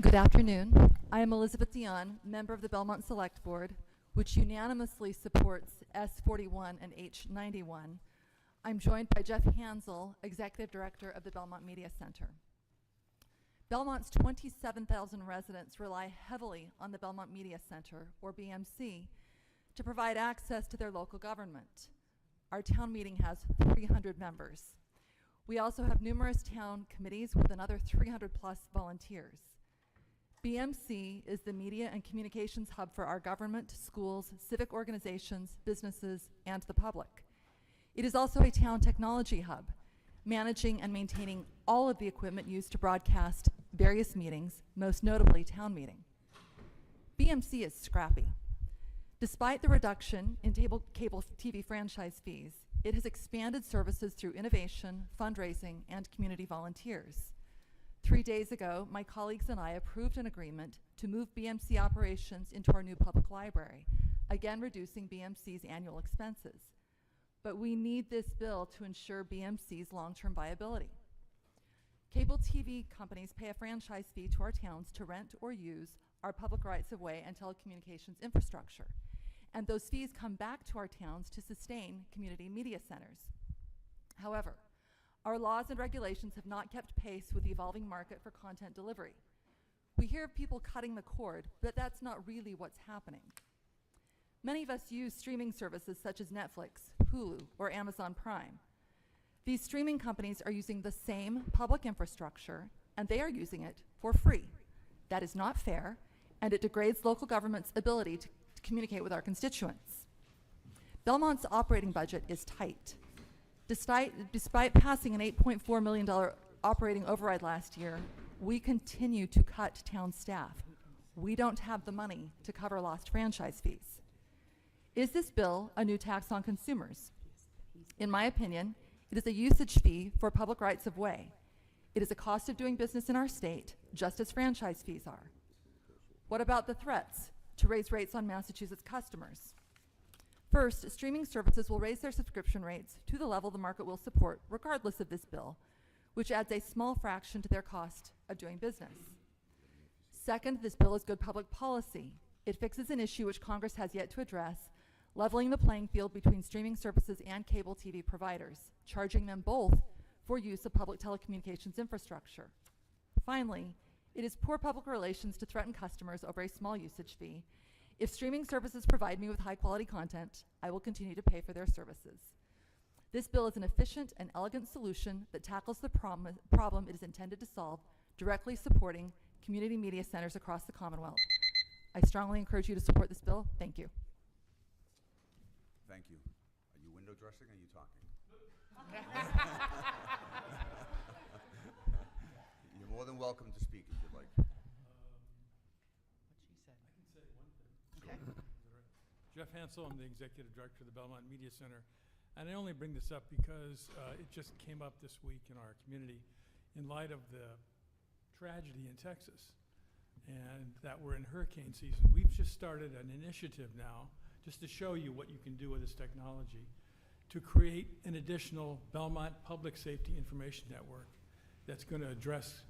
M: Good afternoon. I am Elizabeth Dion, member of the Belmont Select Board, which unanimously supports S41 and H91. I'm joined by Jeff Hansel, Executive Director of the Belmont Media Center. Belmont's 27,000 residents rely heavily on the Belmont Media Center, or BMC, to provide access to their local government. Our town meeting has 300 members. We also have numerous town committees with another 300 plus volunteers. BMC is the media and communications hub for our government, schools, civic organizations, businesses, and the public. It is also a town technology hub, managing and maintaining all of the equipment used to broadcast various meetings, most notably town meeting. BMC is scrappy. Despite the reduction in cable TV franchise fees, it has expanded services through innovation, fundraising, and community volunteers. 3 days ago, my colleagues and I approved an agreement to move BMC operations into our new public library, again reducing BMC's annual expenses. But we need this bill to ensure BMC's long-term viability. Cable TV companies pay a franchise fee to our towns to rent or use our public rights-of-way and telecommunications infrastructure. And those fees come back to our towns to sustain community media centers. However, our laws and regulations have not kept pace with the evolving market for content delivery. We hear of people cutting the cord, but that's not really what's happening. Many of us use streaming services such as Netflix, Hulu, or Amazon Prime. These streaming companies are using the same public infrastructure, and they are using it for free. That is not fair, and it degrades local government's ability to communicate with our constituents. Belmont's operating budget is tight. Despite passing an $8.4 million operating override last year, we continue to cut town staff. We don't have the money to cover lost franchise fees. Is this bill a new tax on consumers? In my opinion, it is a usage fee for public rights of way. It is a cost of doing business in our state, just as franchise fees are. What about the threats to raise rates on Massachusetts customers? First, streaming services will raise their subscription rates to the level the market will support, regardless of this bill, which adds a small fraction to their cost of doing business. Second, this bill is good public policy. It fixes an issue which Congress has yet to address, leveling the playing field between streaming services and cable TV providers, charging them both for use of public telecommunications infrastructure. Finally, it is poor public relations to threaten customers over a small usage fee. If streaming services provide me with high-quality content, I will continue to pay for their services. This bill is an efficient and elegant solution that tackles the problem it is intended to solve, directly supporting community media centers across the Commonwealth. I strongly encourage you to support this bill. Thank you.
A: Thank you. Are you window dressing or are you talking? You're more than welcome to speak if you'd like.
O: Jeff Hansel, I'm the Executive Director of the Belmont Media Center. And I only bring this up because it just came up this week in our community in light of the tragedy in Texas and that we're in hurricane season. We've just started an initiative now, just to show you what you can do with this technology, to create an additional Belmont Public Safety Information Network that's going to address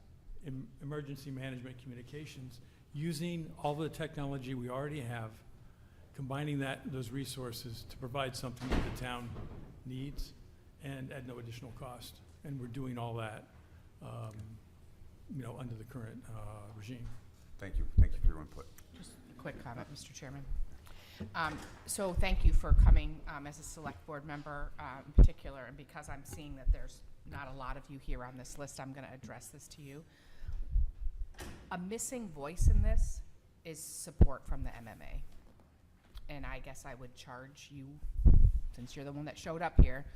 O: emergency management communications using all the technology we already have, combining those resources to provide something that the town needs and at no additional cost. And we're doing all that, under the current regime.
A: Thank you. Thank you for your input.
K: Just a quick comment, Mr. Chairman. So thank you for coming as a select board member in particular, and because I'm seeing that there's not a lot of you here on this list, I'm going to address this to you. A missing voice in this is support from the MMA. And I guess I would charge you, since you're the one that showed up here,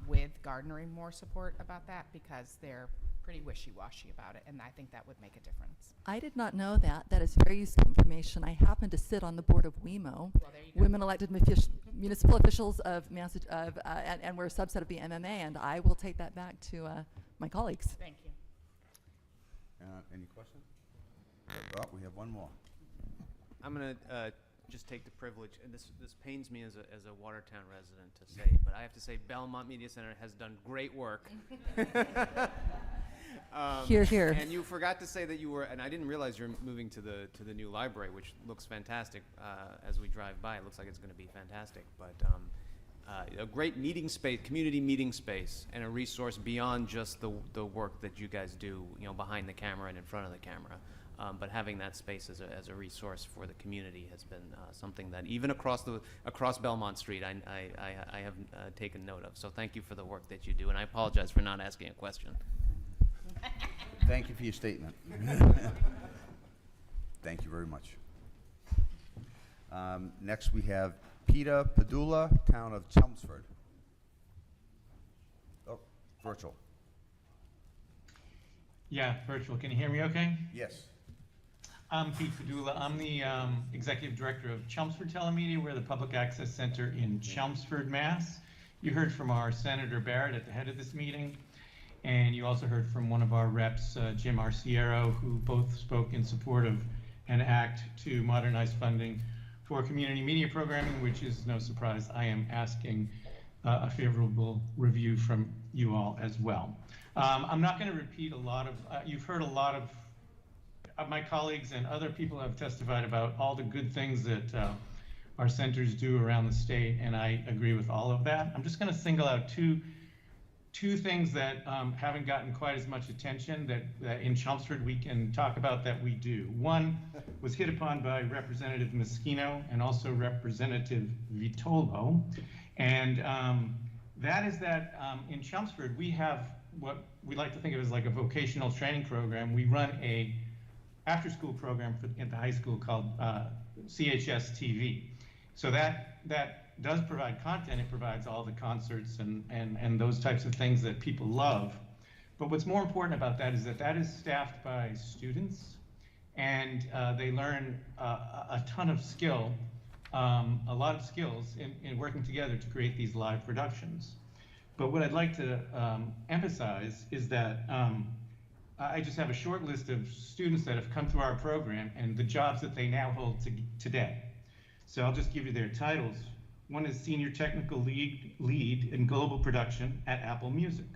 K: with garnering more support about that, because they're pretty wishy-washy about it, and I think that would make a difference.
M: I did not know that. That is very useful information. I happen to sit on the board of WEMO,
K: well, there you go.
M: Women Elected Municipal Officials of and we're a subset of the MMA, and I will take that back to my colleagues.
K: Thank you.
A: Any questions? Well, we have one more.
W: I'm going to just take the privilege, and this pains me as a Watertown resident to say, but I have to say Belmont Media Center has done great work.
M: Hear, hear.
W: And you forgot to say that you were, and I didn't realize you're moving to the new library, which looks fantastic. As we drive by, it looks like it's going to be fantastic. But a great meeting space, community meeting space, and a resource beyond just the work that you guys do, you know, behind the camera and in front of the camera. But having that space as a resource for the community has been something that even across Belmont Street, I have taken note of. So thank you for the work that you do, and I apologize for not asking a question.
A: Thank you for your statement. Thank you very much. Next we have Peter Padula, Town of Chelmsford. Oh, virtual.
P: Yeah, virtual. Can you hear me okay?
A: Yes.
P: I'm Pete Padula. I'm the Executive Director of Chelmsford Telemedia. We're the Public Access Center in Chelmsford, Mass. You heard from our Senator Barrett at the head of this meeting, and you also heard from one of our reps, Jim Arciero, who both spoke in support of an act to modernize funding for community media programming, which is no surprise. I am asking a favorable review from you all as well. I'm not going to repeat a lot of, you've heard a lot of my colleagues and other people have testified about all the good things that our centers do around the state, and I agree with all of that. I'm just going to single out two things that haven't gotten quite as much attention that in Chelmsford we can talk about that we do. One was hit upon by Representative Moschino and also Representative Vitolo, and that is that in Chelmsford we have what we like to think of as like a vocational training program. We run a after-school program at the high school called WACA-TV. So that does provide content. It provides all the concerts and those types of things that people love. But what's more important about that is staffed by students, and they learn a ton of skill, a lot of skills in working together to create these live productions. But what I'd like to emphasize is that I just have a short list of students that have come through our program and the jobs that they now hold today. So I'll just give you their titles. One is Senior Technical Lead in Global Production at Apple Music.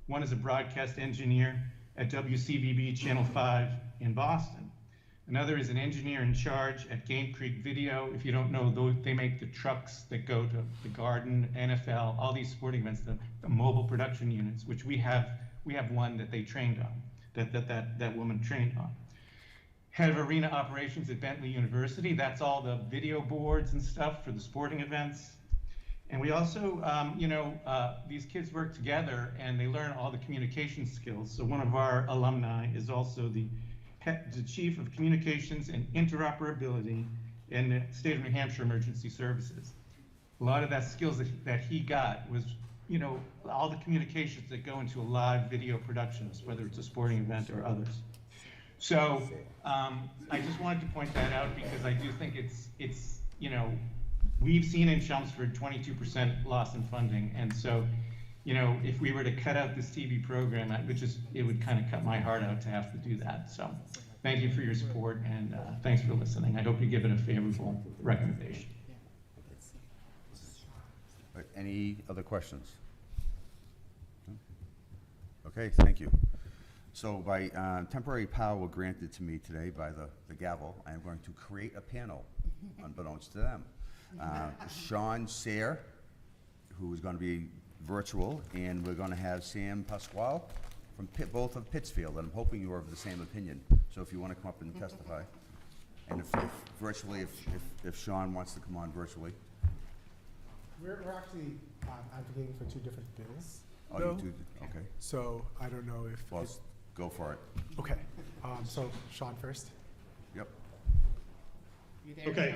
P: One is a broadcast engineer at WCVB Channel 5 in Boston. Another is an engineer in charge at Game Creek Video. If you don't know, they make the trucks that go to the Garden, NFL, all these sporting events, the mobile production units, which we have one that they trained on, that woman trained on. Head of Arena Operations at Bentley University. That's all the video boards and stuff for the sporting events. And we also, these kids work together and they learn all the communication skills. So one of our alumni is also the Chief of Communications and Interoperability in the State of New Hampshire Emergency Services. A lot of that skills that he got was, all the communications that go into a live video productions, whether it's a sporting event or others. So I just wanted to point that out because I do think it's we've seen in Chelmsford 22% loss in funding, and so if we were to cut out this TV program, it would kind of cut my heart out to have to do that. So thank you for your support, and thanks for listening. I hope you give it a favorable recommendation.
A: Any other questions? Okay, thank you. So by temporary power granted to me today by the gavel, I am going to create a panel, unbeknownst to them. Sean Sayre, who is going to be virtual, and we're going to have Sam Pasquale from both of Pittsfield, and I'm hoping you are of the same opinion. So if you want to come up and testify, and if Sean wants to come on virtually.
Q: We're actually advocating for two different bills.
A: Oh, you two, okay.
Q: So I don't know if.
A: Well, go for it.
Q: Okay. So Sean first.
A: Yep.
R: Okay.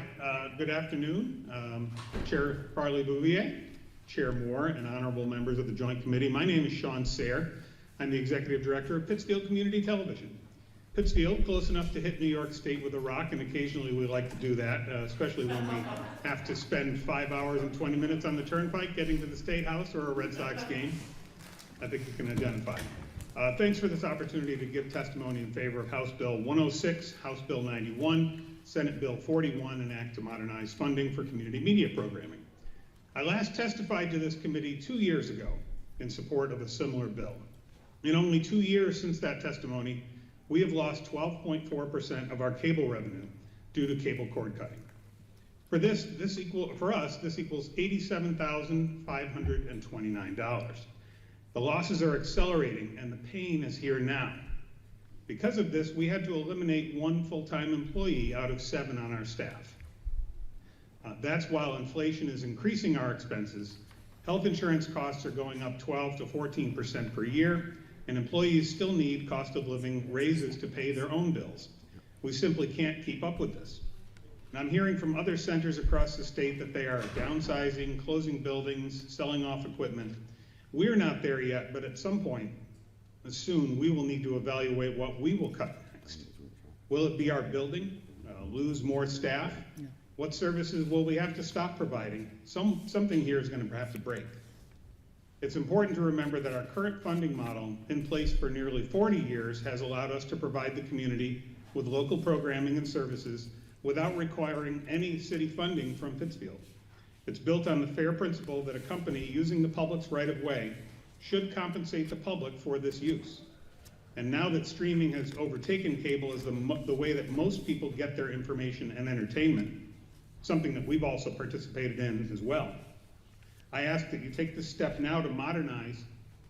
R: Good afternoon, Chair Farley Bouvier, Chair Moore, and honorable members of the Joint Committee. My name is Sean Sayre. I'm the Executive Director of Pittsfield Community Television. Pittsfield, close enough to hit New York State with a rock, and occasionally we like to do that, especially when we have to spend 5 hours and 20 minutes on the turnpike getting to the State House or a Red Sox game. I think you can identify. Thanks for this opportunity to give testimony in favor of House Bill 106, House Bill 91, Senate Bill 41, an act to modernize funding for community media programming. I last testified to this committee 2 years ago in support of a similar bill. In only 2 years since that testimony, we have lost 12.4% of our cable revenue due to cable cord cutting. For us, this equals $87,529. The losses are accelerating and the pain is here now. Because of this, we had to eliminate 1 full-time employee out of 7 on our staff. That's while inflation is increasing our expenses. Health insurance costs are going up 12 to 14% per year, and employees still need cost of living raises to pay their own bills. We simply can't keep up with this. And I'm hearing from other centers across the state that they are downsizing, closing buildings, selling off equipment. We're not there yet, but at some point, soon, we will need to evaluate what we will cut next. Will it be our building? Lose more staff? What services will we have to stop providing? Something here is going to have to break. It's important to remember that our current funding model, in place for nearly 40 years, has allowed us to provide the community with local programming and services without requiring any city funding from Pittsfield. It's built on the fair principle that a company using the public's right-of-way should compensate the public for this use. And now that streaming has overtaken cable as the way that most people get their information and entertainment, something that we've also participated in as well, I ask that you take this step now to modernize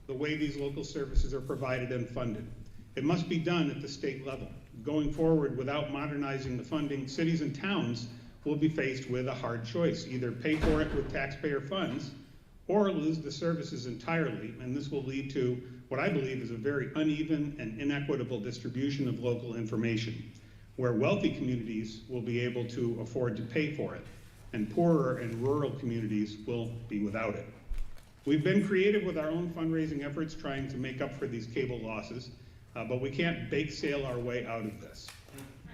R: the way these local services are provided and funded. It must be done at the state level. Going forward, without modernizing the funding, cities and towns will be faced with a hard choice: either pay for it with taxpayer funds or lose the services entirely, and this will lead to what I believe is a very uneven and inequitable distribution of local information, where wealthy communities will be able to afford to pay for it, and poorer and rural communities will be without it. We've been creative with our own fundraising efforts trying to make up for these cable losses, but we can't bake sale our way out of this.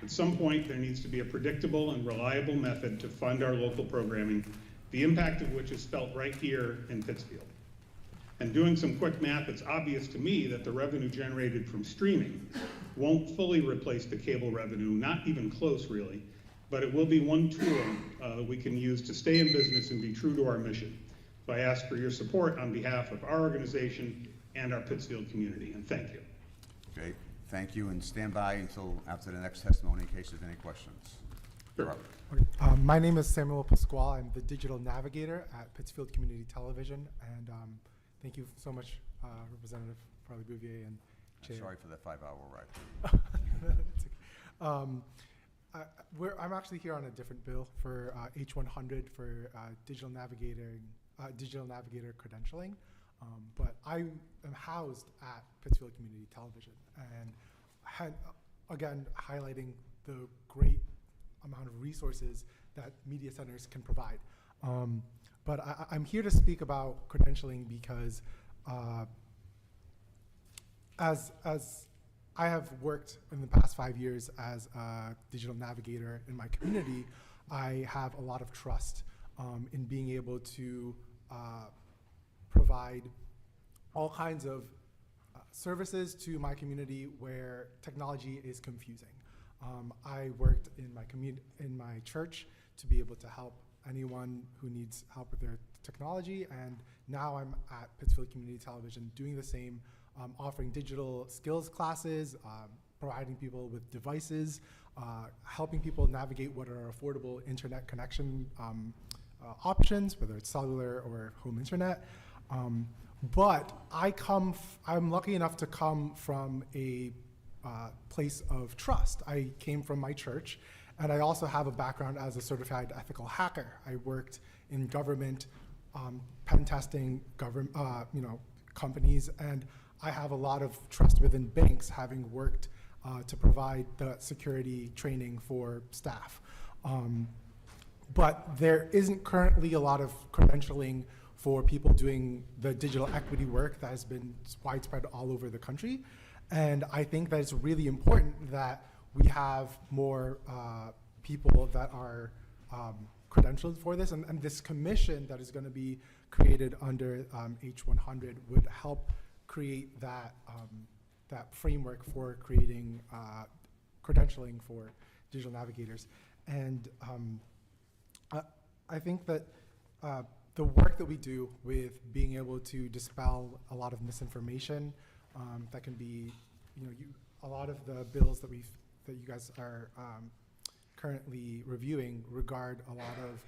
R: At some point, there needs to be a predictable and reliable method to fund our local programming, the impact of which is felt right here in Pittsfield. And doing some quick math, it's obvious to me that the revenue generated from streaming won't fully replace the cable revenue, not even close really, but it will be one tool that we can use to stay in business and be true to our mission. So I ask for your support on behalf of our organization and our Pittsfield community, and thank you.
A: Okay, thank you, and stand by until after the next testimony in case there's any questions.
R: Sure.
A: You're up.
Q: Okay. My name is Samuel Pasquale. I'm the digital navigator at Pittsfield Community Television, and thank you so much, Representative Farley Bouvier and Chair.
A: Sorry for that 5-hour ride.
Q: It's okay. I'm actually here on a different bill for H100 for digital navigator credentialing, but I am housed at Pittsfield Community Television, and again highlighting the great amount of resources that media centers can provide. But I'm here to speak about credentialing because as I have worked in the past 5 years as a digital navigator in my community, I have a lot of trust in being able to provide all kinds of services to my community where technology is confusing. I worked in my church to be able to help anyone who needs help with their technology, and now I'm at Pittsfield Community Television doing the same, offering digital skills classes, providing people with devices, helping people navigate what are affordable internet connection options, whether it's cellular or home internet. But I'm lucky enough to come from a place of trust. I came from my church, and I also have a background as a certified ethical hacker. I worked in government, pen testing, companies, and I have a lot of trust within banks, having worked to provide the security training for staff. But there isn't currently a lot of credentialing for people doing the digital equity work that has been widespread all over the country. And I think that it's really important that we have more people that are credentialed for this. And this commission that is going to be created under H100 would help create that, that framework for creating credentialing for digital navigators. And I think that the work that we do with being able to dispel a lot of misinformation that can be, a lot of the bills that you guys are currently reviewing regard a lot of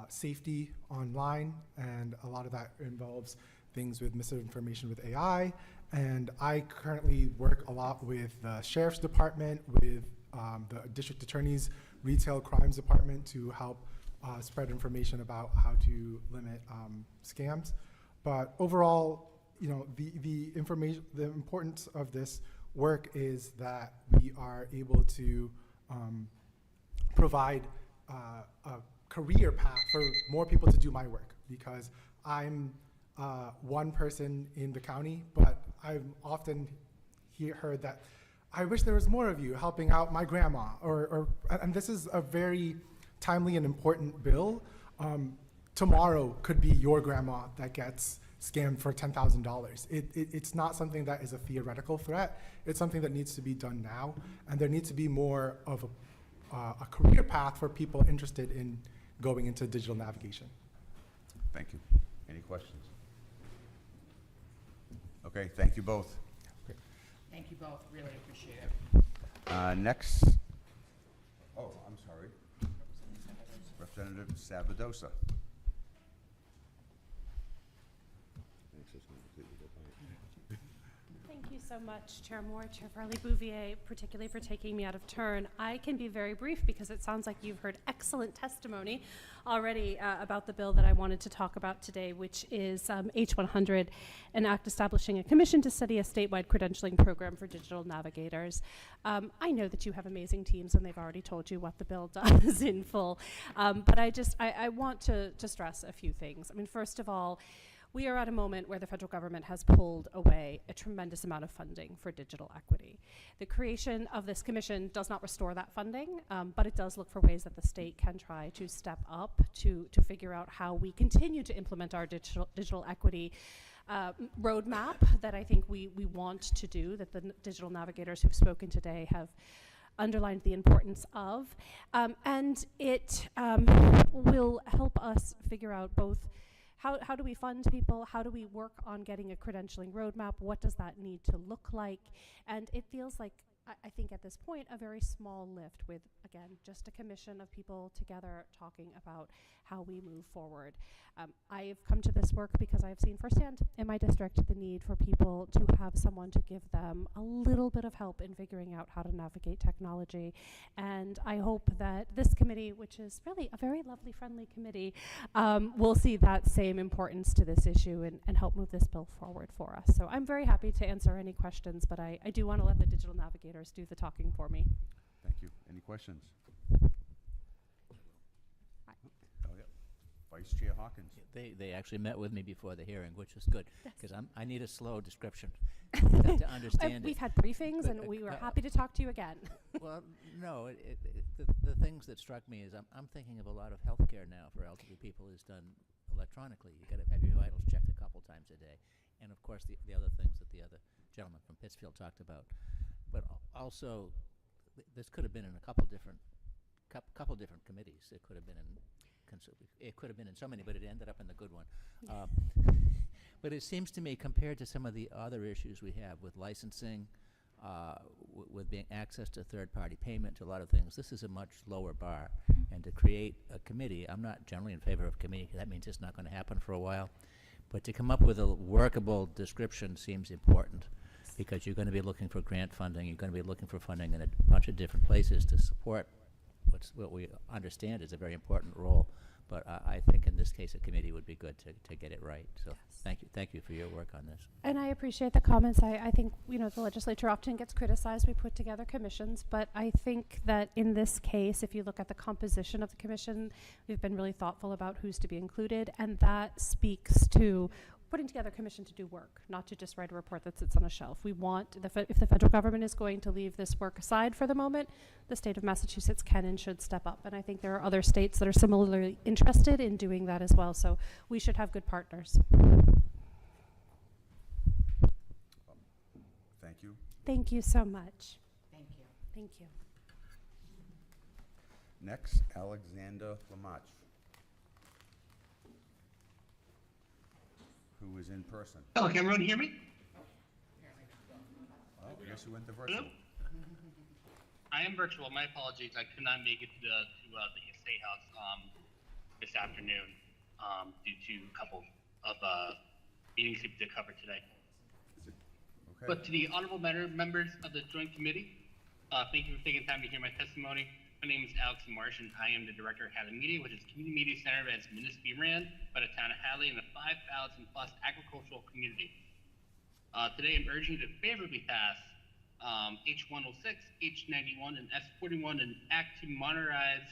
Q: safety online, and a lot of that involves things with misinformation with AI. And I currently work a lot with the Sheriff's Department, with the District Attorney's Retail Crimes Department to help spread information about how to limit scams. But overall, the importance of this work is that we are able to provide a career path for more people to do my work, because I'm one person in the county, but I've often heard that I wish there was more of you helping out my grandma, and this is a very timely and important bill. Tomorrow could be your grandma that gets scammed for $10,000. It's not something that is a theoretical threat. It's something that needs to be done now, and there needs to be more of a career path for people interested in going into digital navigation.
A: Thank you. Any questions? Okay, thank you both.
K: Thank you both, really appreciate it.
A: Next, I'm sorry. Representative Sabadosa.
B: Thank you so much, Chair Moore, Chair Farley-Bouvier, particularly for taking me out of turn. I can be very brief because it sounds like you've heard excellent testimony already about the bill that I wanted to talk about today, which is H100, an act establishing a commission to study a statewide credentialing program for digital navigators. I know that you have amazing teams and they've already told you what the bill does in full, but I want to stress a few things. I mean, first of all, we are at a moment where the federal government has pulled away a tremendous amount of funding for digital equity. The creation of this commission does not restore that funding, but it does look for ways that the state can try to step up to figure out how we continue to implement our digital equity roadmap that I think we want to do, that the digital navigators who've spoken today have underlined the importance of. And it will help us figure out both how do we fund people? How do we work on getting a credentialing roadmap? What does that need to look like? And it feels like, I think at this point, a very small lift with, again, just a commission of people together talking about how we move forward. I've come to this work because I've seen firsthand in my district the need for people to have someone to give them a little bit of help in figuring out how to navigate technology. And I hope that this committee, which is really a very lovely, friendly committee, will see that same importance to this issue and help move this bill forward for us. So I'm very happy to answer any questions, but I do want to let the digital navigators do the talking for me.
A: Thank you. Any questions? Vice Chair Hawkins.
C: They actually met with me before the hearing, which is good, because I need a slow description to understand it.
B: We've had briefings, and we were happy to talk to you again.
C: Well, no, the things that struck me is I'm thinking of a lot of healthcare now for elderly people is done electronically. You got to have your vitals checked a couple times a day, and of course the other things that the other gentleman from Pittsfield talked about. But also, this could have been in a couple different committees. It could have been in so many, but it ended up in the good one. But it seems to me, compared to some of the other issues we have with licensing, with being access to third-party payment, to a lot of things, this is a much lower bar. And to create a committee, I'm not generally in favor of committee, because that means it's not going to happen for a while. But to come up with a workable description seems important, because you're going to be looking for grant funding, you're going to be looking for funding in a bunch of different places to support what we understand is a very important role. But I think in this case a committee would be good to get it right. So yes. Thank you for your work on this.
B: And I appreciate the comments. I think the legislature often gets criticized. We put together commissions, but I think that in this case, if you look at the composition of the commission, we've been really thoughtful about who's to be included, and that speaks to putting together a commission to do work, not to just write a report that sits on a shelf. We want, if the federal government is going to leave this work aside for the moment, the state of Massachusetts can and should step up. And I think there are other states that are similarly interested in doing that as well. So we should have good partners.
A: Thank you.
B: Thank you so much.
K: Thank you.
B: Thank you.
A: Next, Alexander Lamach, who is in person.
S: Hello, can everyone hear me?
A: I guess you went to virtual.
D: I am virtual. My apologies. I could not make it to the State House this afternoon due to a couple of meetings to cover today.
A: Okay.
D: But to the honorable members of the Joint Committee, thank you for taking time to hear my testimony. My name is Alex Marsh, and I am the Director of Hadley Media, which is a community media center that's municipally ran by the town of Hadley and the 5,000 plus agricultural community. Today I'm urging you to favorably pass H106, H91, and S41 and act to modernize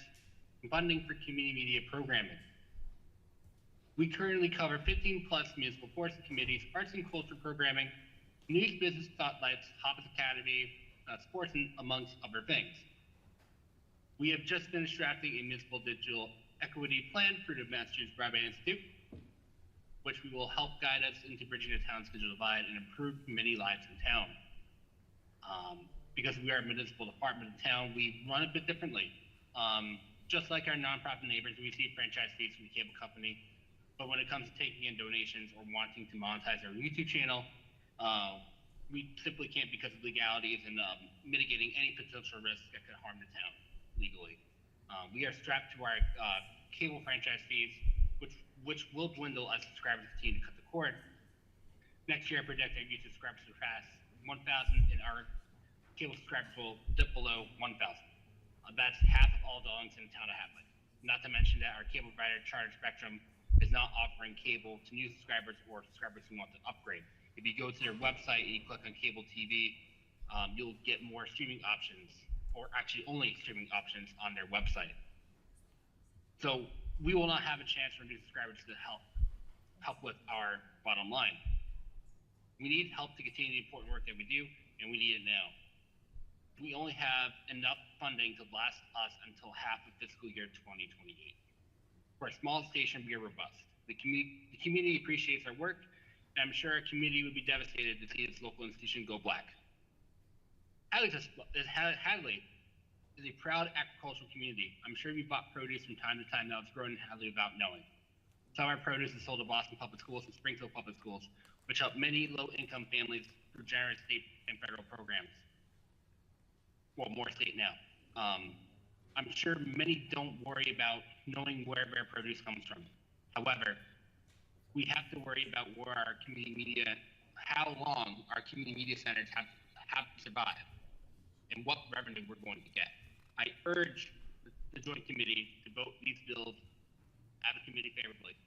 D: funding for community media programming. We currently cover 15 plus municipal boards and committees, arts and culture programming, news business spotlights, Hobbs Academy, sports, and amongst other things. We have just finished drafting a municipal digital equity plan for the Massachusetts Broadband Institute, which will help guide us into bridging the town's digital divide and improve many lives in town. Because we are a municipal department of the town, we run a bit differently. Just like our nonprofit neighbors, we receive franchise fees from the cable company, but when it comes to taking in donations or wanting to monetize our YouTube channel, we simply can't because of legalities and mitigating any potential risks that could harm the town legally. We are strapped to our cable franchise fees, which will dwindle as subscribers continue to cut the cord. Next year, I project our YouTube subscribers to surpass 1,000, and our cable subscribers will dip below 1,000. That's half of all dogs in the town of Hadley. Not to mention that our cable provider, Charter Spectrum, is not offering cable to new subscribers or subscribers who want to upgrade. If you go to their website and you click on cable TV, you'll get more streaming options, or actually only streaming options on their website. So we will not have a chance for new subscribers to help with our bottom line. We need help to continue the important work that we do, and we need it now. We only have enough funding to last us until half of fiscal year 2028. For a small station, we are robust. The community appreciates our work, and I'm sure our community would be devastated to see its local institution go black. Hadley is a proud agricultural community. I'm sure you bought produce from time to time that was grown in Hadley without knowing. Some of our produce is sold to Boston Public Schools and Springfield Public Schools, which help many low-income families through generous state and federal programs. Well, more state now. I'm sure many don't worry about knowing where their produce comes from. However, we have to worry about where our community media, how long our community media centers have to survive, and what revenue we're going to get. I urge the Joint Committee to vote these bills as a committee favorably.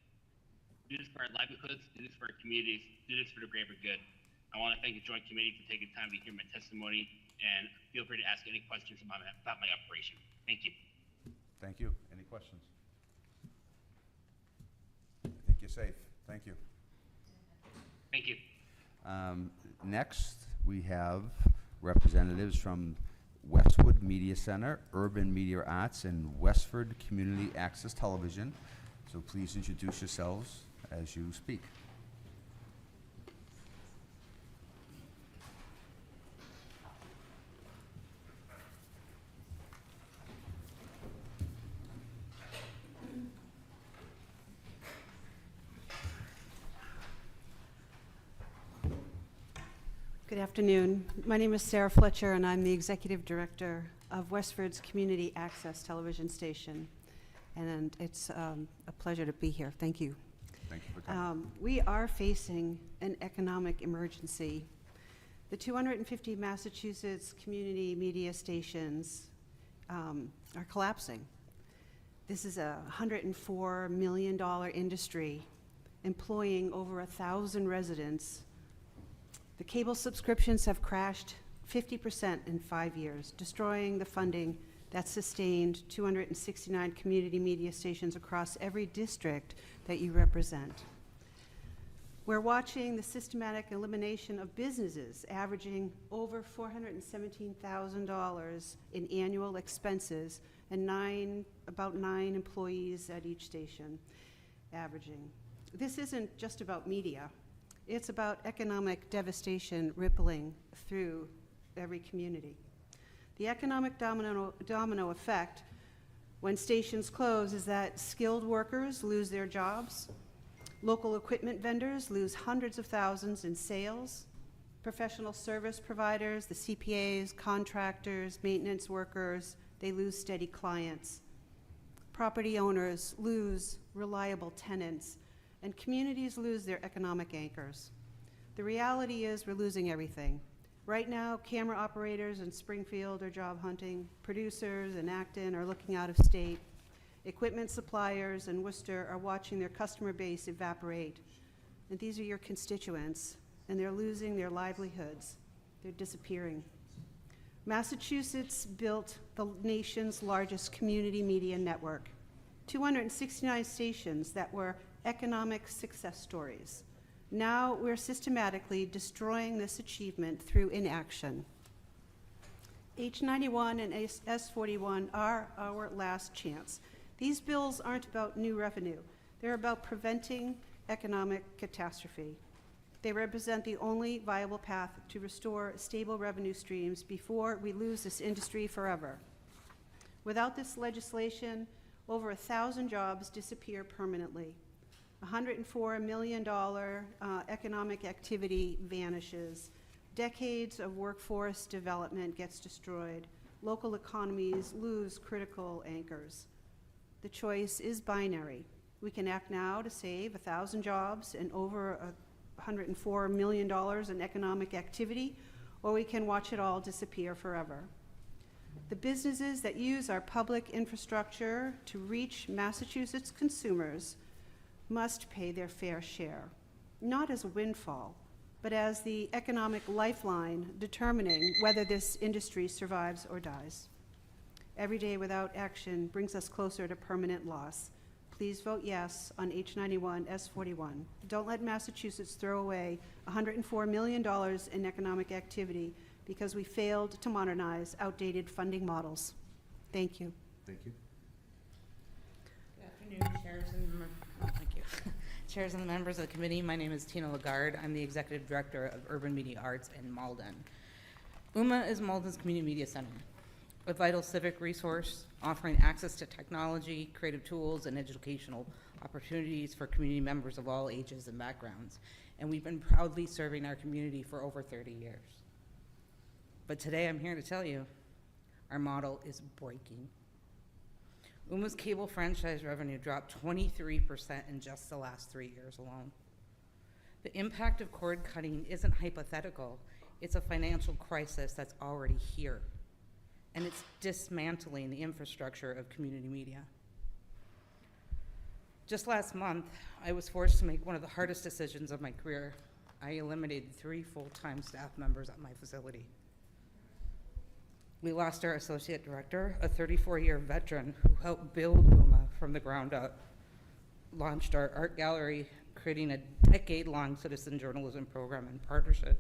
D: Do this for our livelihoods, do this for our communities, do this for the greater good. I want to thank the Joint Committee for taking time to hear my testimony, and feel free to ask any questions about my operation. Thank you.
A: Thank you. Any questions? I think you're safe. Thank you.
D: Thank you.
A: Next, we have representatives from Westwood Media Center, Urban Media Arts, and Westford Community Access Television. So please introduce yourselves as you speak.
E: Good afternoon. My name is Sarah Fletcher, and I'm the Executive Director of Westford's Community Access Television Station. And it's a pleasure to be here. Thank you.
A: Thank you for coming.
E: We are facing an economic emergency. The 250 Massachusetts community media stations are collapsing. This is a $104 million industry employing over 1,000 residents. The cable subscriptions have crashed 50% in 5 years, destroying the funding that sustained 269 community media stations across every district that you represent. We're watching the systematic elimination of businesses averaging over $417,000 in annual expenses and about nine employees at each station averaging. This isn't just about media. It's about economic devastation rippling through every community. The economic domino effect when stations close is that skilled workers lose their jobs, local equipment vendors lose hundreds of thousands in sales, Professional service providers, the CPAs, contractors, maintenance workers, they lose steady clients. Property owners lose reliable tenants, and communities lose their economic anchors. The reality is we're losing everything. Right now, camera operators in Springfield are job hunting, producers in Acton are looking out of state, equipment suppliers in Worcester are watching their customer base evaporate, and these are your constituents, and they're losing their livelihoods. They're disappearing. Massachusetts built the nation's largest community media network, 269 stations that were economic success stories. Now we're systematically destroying this achievement through inaction. H91 and S41 are our last chance. These bills aren't about new revenue. They're about preventing economic catastrophe. They represent the only viable path to restore stable revenue streams before we lose this industry forever. Without this legislation, over 1,000 jobs disappear permanently. $104 million economic activity vanishes. Decades of workforce development gets destroyed. Local economies lose critical anchors. The choice is binary. We can act now to save 1,000 jobs and over $104 million in economic activity, or we can watch it all disappear forever. The businesses that use our public infrastructure to reach Massachusetts consumers must pay their fair share, not as a windfall, but as the economic lifeline determining whether this industry survives or dies. Every day without action brings us closer to permanent loss. Please vote yes on H91 S41. Don't let Massachusetts throw away $104 million in economic activity because we failed to modernize outdated funding models. Thank you.
A: Thank you.
F: Good afternoon, chairs and thank you. Chairs and the members of the committee. My name is Tina Lagarde. I'm the Executive Director of Urban Media Arts in Malden. UMA is Malden's Community Media Center, a vital civic resource offering access to technology, creative tools, and educational opportunities for community members of all ages and backgrounds. And we've been proudly serving our community for over 30 years. But today I'm here to tell you our model is breaking. UMA's cable franchise revenue dropped 23% in just the last 3 years alone. The impact of cord cutting isn't hypothetical. It's a financial crisis that's already here. And it's dismantling the infrastructure of community media. Just last month, I was forced to make one of the hardest decisions of my career. I eliminated 3 full-time staff members at my facility. We lost our associate director, a 34-year veteran who helped build UMA from the ground up, launched our art gallery, creating a decade-long citizen journalism program in partnership,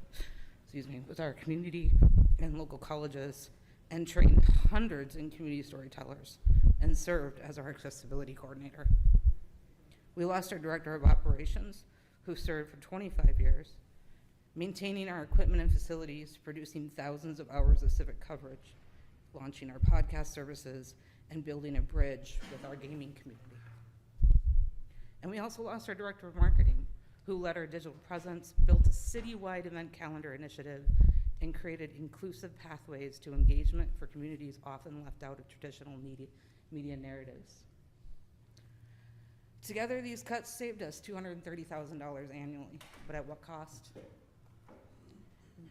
F: with our community and local colleges, and trained hundreds in community storytellers, and served as our accessibility coordinator. We lost our director of operations, who served for 25 years, maintaining our equipment and facilities, producing thousands of hours of civic coverage, launching our podcast services, and building a bridge with our gaming community. And we also lost our director of marketing, who led our digital presence, built a citywide event calendar initiative, and created inclusive pathways to engagement for communities often left out of traditional media narratives. Together, these cuts saved us $230,000 annually, but at what cost?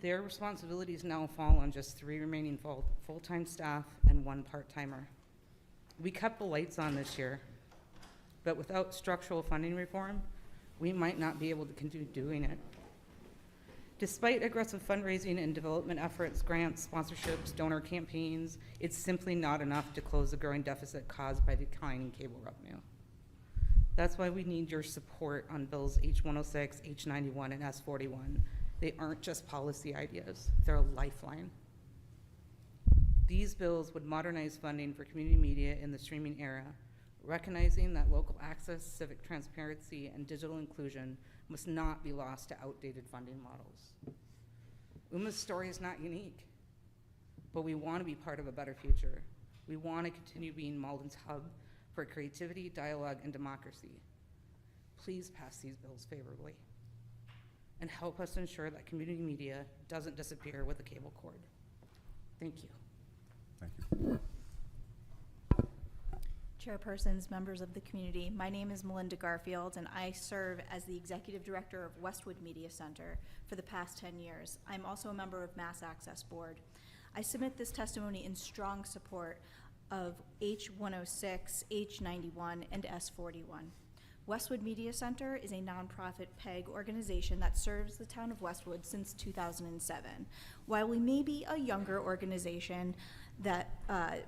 F: Their responsibilities now fall on just 3 remaining full-time staff and 1 part-timer. We kept the lights on this year, but without structural funding reform, we might not be able to continue doing it. Despite aggressive fundraising and development efforts, grants, sponsorships, donor campaigns, it's simply not enough to close the growing deficit caused by declining cable revenue. That's why we need your support on bills H106, H91, and S41. They aren't just policy ideas, they're a lifeline. These bills would modernize funding for community media in the streaming era, recognizing that local access, civic transparency, and digital inclusion must not be lost to outdated funding models. UMA's story is not unique, but we want to be part of a better future. We want to continue being Malden's hub for creativity, dialogue, and democracy. Please pass these bills favorably. and help us ensure that community media doesn't disappear with the cable cord. Thank you.
A: Thank you.
G: Chairpersons, members of the community, my name is Melinda Garfield, and I serve as the Executive Director of Westwood Media Center for the past 10 years. I'm also a member of Mass Access Board. I submit this testimony in strong support of H106, H91, and S41. Westwood Media Center is a nonprofit PEG organization that serves the town of Westwood since 2007. While we may be a younger organization than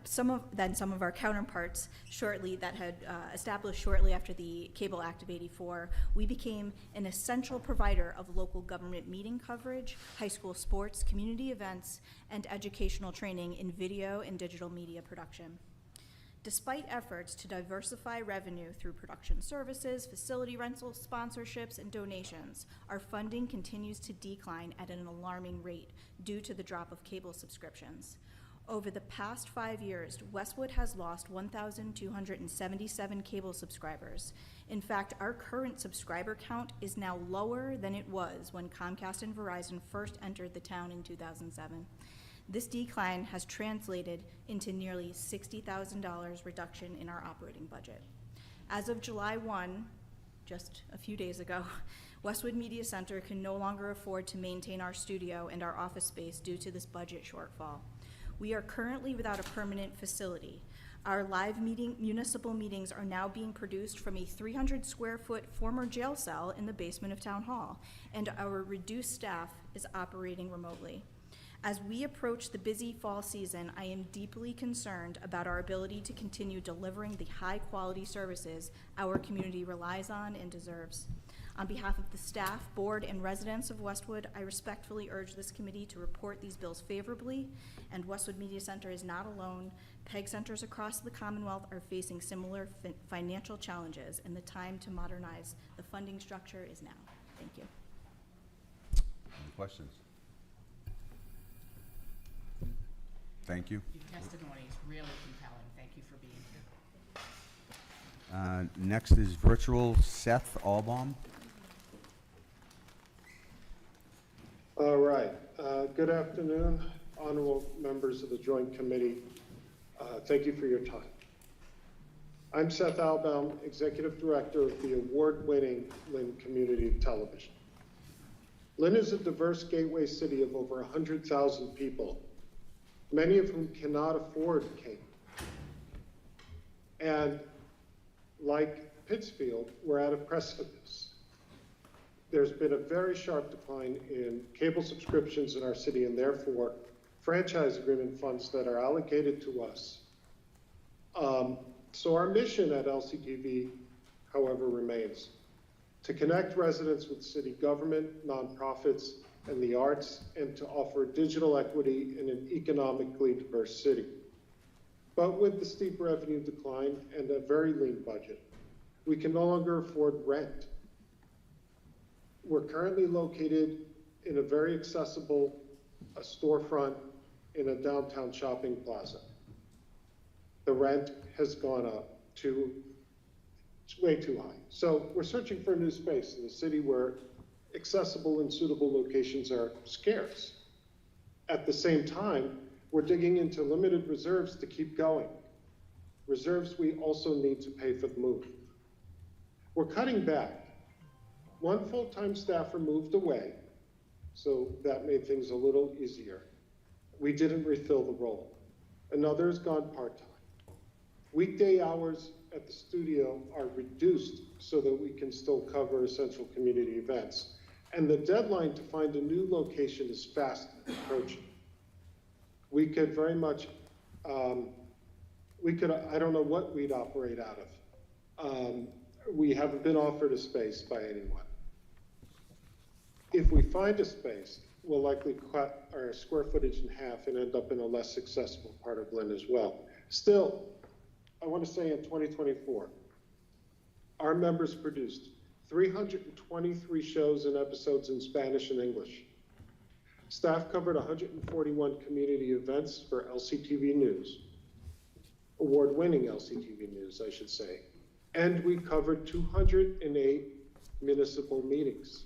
G: some of our counterparts that had established shortly after the Cable Act of '84, we became an essential provider of local government meeting coverage, high school sports, community events, and educational training in video and digital media production. Despite efforts to diversify revenue through production services, facility rentals, sponsorships, and donations, our funding continues to decline at an alarming rate due to the drop of cable subscriptions. Over the past 5 years, Westwood has lost 1,277 cable subscribers. In fact, our current subscriber count is now lower than it was when Comcast and Verizon first entered the town in 2007. This decline has translated into nearly $60,000 reduction in our operating budget. As of July 1, just a few days ago, Westwood Media Center can no longer afford to maintain our studio and our office space due to this budget shortfall. We are currently without a permanent facility. Our live municipal meetings are now being produced from a 300 square foot former jail cell in the basement of Town Hall, and our reduced staff is operating remotely. As we approach the busy fall season, I am deeply concerned about our ability to continue delivering the high-quality services our community relies on and deserves. On behalf of the staff, board, and residents of Westwood, I respectfully urge this committee to report these bills favorably, and Westwood Media Center is not alone. PEG centers across the Commonwealth are facing similar financial challenges, and the time to modernize the funding structure is now. Thank you.
A: Any questions? Thank you.
K: Your testimony is really compelling. Thank you for being here.
A: Next is virtual Seth Albaum.
H: All right. Good afternoon, honorable members of the Joint Committee. Thank you for your time. I'm Seth Albaum, Executive Director of the award-winning Lynn Community Television. Lynn is a diverse gateway city of over 100,000 people, many of whom cannot afford cable. And like Pittsfield, we're at a precipice. There's been a very sharp decline in cable subscriptions in our city, and therefore franchise agreement funds that are allocated to us. So our mission at LCTV, however, remains to connect residents with city government, nonprofits, and the arts, and to offer digital equity in an economically diverse city. But with the steep revenue decline and a very lean budget, we can no longer afford rent. We're currently located in a very accessible storefront in a downtown shopping plaza. The rent has gone up to, it's way too high. So we're searching for a new space in a city where accessible and suitable locations are scarce. At the same time, we're digging into limited reserves to keep going. Reserves we also need to pay for the move. We're cutting back. One full-time staffer moved away, so that made things a little easier. We didn't refill the role. Another has gone part-time. Weekday hours at the studio are reduced so that we can still cover essential community events. And the deadline to find a new location is fast approaching. We could very much, I don't know what we'd operate out of. We haven't been offered a space by anyone. If we find a space, we'll likely cut our square footage in half and end up in a less accessible part of Lynn as well. Still, I want to say in 2024, our members produced 323 shows and episodes in Spanish and English. Staff covered 141 community events for LCTV News, award-winning LCTV News, I should say. And we covered 208 municipal meetings.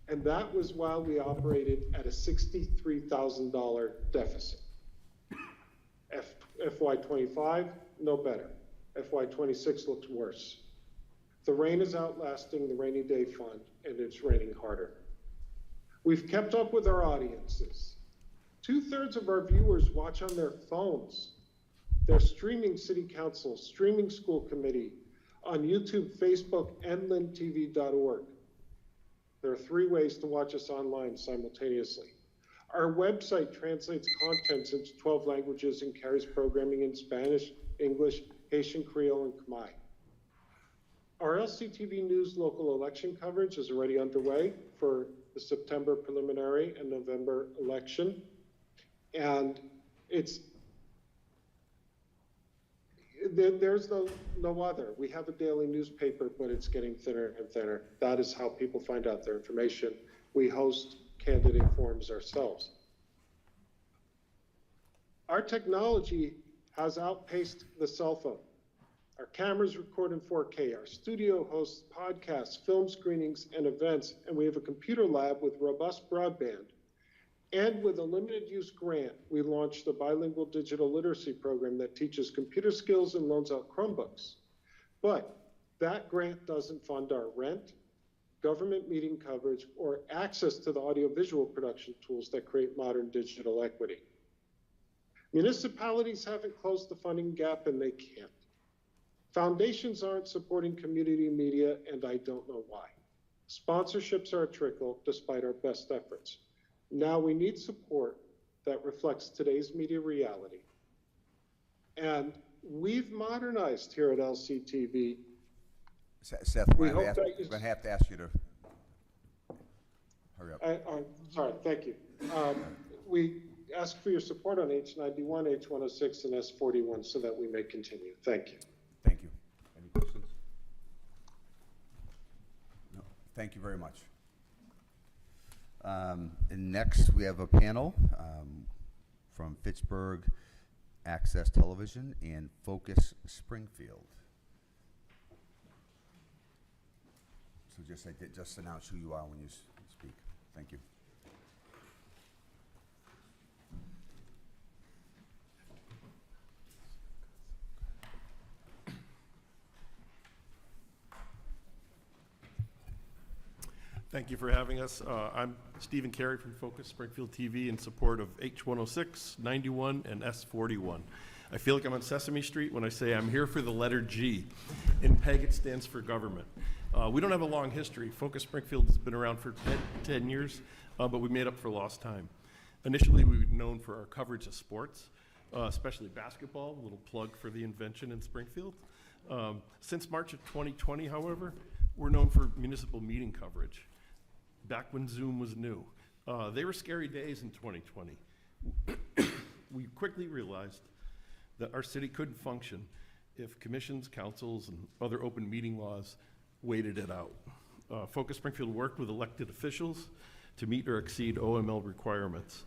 H: And that was while we operated at a $63,000 deficit. FY25, no better. FY26 looks worse. The rain is outlasting the rainy day fund, and it's raining harder. We've kept up with our audiences. 2/3 of our viewers watch on their phones. They're streaming city council, streaming school committee, on YouTube, Facebook, and lintv.org. There are 3 ways to watch us online simultaneously. Our website translates contents into 12 languages and carries programming in Spanish, English, Haitian Creole, and Khmer. Our LCTV News local election coverage is already underway for the September preliminary and November election. And there's no other. We have a daily newspaper, but it's getting thinner and thinner. That is how people find out their information. We host candidate forums ourselves. Our technology has outpaced the cell phone. Our cameras record in 4K. Our studio hosts podcasts, film screenings, and events. And we have a computer lab with robust broadband. And with a limited use grant, we launched a bilingual digital literacy program that teaches computer skills and loans out Chromebooks. But that grant doesn't fund our rent, government meeting coverage, or access to the audiovisual production tools that create modern digital equity. Municipalities haven't closed the funding gap, and they can't. Foundations aren't supporting community media, and I don't know why. Sponsorships are a trickle despite our best efforts. Now we need support that reflects today's media reality. And we've modernized here at LCTV.
A: Seth, we're going to have to ask you to hurry up.
H: Sorry, thank you. We ask for your support on H91, H106, and S41 so that we may continue. Thank you.
A: Thank you. Any questions? No. Thank you very much. And next, we have a panel from Fitchburg Access Television and Focus Springfield. So just announce who you are when you speak. Thank you.
I: Thank you for having us. I'm Stephen Carey from Focus Springfield TV in support of H106, 91, and S41. I feel like I'm on Sesame Street when I say I'm here for the letter G. In PEG, it stands for government. We don't have a long history. Focus Springfield has been around for 10 years, but we made up for lost time. Initially, we were known for our coverage of sports, especially basketball, a little plug for the invention in Springfield. Since March of 2020, however, we're known for municipal meeting coverage. Back when Zoom was new. They were scary days in 2020. We quickly realized that our city couldn't function if commissions, councils, and other open meeting laws waited it out. Focus Springfield worked with elected officials to meet or exceed OML requirements.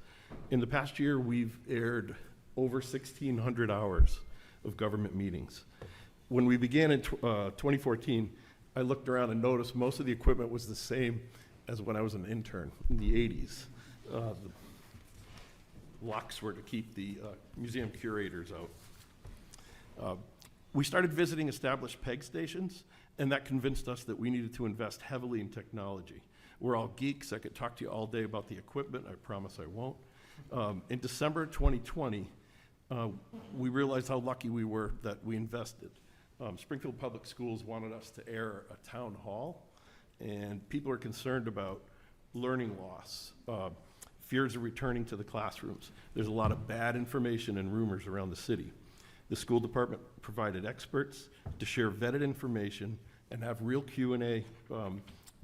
I: In the past year, we've aired over 1,600 hours of government meetings. When we began in 2014, I looked around and noticed most of the equipment was the same as when I was an intern in the 80s. The locks were to keep the museum curators out. We started visiting established PEG stations, and that convinced us that we needed to invest heavily in technology. We're all geeks. I could talk to you all day about the equipment. I promise I won't. In December 2020, we realized how lucky we were that we invested. Springfield Public Schools wanted us to air a town hall, and people are concerned about learning loss, fears of returning to the classrooms. There's a lot of bad information and rumors around the city. The school department provided experts to share vetted information and have real Q&A,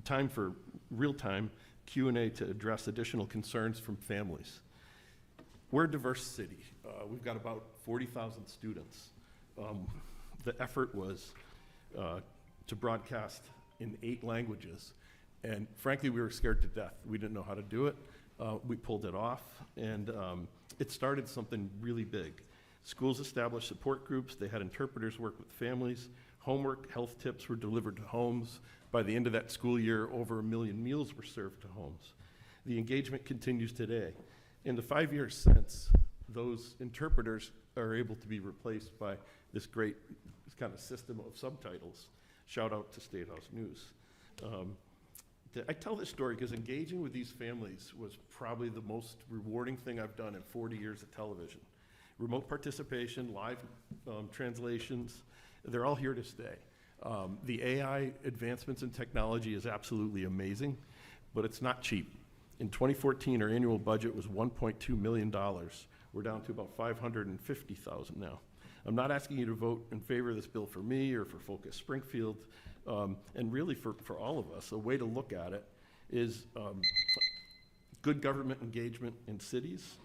I: time for real-time Q&A to address additional concerns from families. We're a diverse city. We've got about 40,000 students. The effort was to broadcast in 8 languages. And frankly, we were scared to death. We didn't know how to do it. We pulled it off, and it started something really big. Schools established support groups. They had interpreters work with families. Homework, health tips were delivered to homes. By the end of that school year, over 1 million meals were served to homes. The engagement continues today. In the 5 years since, those interpreters are able to be replaced by this great kind of system of subtitles. Shout out to State House News. I tell this story because engaging with these families was probably the most rewarding thing I've done in 40 years of television. Remote participation, live translations, they're all here to stay. The AI advancements in technology is absolutely amazing, but it's not cheap. In 2014, our annual budget was $1.2 million. We're down to about $550,000 now. I'm not asking you to vote in favor of this bill for me or for Focus Springfield, and really for all of us. A way to look at it is good government engagement in cities,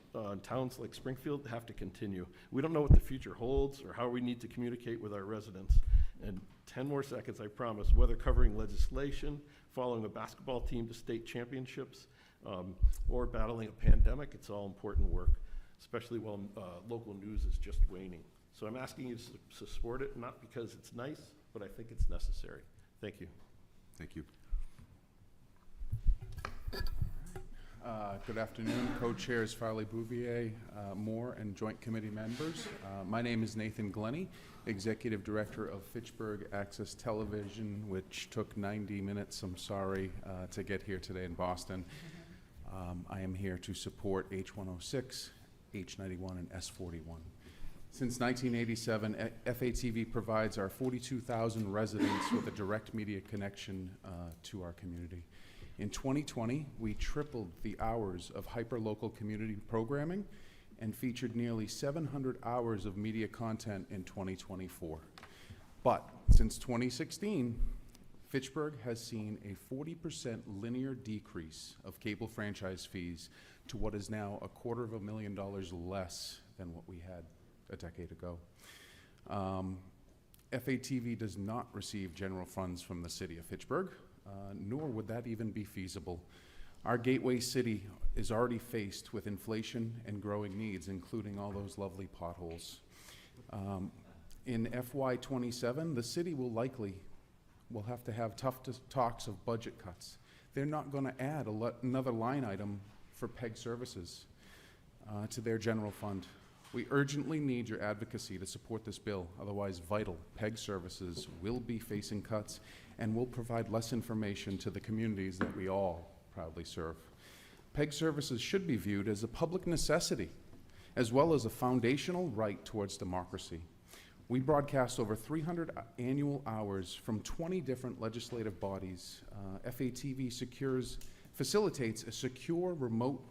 I: towns like Springfield have to continue. We don't know what the future holds or how we need to communicate with our residents. And 10 more seconds, I promise, whether covering legislation, following a basketball team to state championships, or battling a pandemic, it's all important work, especially while local news is just waning. So I'm asking you to support it, not because it's nice, but I think it's necessary. Thank you.
A: Thank you.
J: Good afternoon, co-chairs Farley Bouvier, Moore, and joint committee members. My name is Nathan Glennie, Executive Director of Fitchburg Access Television, which took 90 minutes, I'm sorry, to get here today in Boston. I am here to support H106, H91, and S41. Since 1987, FATV provides our 42,000 residents with a direct media connection to our community. In 2020, we tripled the hours of hyperlocal community programming and featured nearly 700 hours of media content in 2024. But since 2016, Fitchburg has seen a 40% linear decrease of cable franchise fees to what is now $250,000 less than what we had a decade ago. FATV does not receive general funds from the city of Fitchburg, nor would that even be feasible. Our gateway city is already faced with inflation and growing needs, including all those lovely potholes. In FY27, the city will have to have tough talks of budget cuts. They're not going to add another line item for PEG services to their general fund. We urgently need your advocacy to support this bill. Otherwise, vital PEG services will be facing cuts and will provide less information to the communities that we all proudly serve. PEG services should be viewed as a public necessity, as well as a foundational right towards democracy. We broadcast over 300 annual hours from 20 different legislative bodies. FATV facilitates a secure remote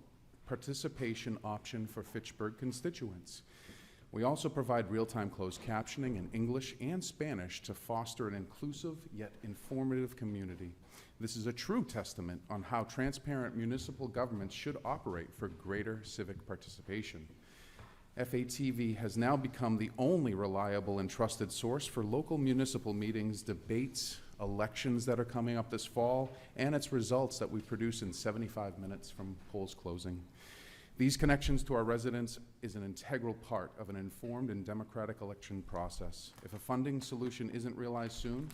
J: participation option for Fitchburg constituents. We also provide real-time closed captioning in English and Spanish to foster an inclusive yet informative community. This is a true testament on how transparent municipal governments should operate for greater civic participation. FATV has now become the only reliable and trusted source for local municipal meetings, debates, elections that are coming up this fall, and its results that we produce in 75 minutes from polls closing. These connections to our residents is an integral part of an informed and democratic election process. If a funding solution isn't realized soon,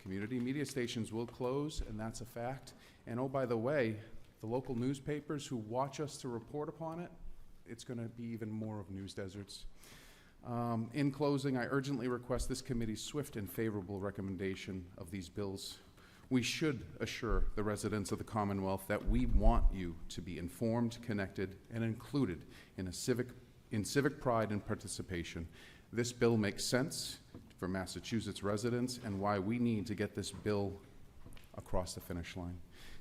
J: community media stations will close, and that's a fact. And oh, by the way, the local newspapers who watch us to report upon it, it's going to be even more of news deserts. In closing, I urgently request this committee's swift and favorable recommendation of these bills. We should assure the residents of the Commonwealth that we want you to be informed, connected, and included in civic pride and participation. This bill makes sense for Massachusetts residents and why we need to get this bill across the finish line.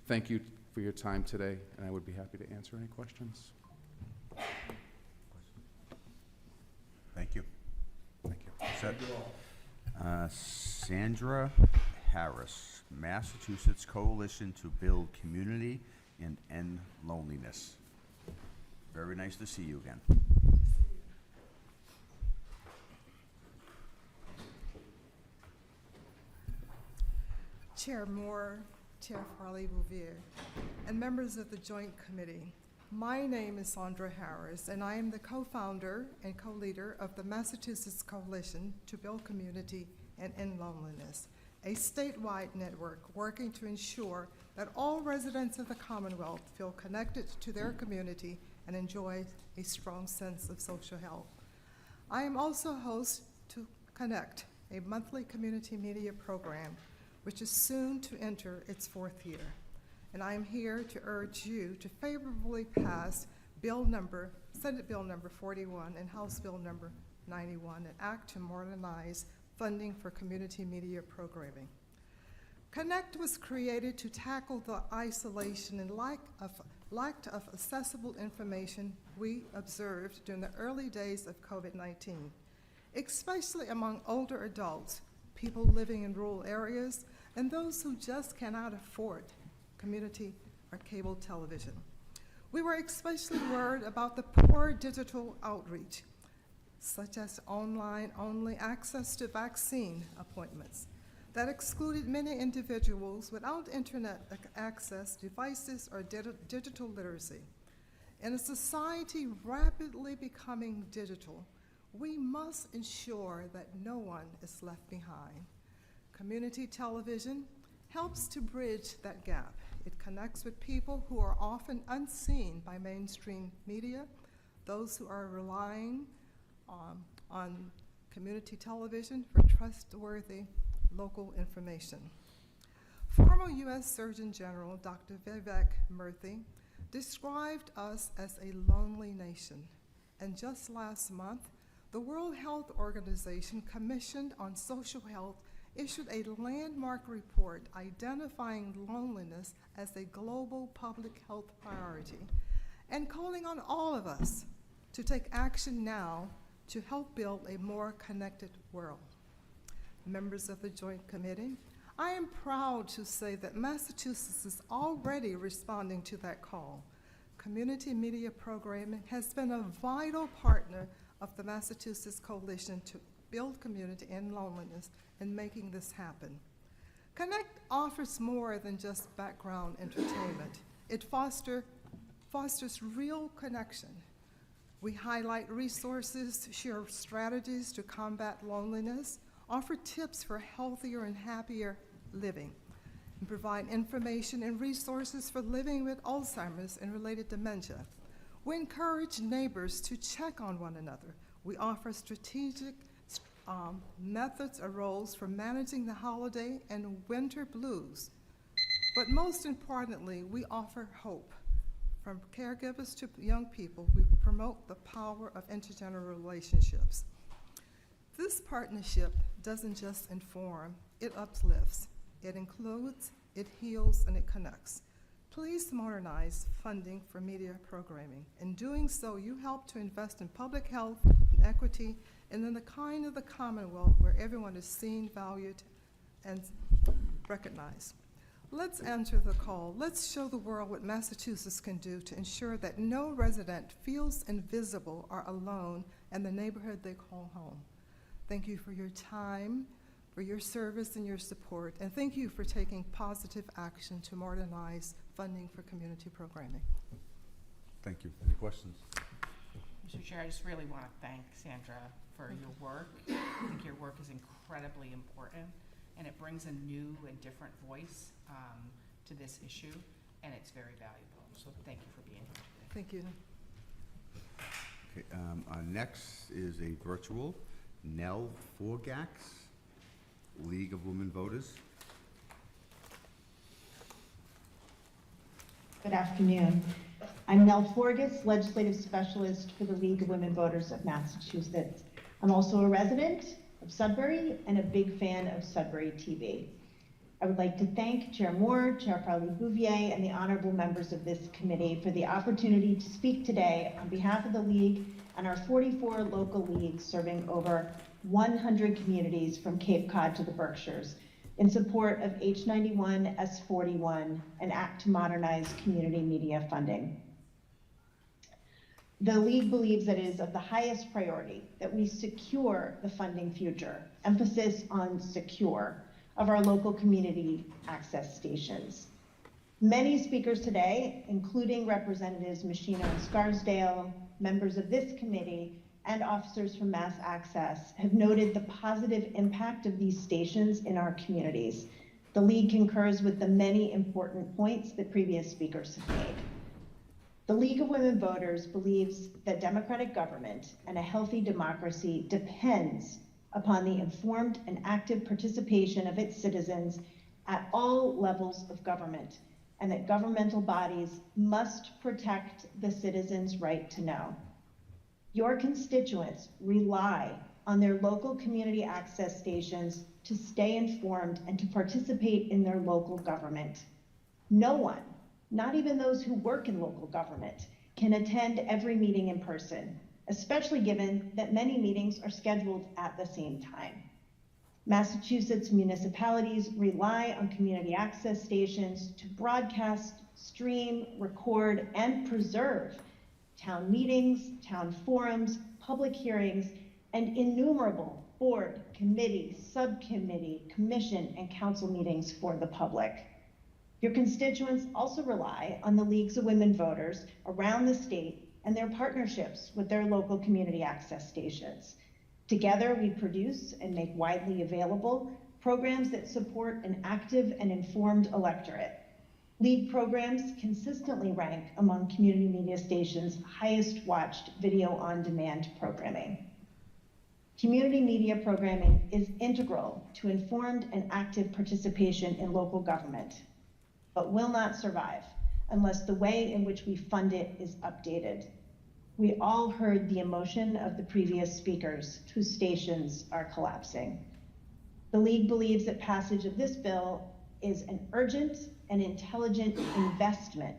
J: Thank you for your time today, and I would be happy to answer any questions.
A: Thank you. Thank you. Sandra Harris, Massachusetts Coalition to Build Community and End Loneliness. Very nice to see you again.
S: Chair Moore, Chair Farley Bouvier, and members of the Joint Committee. My name is Sandra Harris, and I am the co-founder and co-leader of the Massachusetts Coalition to Build Community and End Loneliness, a statewide network working to ensure that all residents of the Commonwealth feel connected to their community and enjoy a strong sense of social health. I am also host to Connect, a monthly community media program, which is soon to enter its 4th year. And I am here to urge you to favorably pass Senate Bill number 41 and House Bill number 91, an act to modernize funding for community media programming. Connect was created to tackle the isolation and lack of accessible information we observed during the early days of COVID-19, especially among older adults, people living in rural areas, and those who just cannot afford community or cable television. We were especially worried about the poor digital outreach, such as online-only access to vaccine appointments, that excluded many individuals without internet access, devices, or digital literacy. In a society rapidly becoming digital, we must ensure that no one is left behind. Community television helps to bridge that gap. It connects with people who are often unseen by mainstream media, those who are relying on community television for trustworthy local information. Former U.S. Surgeon General Dr. Vivek Murthy described us as a lonely nation, and just last month, the World Health Organization Commission on Social Health issued a landmark report identifying loneliness as a global public health priority and calling on all of us to take action now to help build a more connected world. Members of the Joint Committee, I am proud to say that Massachusetts is already responding to that call. Community media programming has been a vital partner of the Massachusetts Coalition to build community and loneliness in making this happen. Connect offers more than just background entertainment. It fosters real connection. We highlight resources, share strategies to combat loneliness, offer tips for healthier and happier living, and provide information and resources for living with Alzheimer's and related dementia. We encourage neighbors to check on one another. We offer strategic methods or roles for managing the holiday and winter blues. But most importantly, we offer hope. From caregivers to young people, we promote the power of intergenerational relationships. This partnership doesn't just inform, it uplifts, it includes, it heals, and it connects. Please modernize funding for media programming. In doing so, you help to invest in public health and equity and in the kind of the Commonwealth where everyone is seen, valued, and recognized. Let's answer the call. Let's show the world what Massachusetts can do to ensure that no resident feels invisible or alone in the neighborhood they call home. Thank you for your time, for your service and your support, and thank you for taking positive action to modernize funding for community programming.
A: Thank you. Any questions?
K: Mr. Chair, I just really want to thank Sandra for your work. I think your work is incredibly important, and it brings a new and different voice to this issue, and it's very valuable. So thank you for being here today.
S: Thank you.
A: Okay, next is a virtual Nell Forgax, League of Women Voters.
N: Good afternoon. I'm Nell Forgas, Legislative Specialist for the League of Women Voters of Massachusetts. I'm also a resident of Sudbury and a big fan of Sudbury TV. I would like to thank Chair Moore, Chair Farley-Bouvier, and the honorable members of this committee for the opportunity to speak today on behalf of the League and our 44 local leagues serving over 100 communities from Cape Cod to the Berkshires in support of H91, S41, an act to modernize community media funding. The League believes that it is of the highest priority that we secure the funding future, emphasis on secure, of our local community access stations. Many speakers today, including Representatives Machino and Scarsdale, members of this committee, and officers from Mass Access have noted the positive impact of these stations in our communities. The League concurs with the many important points that previous speakers have made. The League of Women Voters believes that democratic government and a healthy democracy depends upon the informed and active participation of its citizens at all levels of government, and that governmental bodies must protect the citizens' right to know. Your constituents rely on their local community access stations to stay informed and to participate in their local government. No one, not even those who work in local government, can attend every meeting in person, especially given that many meetings are scheduled at the same time. Massachusetts municipalities rely on community access stations to broadcast, stream, record, and preserve town meetings, town forums, public hearings, and innumerable board, committee, subcommittee, commission, and council meetings for the public. Your constituents also rely on the Leagues of Women Voters around the state and their partnerships with their local community access stations. Together, we produce and make widely available programs that support an active and informed electorate. League programs consistently rank among community media stations' highest watched video on demand programming. Community media programming is integral to informed and active participation in local government, but will not survive unless the way in which we fund it is updated. We all heard the emotion of the previous speakers whose stations are collapsing. The League believes that passage of this bill is an urgent and intelligent investment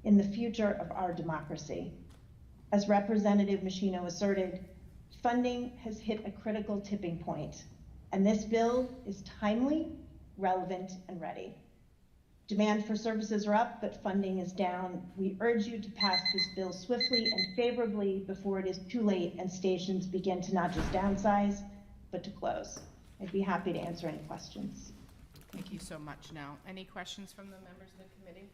N: in the future of our democracy. As Representative Machino asserted, funding has hit a critical tipping point, and this bill is timely, relevant, and ready. Demand for services are up, but funding is down. We urge you to pass this bill swiftly and favorably before it is too late and stations begin to not just downsize, but to close. I'd be happy to answer any questions.
K: Thank you so much. Now, any questions from the members of the committee?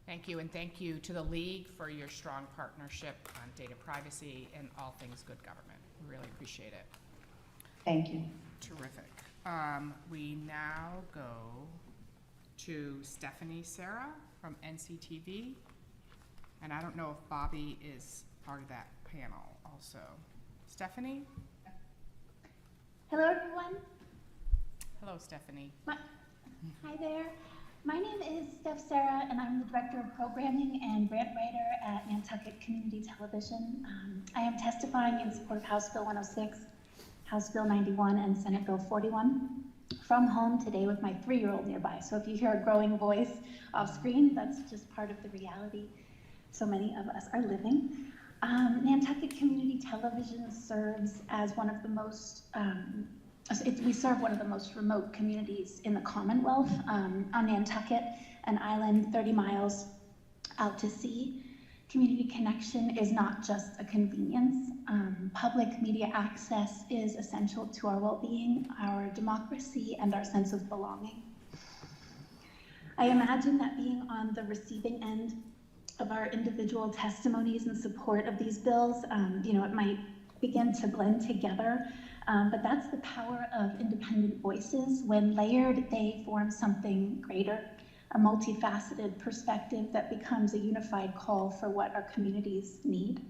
K: Thank you, and thank you to the League for your strong partnership on data privacy and all things good government. We really appreciate it.
N: Thank you.
K: Terrific. We now go to Stephanie Serra from NCTV, and I don't know if Bobby is part of that panel also. Stephanie?
T: Hello, everyone.
K: Hello, Stephanie.
T: Hi there. My name is Steph Serra, and I'm the Director of Programming and Grant Writer at Nantucket Community Television. I am testifying in support of House Bill 106, House Bill 91, and Senate Bill 41 from home today with my 3-year-old nearby. So if you hear a growing voice off screen, that's just part of the reality so many of us are living. Nantucket Community Television serves as one of the most we serve one of the most remote communities in the Commonwealth on Nantucket, an island 30 miles out to sea. Community connection is not just a convenience. Public media access is essential to our well-being, our democracy, and our sense of belonging. I imagine that being on the receiving end of our individual testimonies in support of these bills, it might begin to blend together. But that's the power of independent voices. When layered, they form something greater, a multifaceted perspective that becomes a unified call for what our communities need.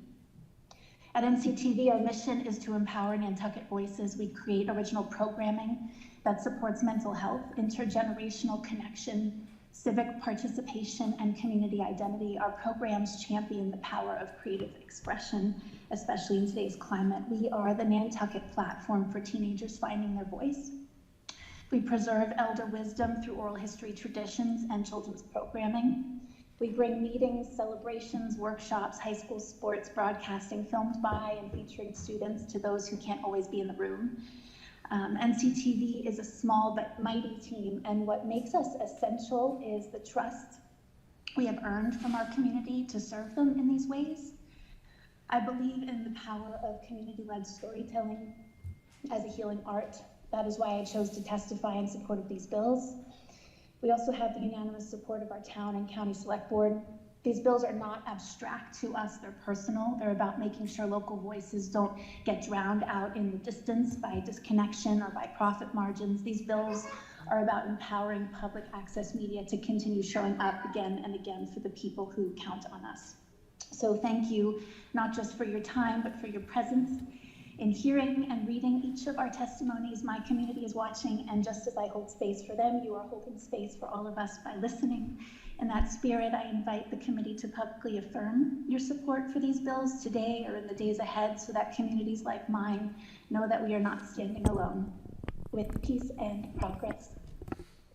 T: At NCTV, our mission is to empower Nantucket voices. We create original programming that supports mental health, intergenerational connection, civic participation, and community identity. Our programs champion the power of creative expression, especially in today's climate. We are the Nantucket platform for teenagers finding their voice. We preserve elder wisdom through oral history traditions and children's programming. We bring meetings, celebrations, workshops, high school sports, broadcasting filmed by and featuring students to those who can't always be in the room. NCTV is a small but mighty team, and what makes us essential is the trust we have earned from our community to serve them in these ways. I believe in the power of community-led storytelling as a healing art. That is why I chose to testify in support of these bills. We also have the unanimous support of our town and county select board These bills are not abstract to us, they're personal. They're about making sure local voices don't get drowned out in the distance by disconnection or by profit margins. These bills are about empowering public access media to continue showing up again and again for the people who count on us. So thank you, not just for your time, but for your presence in hearing and reading each of our testimonies. My community is watching, and just as I hold space for them, you are holding space for all of us by listening. In that spirit, I invite the committee to publicly affirm your support for these bills today or in the days ahead, so that communities like mine know that we are not standing alone. With peace and progress.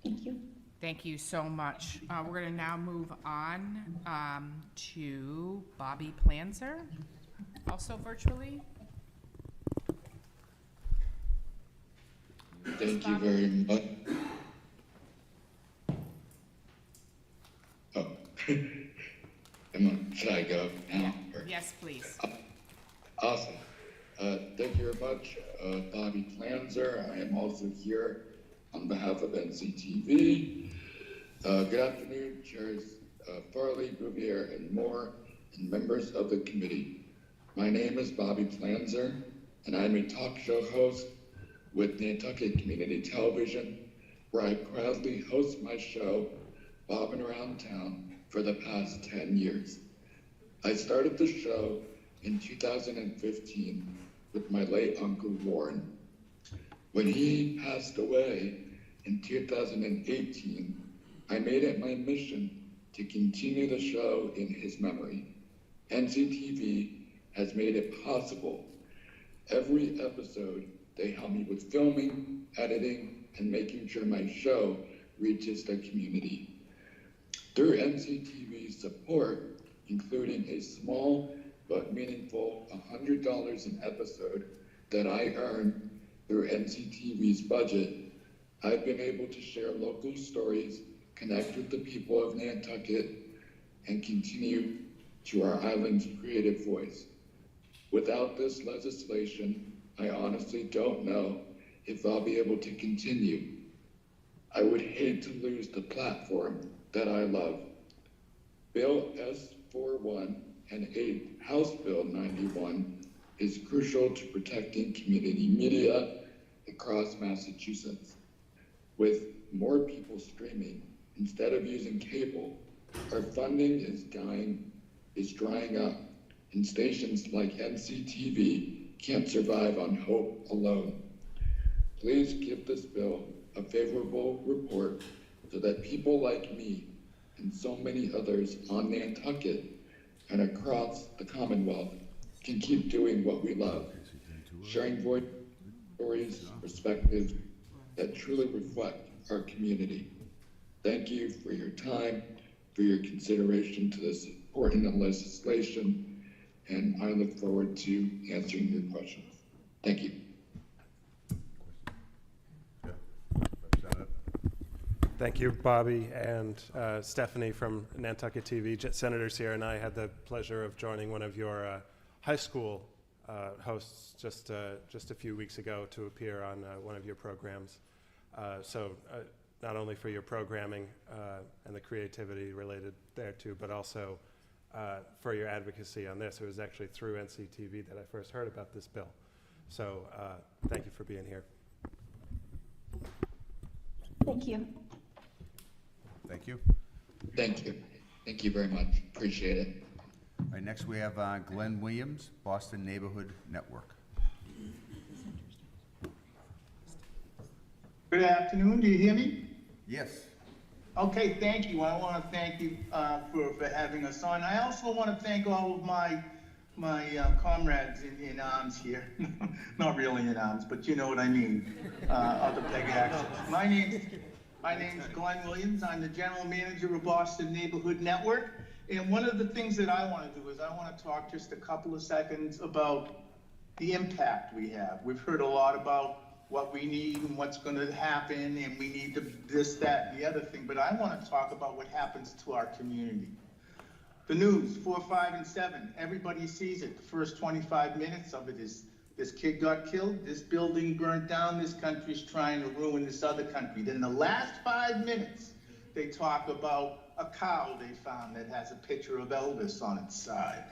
T: Thank you.
K: Thank you so much. We're going to now move on to Bobby Planzer, also virtually.
L: Thank you very much. Oh, should I go now? Or?
K: Yes, please.
L: Awesome. Thank you very much, Bobby Planzer. I am also here on behalf of NCTV. Good afternoon, Chairs Farley, Bouvier, and Moore, and members of the committee. My name is Bobby Planzer, and I'm a talk show host with Nantucket Community Television, where I proudly host my show, Bobbing Around Town, for the past 10 years. I started the show in 2015 with my late Uncle Warren. When he passed away in 2018, I made it my mission to continue the show in his memory. NCTV has made it possible. Every episode, they help me with filming, editing, and making sure my show reaches the community. Through NCTV's support, including a small but meaningful $100 an episode that I earn through NCTV's budget, I've been able to share local stories, connect with the people of Nantucket, and continue to our island's creative voice. Without this legislation, I honestly don't know if I'll be able to continue. I would hate to lose the platform that I love. Bill S41 and House Bill 91 is crucial to protecting community media across Massachusetts. With more people streaming instead of using cable, our funding is drying up, and stations like NCTV can't survive on hope alone. Please give this bill a favorable report so that people like me and so many others on Nantucket and across the Commonwealth can keep doing what we love, sharing voice stories, perspectives that truly reflect our community. Thank you for your time, for your consideration to this important legislation, and I look forward to answering your questions. Thank you.
U: Thank you, Bobby and Stephanie from Nantucket TV. Senator Sierra and I had the pleasure of joining one of your high school hosts just a few weeks ago to appear on one of your programs. So not only for your programming and the creativity related thereto, but also for your advocacy on this. It was actually through NCTV that I first heard about this bill. So thank you for being here.
T: Thank you.
A: Thank you.
L: Thank you. Thank you very much. Appreciate it.
A: All right, next we have Glenn Williams, Boston Neighborhood Network.
V: Good afternoon. Do you hear me?
A: Yes.
V: Okay, thank you. I want to thank you for having us on. I also want to thank all of my comrades in arms here. Not really in arms, but you know what I mean. Other PEG access. My name's Glenn Williams. I'm the general manager of Boston Neighborhood Network. And one of the things that I want to do is I want to talk just a couple of seconds about the impact we have. We've heard a lot about what we need and what's going to happen, and we need this, that, and the other thing. But I want to talk about what happens to our community. The news, 4, 5, and 7, everybody sees it. The first 25 minutes of it is this kid got killed, this building burnt down, this country's trying to ruin this other country. Then the last 5 minutes, they talk about a cow they found that has a picture of Elvis on its side.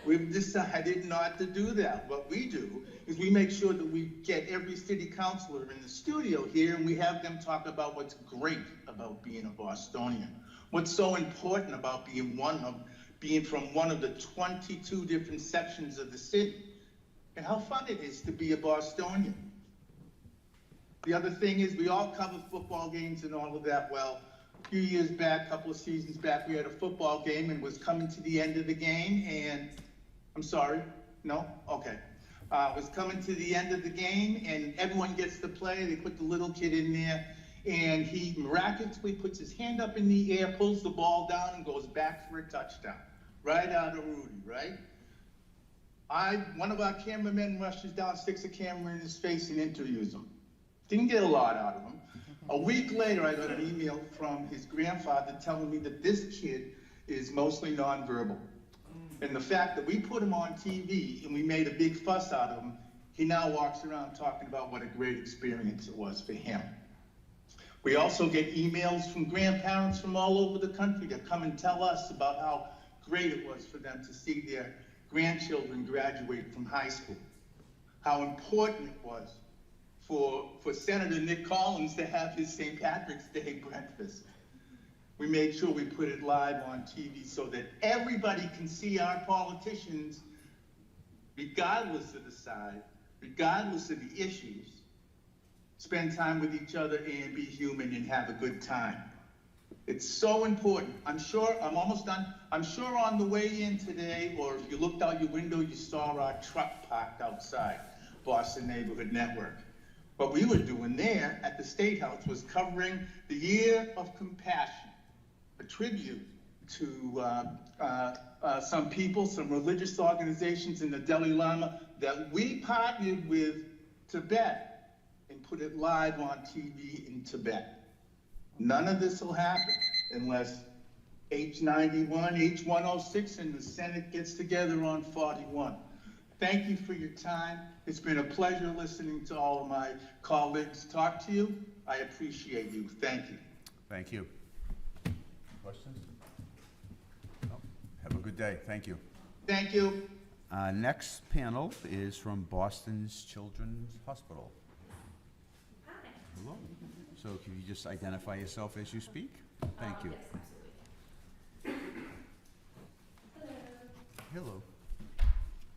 V: We've decided not to do that. What we do is we make sure that we get every city councilor in the studio here and we have them talk about what's great about being a Bostonian. What's so important about being from one of the 22 different sections of the city, and how fun it is to be a Bostonian. The other thing is we all cover football games and all of that. Well, a few years back, a couple of seasons back, we had a football game and was coming to the end of the game, and I'm sorry, no? Okay. Was coming to the end of the game, and everyone gets to play. They put the little kid in there, and he miraculously puts his hand up in the air, pulls the ball down, and goes back for a touchdown. Right out of Rudy, right? One of our cameramen rushes down, sticks a camera in his face, and interviews him. Didn't get a lot out of him. A week later, I got an email from his grandfather telling me that this kid is mostly nonverbal. And the fact that we put him on TV and we made a big fuss out of him, he now walks around talking about what a great experience it was for him. We also get emails from grandparents from all over the country that come and tell us about how great it was for them to see their grandchildren graduate from high school. How important it was for Senator Nick Collins to have his St. Patrick's Day breakfast. We made sure we put it live on TV so that everybody can see our politicians, regardless of the side, regardless of the issues, spend time with each other and be human and have a good time. It's so important. I'm almost done. I'm sure on the way in today, or if you looked out your window, you saw our truck parked outside Boston Neighborhood Network. What we were doing there at the State House was covering the Year of Compassion, a tribute to some people, some religious organizations in the Dalai Lama that we partnered with Tibet and put it live on TV in Tibet. None of this will happen unless H91, H106, and the Senate gets together on 41. Thank you for your time. It's been a pleasure listening to all of my colleagues talk to you. I appreciate you. Thank you.
A: Thank you. Questions? No. Have a good day. Thank you.
V: Thank you.
A: Next panel is from Boston's Children's Hospital.
M: Hi.
A: Hello. So can you just identify yourself as you speak? Thank you.
M: Yes, absolutely. Hello.
A: Hello.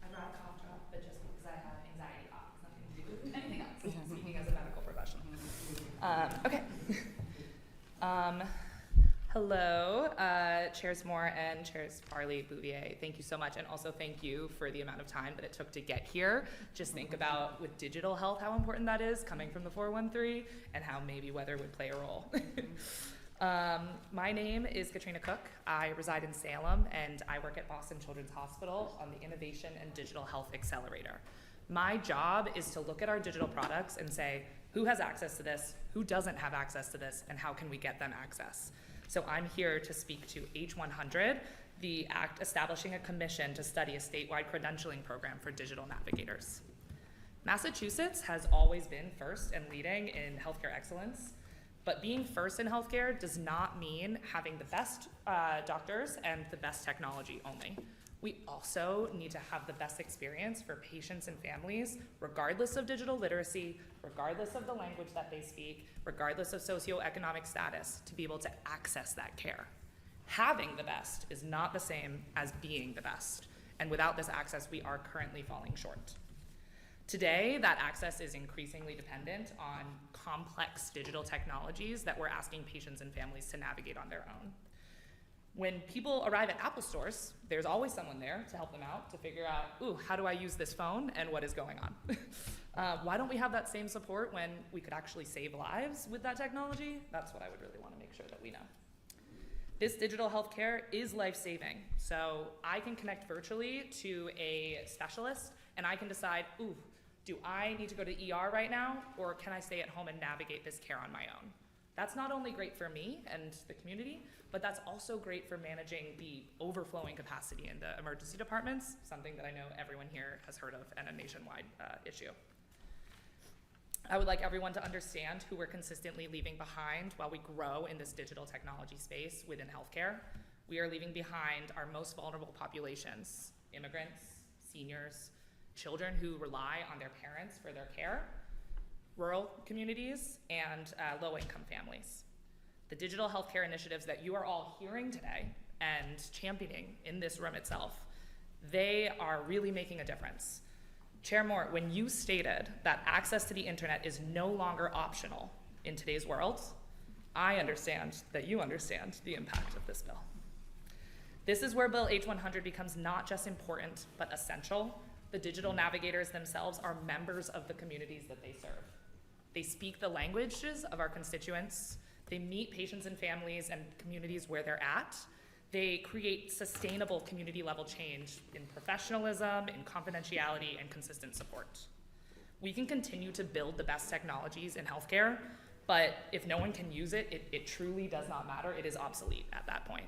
M: I brought a cough drop, but just because I have anxiety cough, it's nothing to do with anything else. Speaking as a medical professional. Okay. Hello, Chairs Moore and Chairs Farley-Bouvier. Thank you so much, and also thank you for the amount of time that it took to get here. Just think about, with digital health, how important that is, coming from the 413, and how maybe weather would play a role. My name is Katrina Cook. I reside in Salem, and I work at Boston Children's Hospital on the Innovation and Digital Health Accelerator. My job is to look at our digital products and say, who has access to this, who doesn't have access to this, and how can we get them access? So I'm here to speak to H100, the act establishing a commission to study a statewide credentialing program for digital navigators. Massachusetts has always been first and leading in healthcare excellence, but being first in healthcare does not mean having the best doctors and the best technology only. We also need to have the best experience for patients and families, regardless of digital literacy, regardless of the language that they speak, regardless of socioeconomic status, to be able to access that care. Having the best is not the same as being the best, and without this access, we are currently falling short. Today, that access is increasingly dependent on complex digital technologies that we're asking patients and families to navigate on their own. When people arrive at Apple stores, there's always someone there to help them out, to figure out, ooh, how do I use this phone and what is going on? Why don't we have that same support when we could actually save lives with that technology? That's what I would really want to make sure that we know. This digital healthcare is life-saving. So I can connect virtually to a specialist and I can decide, ooh, do I need to go to ER right now, or can I stay at home and navigate this care on my own? That's not only great for me and the community, but that's also great for managing the overflowing capacity in the emergency departments, something that I know everyone here has heard of and a nationwide issue. I would like everyone to understand who we're consistently leaving behind while we grow in this digital technology space within healthcare. We are leaving behind our most vulnerable populations: immigrants, seniors, children who rely on their parents for their care, rural communities, and low-income families. The digital healthcare initiatives that you are all hearing today and championing in this room itself, they are really making a difference. Chair Moore, when you stated that access to the internet is no longer optional in today's world, I understand that you understand the impact of this bill. This is where Bill H100 becomes not just important, but essential. The digital navigators themselves are members of the communities that they serve. They speak the languages of our constituents. They meet patients and families and communities where they're at. They create sustainable community level change in professionalism, in confidentiality, and consistent support. We can continue to build the best technologies in healthcare, but if no one can use it, it truly does not matter. It is obsolete at that point.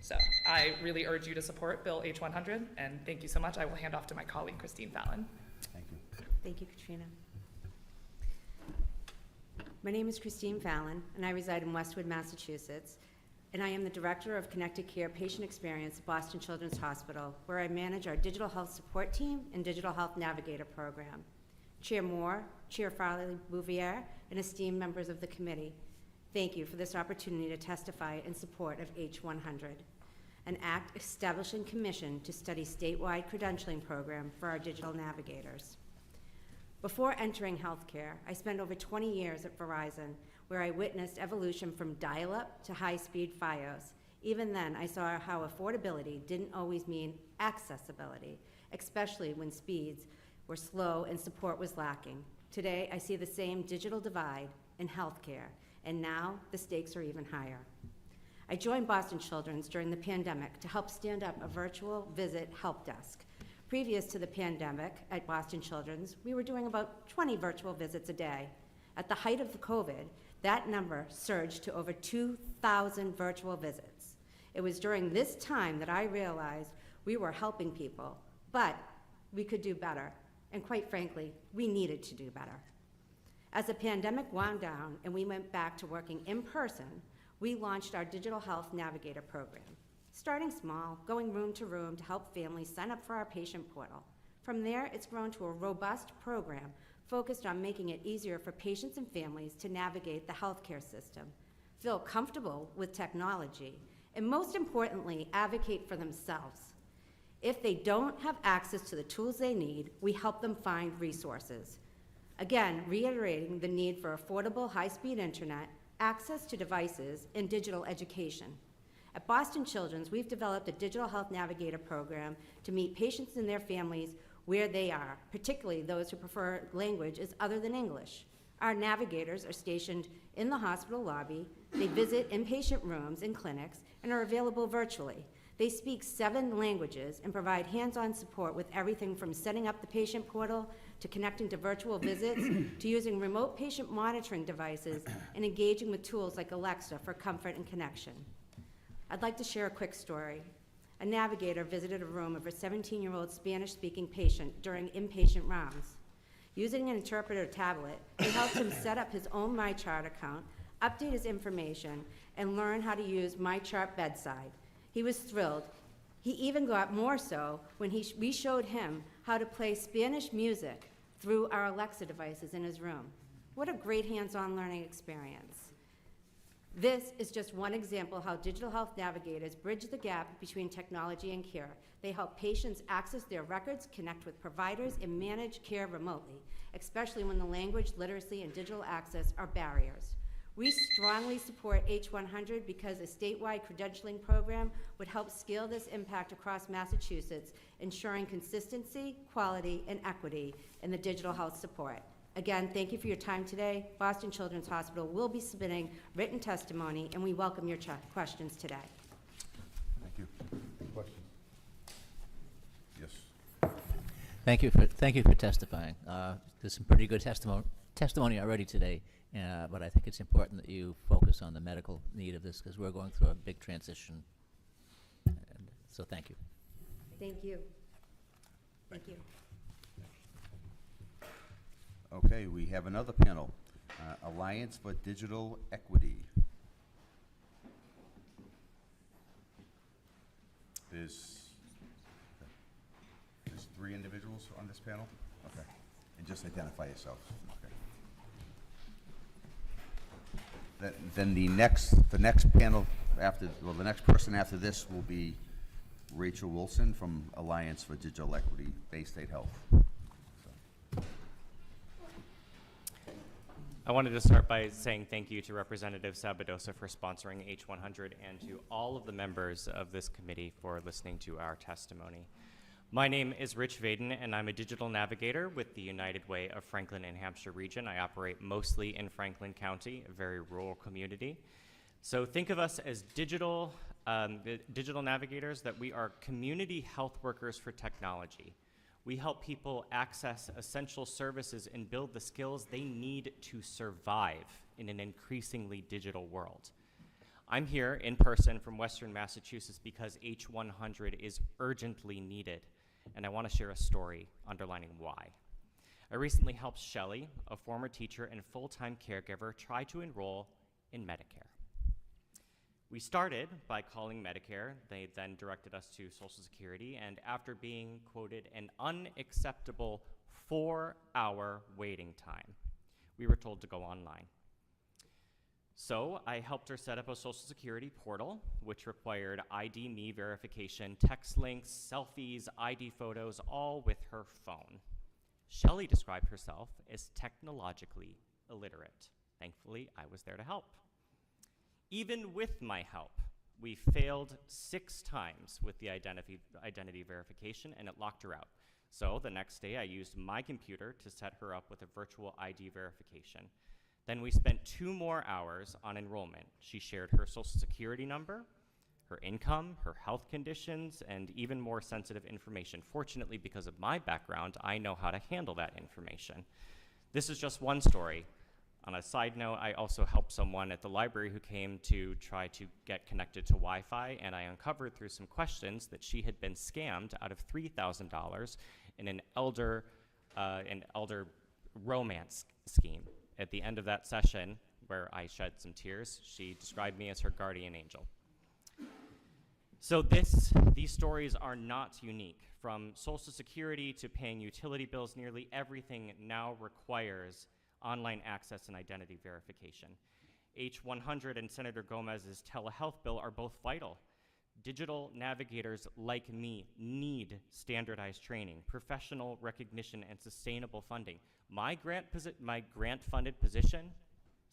M: So I really urge you to support Bill H100, and thank you so much. I will hand off to my colleague, Christine Fallon.
O: Thank you. Thank you, Katrina. My name is Christine Fallon, and I reside in Westwood, Massachusetts, and I am the Director of Connected Care Patient Experience at Boston Children's Hospital, where I manage our Digital Health Support Team and Digital Health Navigator Program. Chair Moore, Chair Farley Bouvier, and esteemed members of the committee, thank you for this opportunity to testify in support of H100, an act establishing commission to study statewide credentialing program for our digital navigators. Before entering healthcare, I spent over 20 years at Verizon, where I witnessed evolution from dial-up to high-speed Fios. Even then, I saw how affordability didn't always mean accessibility, especially when speeds were slow and support was lacking. Today, I see the same digital divide in healthcare, and now the stakes are even higher. I joined Boston Children's during the pandemic to help stand up a virtual visit help desk. Previous to the pandemic at Boston Children's, we were doing about 20 virtual visits a day. At the height of the COVID, that number surged to over 2,000 virtual visits. It was during this time that I realized we were helping people, but we could do better. And quite frankly, we needed to do better. As the pandemic wound down and we went back to working in person, we launched our Digital Health Navigator program. Starting small, going room to room to help families sign up for our patient portal. From there, it's grown to a robust program focused on making it easier for patients and families to navigate the healthcare system, feel comfortable with technology, and most importantly, advocate for themselves. If they don't have access to the tools they need, we help them find resources. Again, reiterating the need for affordable, high-speed internet, access to devices, and digital education. At Boston Children's, we've developed a Digital Health Navigator program to meet patients and their families where they are, particularly those who prefer languages other than English. Our navigators are stationed in the hospital lobby. They visit inpatient rooms and clinics and are available virtually. They speak 7 languages and provide hands-on support with everything from setting up the patient portal to connecting to virtual visits to using remote patient monitoring devices and engaging with tools like Alexa for comfort and connection. I'd like to share a quick story. A navigator visited a room of a 17-year-old Spanish-speaking patient during inpatient rounds. Using an interpreter tablet, he helped him set up his own MyChart account, update his information, and learn how to use MyChart bedside. He was thrilled. He even got more so when we showed him how to play Spanish music through our Alexa devices in his room. What a great hands-on learning experience. This is just one example how digital health navigators bridge the gap between technology and care. They help patients access their records, connect with providers, and manage care remotely, especially when the language, literacy, and digital access are barriers. We strongly support H100 because a statewide credentialing program would help scale this impact across Massachusetts, ensuring consistency, quality, and equity in the digital health support. Again, thank you for your time today. Boston Children's Hospital will be submitting written testimony, and we welcome your questions today.
J: Thank you. Questions? Yes.
C: Thank you for testifying. There's some pretty good testimony already today, but I think it's important that you focus on the medical need of this because we're going through a big transition. And so thank you.
O: Thank you. Thank you.
A: Okay, we have another panel, Alliance for Digital Equity. There's 3 individuals on this panel? Okay. And just identify yourself. Okay. Then the next panel after, well, the next person after this will be Rachel Wilson from Alliance for Digital Equity, Bay State Health.
P: I wanted to start by saying thank you to Representative Sabadosa for sponsoring H100 and to all of the members of this committee for listening to our testimony. My name is Rich Vaden, and I'm a digital navigator with the United Way of Franklin and Hampshire region. I operate mostly in Franklin County, a very rural community. So think of us as digital navigators, that we are community health workers for technology. We help people access essential services and build the skills they need to survive in an increasingly digital world. I'm here in person from Western Massachusetts because H100 is urgently needed, and I want to share a story underlining why. I recently helped Shelley, a former teacher and full-time caregiver, try to enroll in Medicare. We started by calling Medicare. They then directed us to Social Security, and after being quoted an unacceptable 4-hour waiting time, we were told to go online. So I helped her set up a Social Security portal, which required ID me verification, text links, selfies, ID photos, all with her phone. Shelley described herself as technologically illiterate. Thankfully, I was there to help. Even with my help, we failed 6 times with the identity verification, and it locked her out. So the next day, I used my computer to set her up with a virtual ID verification. Then we spent 2 more hours on enrollment. She shared her Social Security number, her income, her health conditions, and even more sensitive information. Fortunately, because of my background, I know how to handle that information. This is just one story. On a side note, I also helped someone at the library who came to try to get connected to Wi-Fi, and I uncovered through some questions that she had been scammed out of $3,000 in an elder romance scheme. At the end of that session, where I shed some tears, she described me as her guardian angel. So these stories are not unique. From Social Security to paying utility bills, nearly everything now requires online access and identity verification. H100 and Senator Gomez's telehealth bill are both vital. Digital navigators like me need standardized training, professional recognition, and sustainable funding. My grant-funded position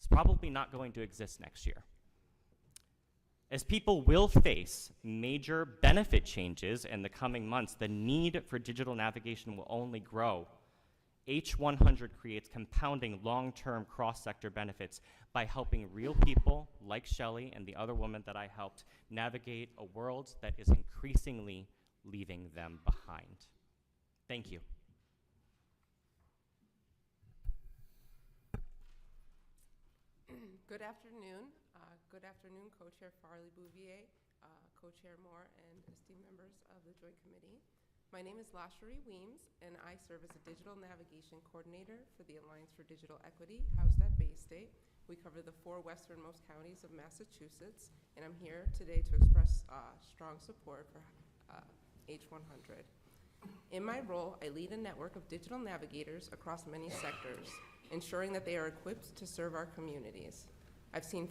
P: is probably not going to exist next year. As people will face major benefit changes in the coming months, the need for digital navigation will only grow. H100 creates compounding long-term cross-sector benefits by helping real people like Shelley and the other woman that I helped navigate a world that is increasingly leaving them behind. Thank you.
R: Good afternoon. Good afternoon, Co-Chair Farley-Bouvier, Co-Chair Moore, and esteemed members of the Joint Committee. My name is Lashery Weems, and I serve as a Digital Navigation Coordinator for the Alliance for Digital Equity, housed at Bay State. We cover the 4 westernmost counties of Massachusetts, and I'm here today to express strong support for H100. In my role, I lead a network of digital navigators across many sectors, ensuring that they are equipped to serve our communities. I've seen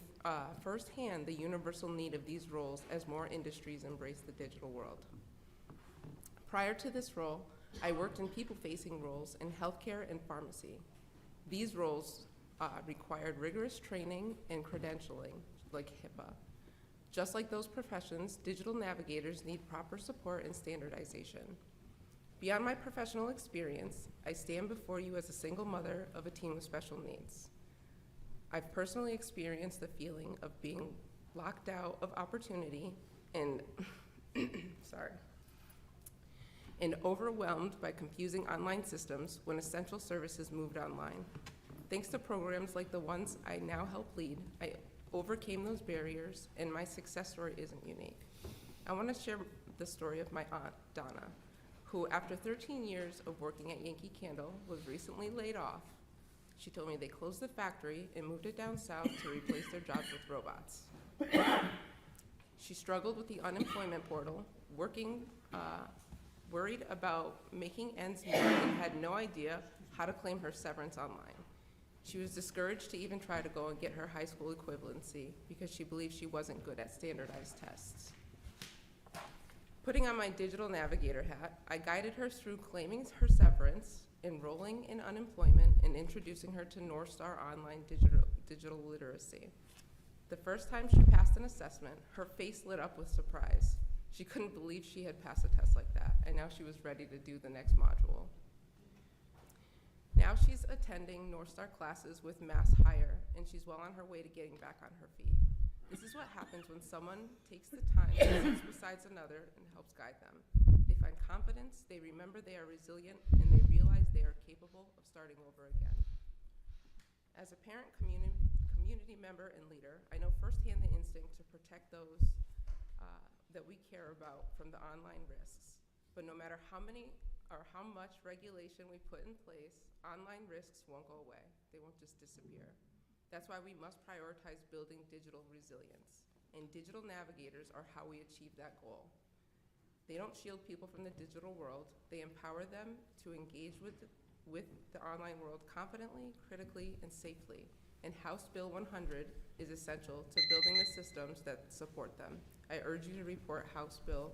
R: firsthand the universal need of these roles as more industries embrace the digital world. Prior to this role, I worked in people-facing roles in healthcare and pharmacy. These roles required rigorous training and credentialing, like HIPAA. Just like those professions, digital navigators need proper support and standardization. Beyond my professional experience, I stand before you as a single mother of a teen with special needs. I've personally experienced the feeling of being locked out of opportunity and, and overwhelmed by confusing online systems when essential services moved online. Thanks to programs like the ones I now help lead, I overcame those barriers, and my success story isn't unique. I want to share the story of my aunt, Donna, who after 13 years of working at Yankee Candle was recently laid off She told me they closed the factory and moved it down south to replace their jobs with robots. She struggled with the unemployment portal, working, worried about making ends meet, and had no idea how to claim her severance online. She was discouraged to even try to go and get her high school equivalency because she believed she wasn't good at standardized tests. Putting on my digital navigator hat, I guided her through claiming her severance, enrolling in unemployment, and introducing her to North Star Online digital literacy. The first time she passed an assessment, her face lit up with surprise. She couldn't believe she had passed a test like that, and now she was ready to do the next module. Now she's attending North Star classes with Mass Hire, and she's well on her way to getting back on her feet. This is what happens when someone takes the time to sit beside another and helps guide them. They find confidence, they remember they are resilient, and they realize they are capable of starting over again. As a parent, community member, and leader, I know firsthand the instinct to protect those that we care about from the online risks. But no matter how many or how much regulation we put in place, online risks won't go away. They won't just disappear. That's why we must prioritize building digital resilience. And digital navigators are how we achieve that goal. They don't shield people from the digital world. They empower them to engage with the online world confidently, critically, and safely. And House Bill 100 is essential to building the systems that support them. I urge you to report House Bill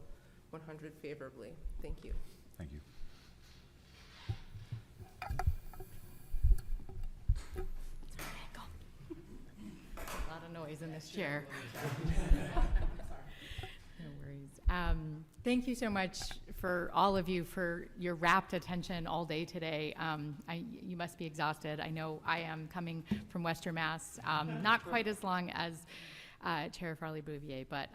R: 100 favorably. Thank you.
J: Thank you.
K: A lot of noise in this chair. No worries. Thank you so much for all of you for your rapt attention all day today. You must be exhausted. I know I am, coming from Western Mass, not quite as long as Chair Farley-Bouvier, but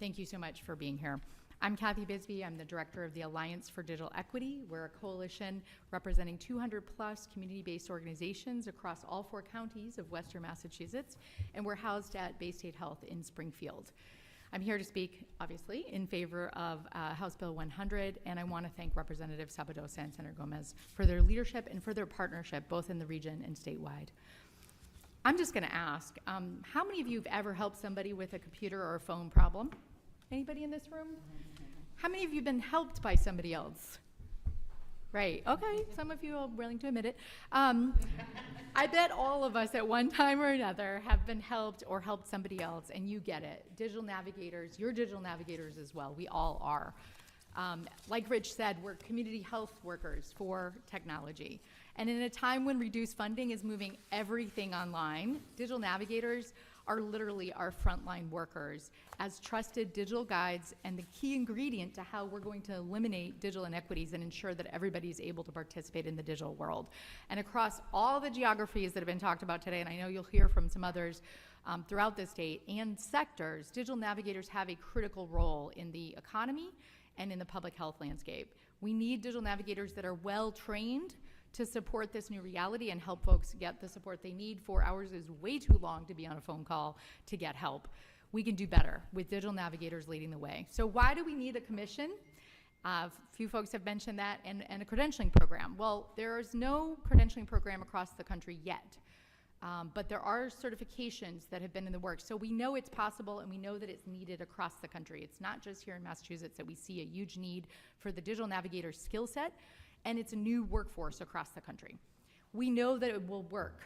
K: thank you so much for being here. I'm Kathy Bisbee. I'm the director of the Alliance for Digital Equity. We're a coalition representing 200 plus community-based organizations across all 4 counties of Western Massachusetts, and we're housed at Bay State Health in Springfield. I'm here to speak, obviously, in favor of House Bill 100, and I want to thank Representative Sabadosa and Senator Gomez for their leadership and for their partnership, both in the region and statewide. I'm just going to ask, how many of you have ever helped somebody with a computer or a phone problem? Anybody in this room? How many of you have been helped by somebody else? Right, okay, some of you are willing to admit it. I bet all of us at one time or another have been helped or helped somebody else, and you get it. Digital navigators, you're digital navigators as well. We all are. Like Rich said, we're community health workers for technology. And in a time when reduced funding is moving everything online, digital navigators are literally our frontline workers as trusted digital guides and the key ingredient to how we're going to eliminate digital inequities and ensure that everybody is able to participate in the digital world. And across all the geographies that have been talked about today, and I know you'll hear from some others throughout the state and sectors, digital navigators have a critical role in the economy and in the public health landscape. We need digital navigators that are well trained to support this new reality and help folks get the support they need. 4 hours is way too long to be on a phone call to get help. We can do better with digital navigators leading the way. So why do we need a commission? A few folks have mentioned that, and a credentialing program. Well, there is no credentialing program across the country yet, but there are certifications that have been in the works. So we know it's possible, and we know that it's needed across the country. It's not just here in Massachusetts that we see a huge need for the digital navigator skill set, and it's a new workforce across the country. We know that it will work.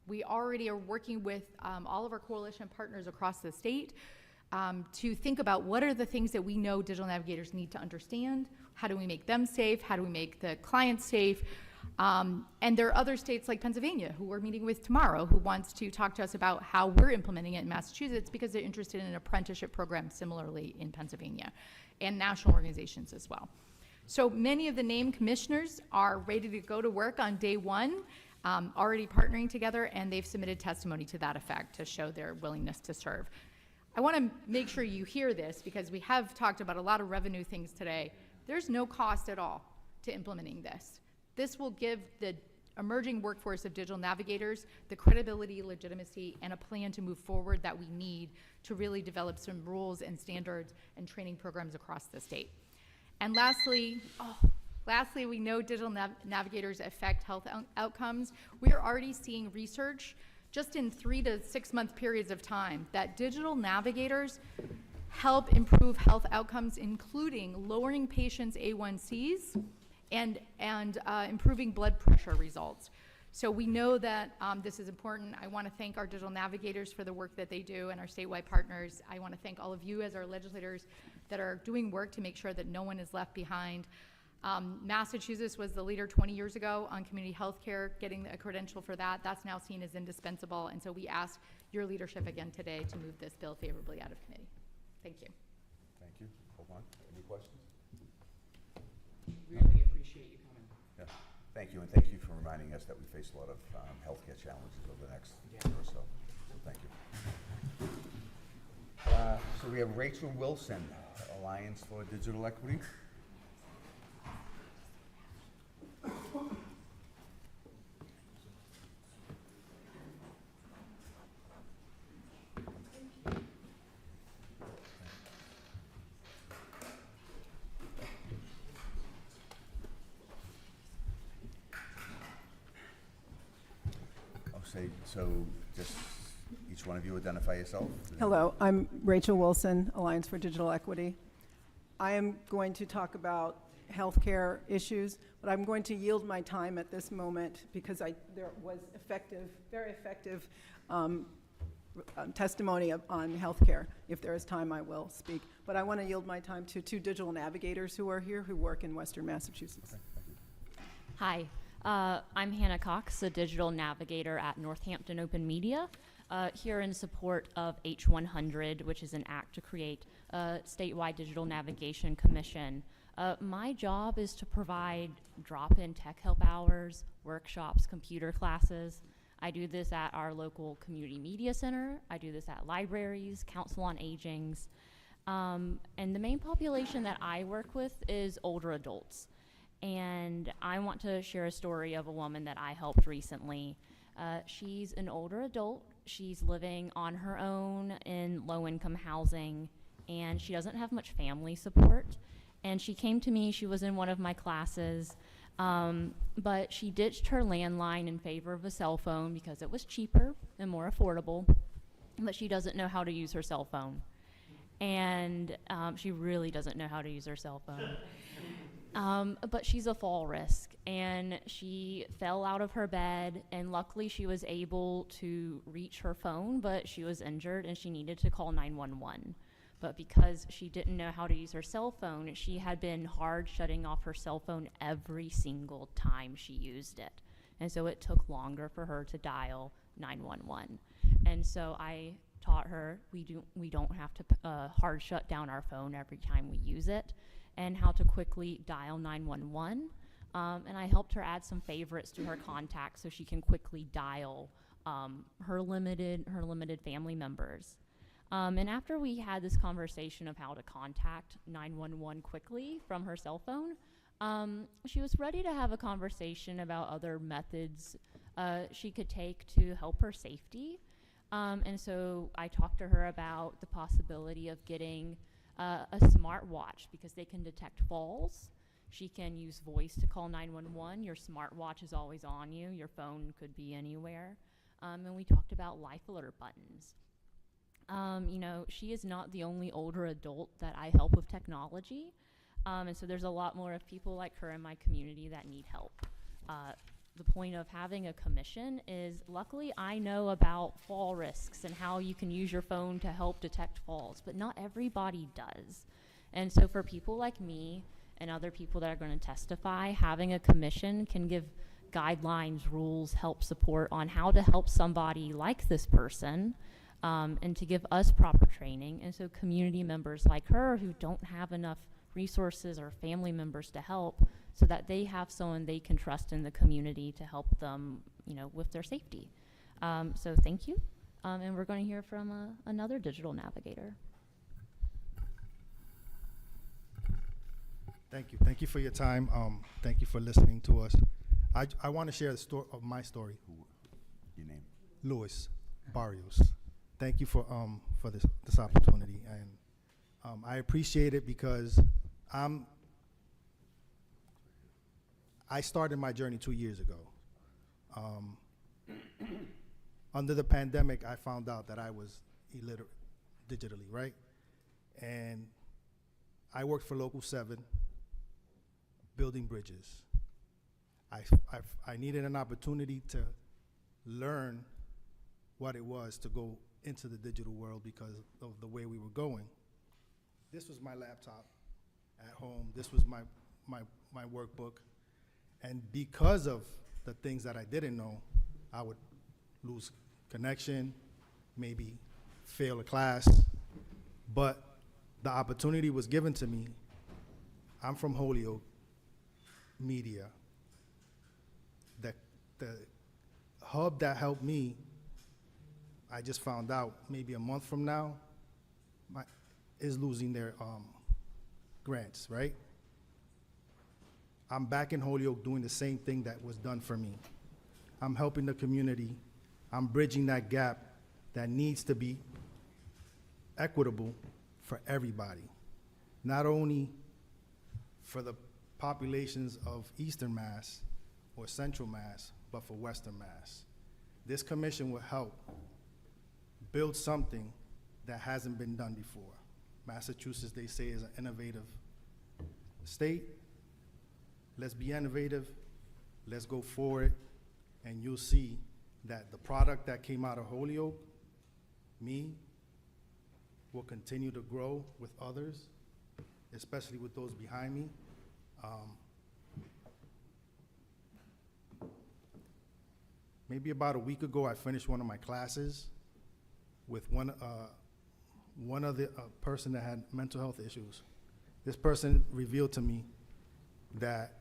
K: We already are working with all of our coalition partners across the state to think about what are the things that we know digital navigators need to understand, how do we make them safe, how do we make the clients safe, and there are other states like Pennsylvania, who we're meeting with tomorrow, who wants to talk to us about how we're implementing it in Massachusetts because they're interested in an apprenticeship program similarly in Pennsylvania, and national organizations as well. So many of the named commissioners are ready to go to work on day one, already partnering together, and they've submitted testimony to that effect to show their willingness to serve. I want to make sure you hear this because we have talked about a lot of revenue things today. There's no cost at all to implementing this. This will give the emerging workforce of digital navigators the credibility, legitimacy, and a plan to move forward that we need to really develop some rules and standards and training programs across the state. And lastly,
B: Lastly, we know digital navigators affect health outcomes. We are already seeing research just in 3 to 6 month periods of time that digital navigators help improve health outcomes, including lowering patients' A1Cs and improving blood pressure results. So we know that this is important. I want to thank our digital navigators for the work that they do and our statewide partners. I want to thank all of you as our legislators that are doing work to make sure that no one is left behind. Massachusetts was the leader 20 years ago on community health care, getting a credential for that. That's now seen as indispensable, and so we ask your leadership again today to move this bill favorably out of committee. Thank you.
A: Thank you. Hold on. Any questions?
Q: Really appreciate you coming.
A: Yeah. Thank you, and thank you for reminding us that we face a lot of healthcare challenges over the next year or so. So thank you. So we have Rachel Wilson, Alliance for Digital Equity. So just each one of you identify yourself.
W: Hello, I'm Rachel Wilson, Alliance for Digital Equity. I am going to talk about healthcare issues, but I'm going to yield my time at this moment because there was very effective testimony on healthcare. If there is time, I will speak. But I want to yield my time to 2 digital navigators who are here who work in Western Massachusetts.
X: Hi. I'm Hannah Cox, a digital navigator at Northampton Open Media, here in support of H100, which is an act to create a statewide digital navigation commission. My job is to provide drop-in tech help hours, workshops, computer classes. I do this at our local community media center. I do this at libraries, council on agings. And the main population that I work with is older adults. And I want to share a story of a woman that I helped recently. She's an older adult. She's living on her own in low-income housing, and she doesn't have much family support. And she came to me. She was in one of my classes, but she ditched her landline in favor of a cell phone because it was cheaper and more affordable, but she doesn't know how to use her cell phone. And she really doesn't know how to use her cell phone. But she's a fall risk, and she fell out of her bed, and luckily she was able to reach her phone, but she was injured and she needed to call 911. But because she didn't know how to use her cell phone, she had been hard shutting off her cell phone every single time she used it. And so it took longer for her to dial 911. And so I taught her we don't have to hard shut down our phone every time we use it, and how to quickly dial 911. And I helped her add some favorites to her contacts so she can quickly dial her limited family members. And after we had this conversation of how to contact 911 quickly from her cell phone, she was ready to have a conversation about other methods she could take to help her safety. And so I talked to her about the possibility of getting a smartwatch because they can detect falls. She can use voice to call 911. Your smartwatch is always on you. Your phone could be anywhere. And we talked about life alert buttons. You know, she is not the only older adult that I help with technology. And so there's a lot more of people like her in my community that need help. The point of having a commission is, luckily I know about fall risks and how you can use your phone to help detect falls, but not everybody does. And so for people like me and other people that are going to testify, having a commission can give guidelines, rules, help, support on how to help somebody like this person, and to give us proper training. And so community members like her who don't have enough resources or family members to help, so that they have someone they can trust in the community to help them, you know, with their safety. So thank you. And we're going to hear from another digital navigator.
Y: Thank you. Thank you for your time. Thank you for listening to us. I want to share the story of my story.
A: Your name?
Y: Louis Barrios. Thank you for this opportunity, and I appreciate it because I started my journey 2 years ago. Under the pandemic, I found out that I was illiterate digitally, right? And I worked for Local 7, building bridges. I needed an opportunity to learn what it was to go into the digital world because of the way we were going. This was my laptop at home. This was my workbook. And because of the things that I didn't know, I would lose connection, maybe fail a class. But the opportunity was given to me. I'm from Holyoke Media. The hub that helped me, I just found out maybe a month from now, is losing their grants, right? I'm back in Holyoke doing the same thing that was done for me. I'm helping the community. I'm bridging that gap that needs to be equitable for everybody, not only for the populations of Eastern Mass or Central Mass, but for Western Mass. This commission will help build something that hasn't been done before. Massachusetts, they say, is an innovative state. Let's be innovative, let's go forward, and you'll see that the product that came out of Holyoke, me, will continue to grow with others, especially with those behind me. Maybe about a week ago, I finished one of my classes with one of the person that had mental health issues. This person revealed to me that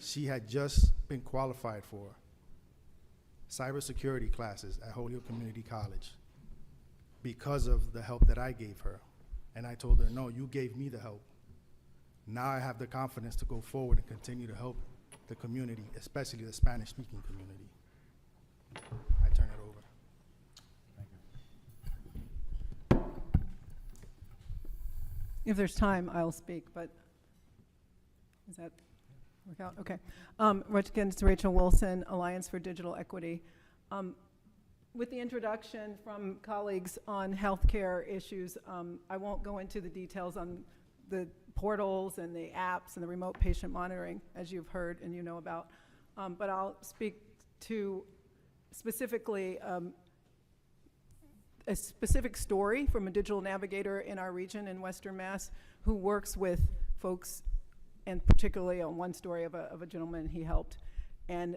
Y: she had just been qualified for cybersecurity classes at Holyoke Community College because of the help that I gave her. And I told her, no, you gave me the help. Now I have the confidence to go forward and continue to help the community, especially the Spanish-speaking community. I turn it over.
W: If there's time, I'll speak, but does that work out? Okay. Once again, it's Rachel Wilson, Alliance for Digital Equity. With the introduction from colleagues on healthcare issues, I won't go into the details on the portals and the apps and the remote patient monitoring, as you've heard and you know about, but I'll speak to specifically a specific story from a digital navigator in our region in Western Mass who works with folks, and particularly on one story of a gentleman he helped. And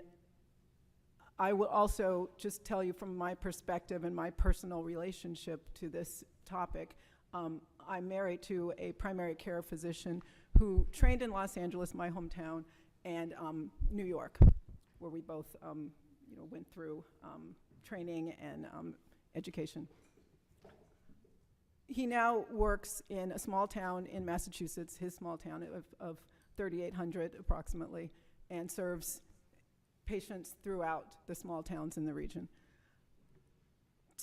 W: I will also just tell you from my perspective and my personal relationship to this topic. I'm married to a primary care physician who trained in Los Angeles, my hometown, and New York, where we both went through training and education. He now works in a small town in Massachusetts, his small town of 3,800 approximately, and serves patients throughout the small towns in the region.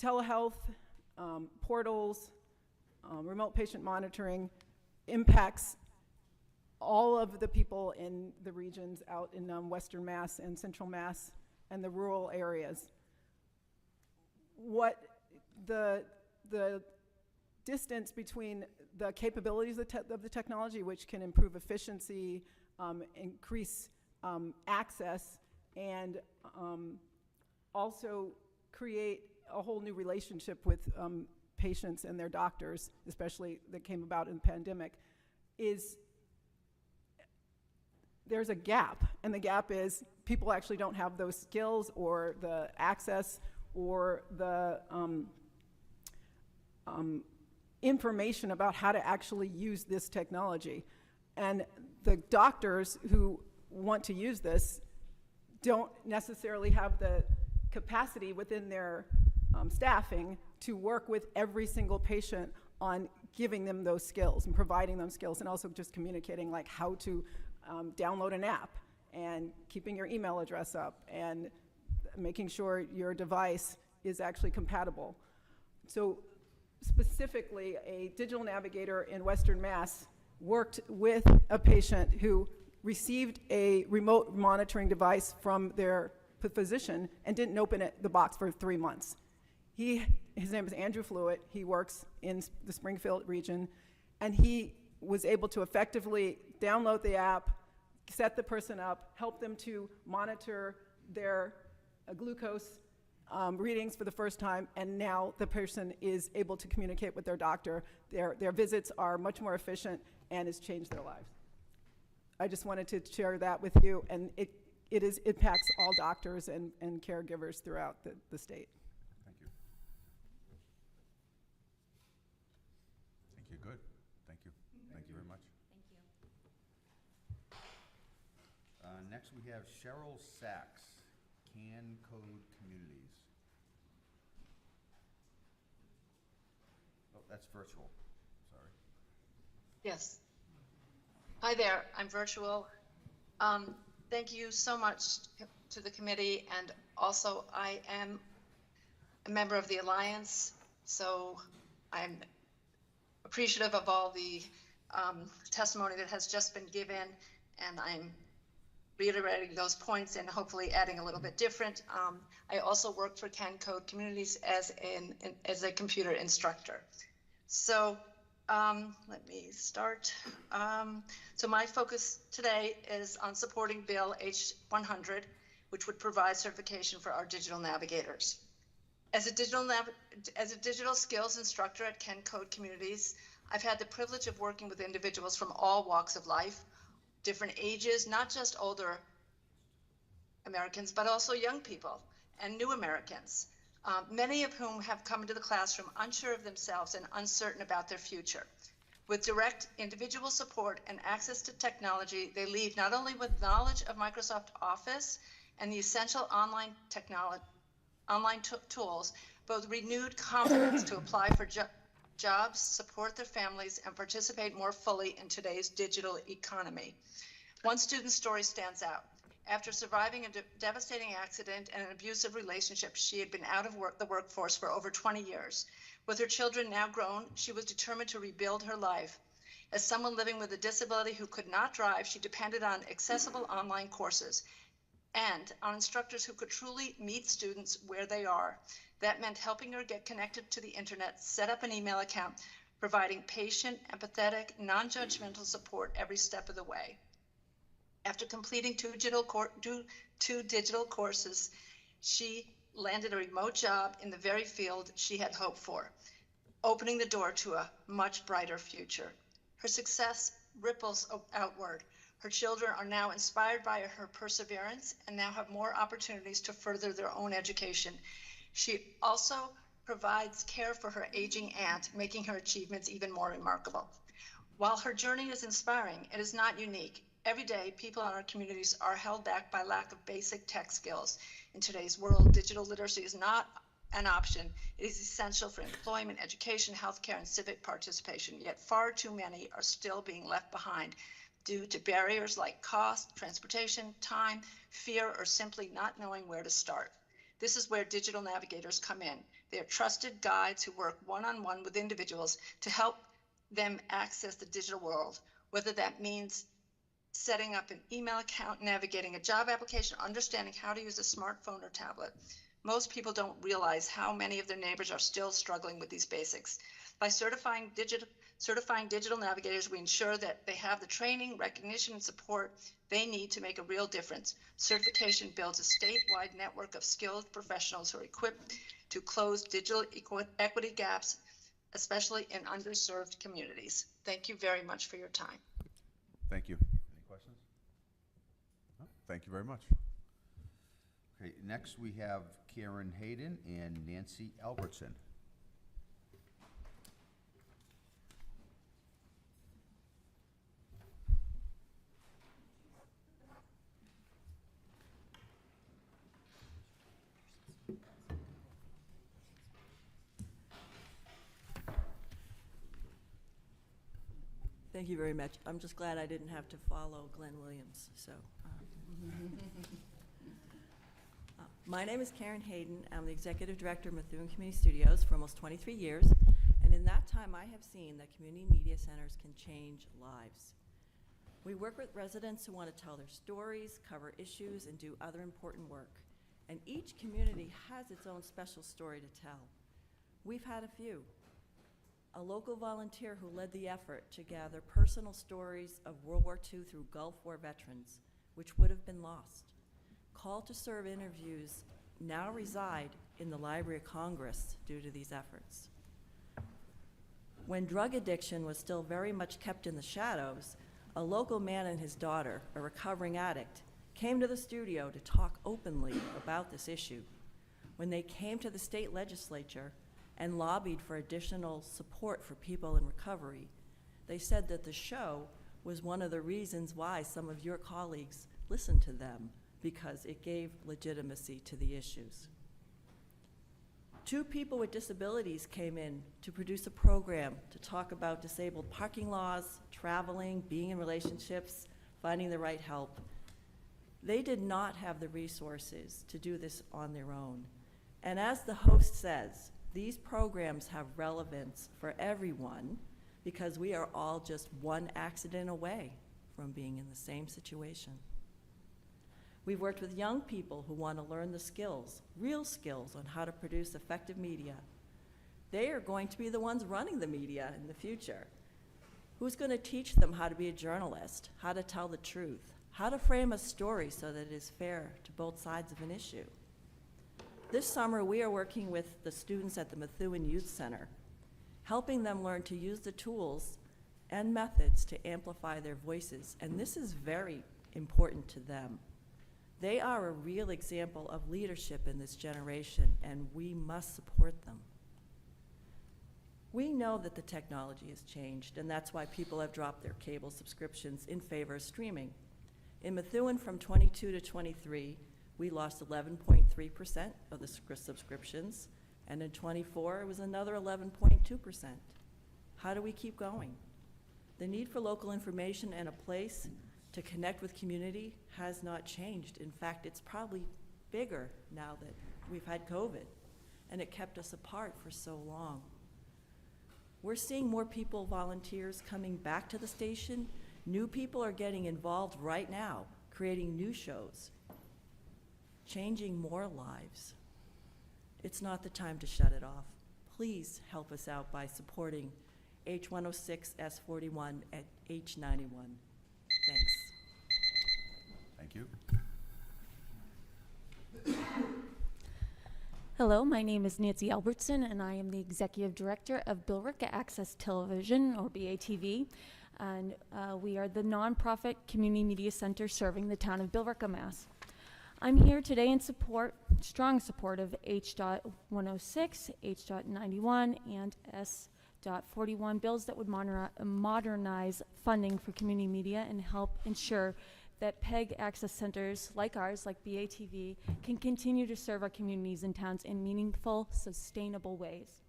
W: Telehealth, portals, remote patient monitoring impacts all of the people in the regions out in Western Mass and Central Mass and the rural areas. What the distance between the capabilities of the technology, which can improve efficiency, increase access, and also create a whole new relationship with patients and their doctors, especially that came about in the pandemic, is there's a gap. And the gap is people actually don't have those skills or the access or the information about how to actually use this technology. And the doctors who want to use this don't necessarily have the capacity within their staffing to work with every single patient on giving them those skills and providing them skills, and also just communicating like how to download an app and keeping your email address up and making sure your device is actually compatible. So specifically, a digital navigator in Western Mass worked with a patient who received a remote monitoring device from their physician and didn't open the box for 3 months. His name is Andrew Flewitt. He works in the Springfield region, and he was able to effectively download the app, set the person up, help them to monitor their glucose readings for the first time, and now the person is able to communicate with their doctor. Their visits are much more efficient, and has changed their lives. I just wanted to share that with you, and it impacts all doctors and caregivers throughout the state.
J: Thank you. Thank you. Good. Thank you. Thank you very much.
X: Thank you.
A: Next, we have Cheryl Sachs, Can Code Communities. Oh, that's virtual. Sorry.
D: Yes. Hi there. I'm virtual. Thank you so much to the committee, and also I am a member of the Alliance, so I'm appreciative of all the testimony that has just been given, and I'm reiterating those points and hopefully adding a little bit different. I also worked for Can Code Communities as a computer instructor. So let me start. So my focus today is on supporting Bill H100, which would provide certification for our digital navigators. As a digital skills instructor at Can Code Communities, I've had the privilege of working with individuals from all walks of life, different ages, not just older Americans, but also young people and new Americans, many of whom have come into the classroom unsure of themselves and uncertain about their future. With direct individual support and access to technology, they leave not only with knowledge of Microsoft Office and the essential online tools, but with renewed confidence to apply for jobs, support their families, and participate more fully in today's digital economy. One student's story stands out. After surviving a devastating accident and an abusive relationship, she had been out of the workforce for over 20 years. With her children now grown, she was determined to rebuild her life. As someone living with a disability who could not drive, she depended on accessible online courses and on instructors who could truly meet students where they are. That meant helping her get connected to the internet, set up an email account, providing patient, empathetic, non-judgmental support every step of the way. After completing two digital courses, she landed a remote job in the very field she had hoped for, opening the door to a much brighter future. Her success ripples outward. Her children are now inspired by her perseverance and now have more opportunities to further their own education. She also provides care for her aging aunt, making her achievements even more remarkable. While her journey is inspiring, it is not unique. Every day, people in our communities are held back by lack of basic tech skills. In today's world, digital literacy is not an option. It is essential for employment, education, healthcare, and civic participation. Yet far too many are still being left behind due to barriers like cost, transportation, time, fear, or simply not knowing where to start. This is where digital navigators come in. They are trusted guides who work one-on-one with individuals to help them access the digital world, whether that means setting up an email account, navigating a job application, understanding how to use a smartphone or tablet. Most people don't realize how many of their neighbors are still struggling with these basics. By certifying digital navigators, we ensure that they have the training, recognition, and support they need to make a real difference. Certification builds a statewide network of skilled professionals who are equipped to close digital equity gaps, especially in underserved communities. Thank you very much for your time.
J: Thank you. Questions? No? Thank you very much.
A: Okay, next we have Karen Hayden and Nancy Albertson.
E: Thank you very much. I'm just glad I didn't have to follow Glenn Williams. So, my name is Karen Hayden. I'm the Executive Director of Methuen Community Studios for almost 23 years. And in that time, I have seen that community media centers can change lives. We work with residents who want to tell their stories, cover issues, and do other important work. And each community has its own special story to tell. We've had a few. A local volunteer who led the effort to gather personal stories of World War II through Gulf War veterans, which would have been lost. Call to serve interviews now reside in the Library of Congress due to these efforts. When drug addiction was still very much kept in the shadows, a local man and his daughter, a recovering addict, came to the studio to talk openly about this issue. When they came to the state legislature and lobbied for additional support for people in recovery, they said that the show was one of the reasons why some of your colleagues listened to them, because it gave legitimacy to the issues. 2 people with disabilities came in to produce a program to talk about disabled parking laws, traveling, being in relationships, finding the right help. They did not have the resources to do this on their own. And as the host says, these programs have relevance for everyone because we are all just one accident away from being in the same situation. We've worked with young people who want to learn the skills, real skills on how to produce effective media. They are going to be the ones running the media in the future. Who's going to teach them how to be a journalist, how to tell the truth, how to frame a story so that it is fair to both sides of an issue? This summer, we are working with the students at the Methuen Youth Center, helping them learn to use the tools and methods to amplify their voices, and this is very important to them. They are a real example of leadership in this generation, and we must support them. We know that the technology has changed, and that's why people have dropped their cable subscriptions in favor of streaming. In Methuen, from 22 to 23, we lost 11.3% of the subscriptions, and in 24, it was another 11.2%. How do we keep going? The need for local information and a place to connect with community has not changed. In fact, it's probably bigger now that we've had COVID, and it kept us apart for so long. We're seeing more people, volunteers, coming back to the station. New people are getting involved right now, creating new shows, changing more lives. It's not the time to shut it off. Please help us out by supporting H106, S41, and H91. Thanks.
J: Thank you.
F: Hello, my name is Nancy Albertson, and I am the Executive Director of Billerica Access Television, or BATV, and we are the nonprofit community media center serving the town of Billerica, Mass. I'm here today in strong support of H.106, H.91, and S.41 bills that would modernize funding for community media and help ensure that PEG access centers like ours, like BATV, can continue to serve our communities and towns in meaningful, sustainable ways.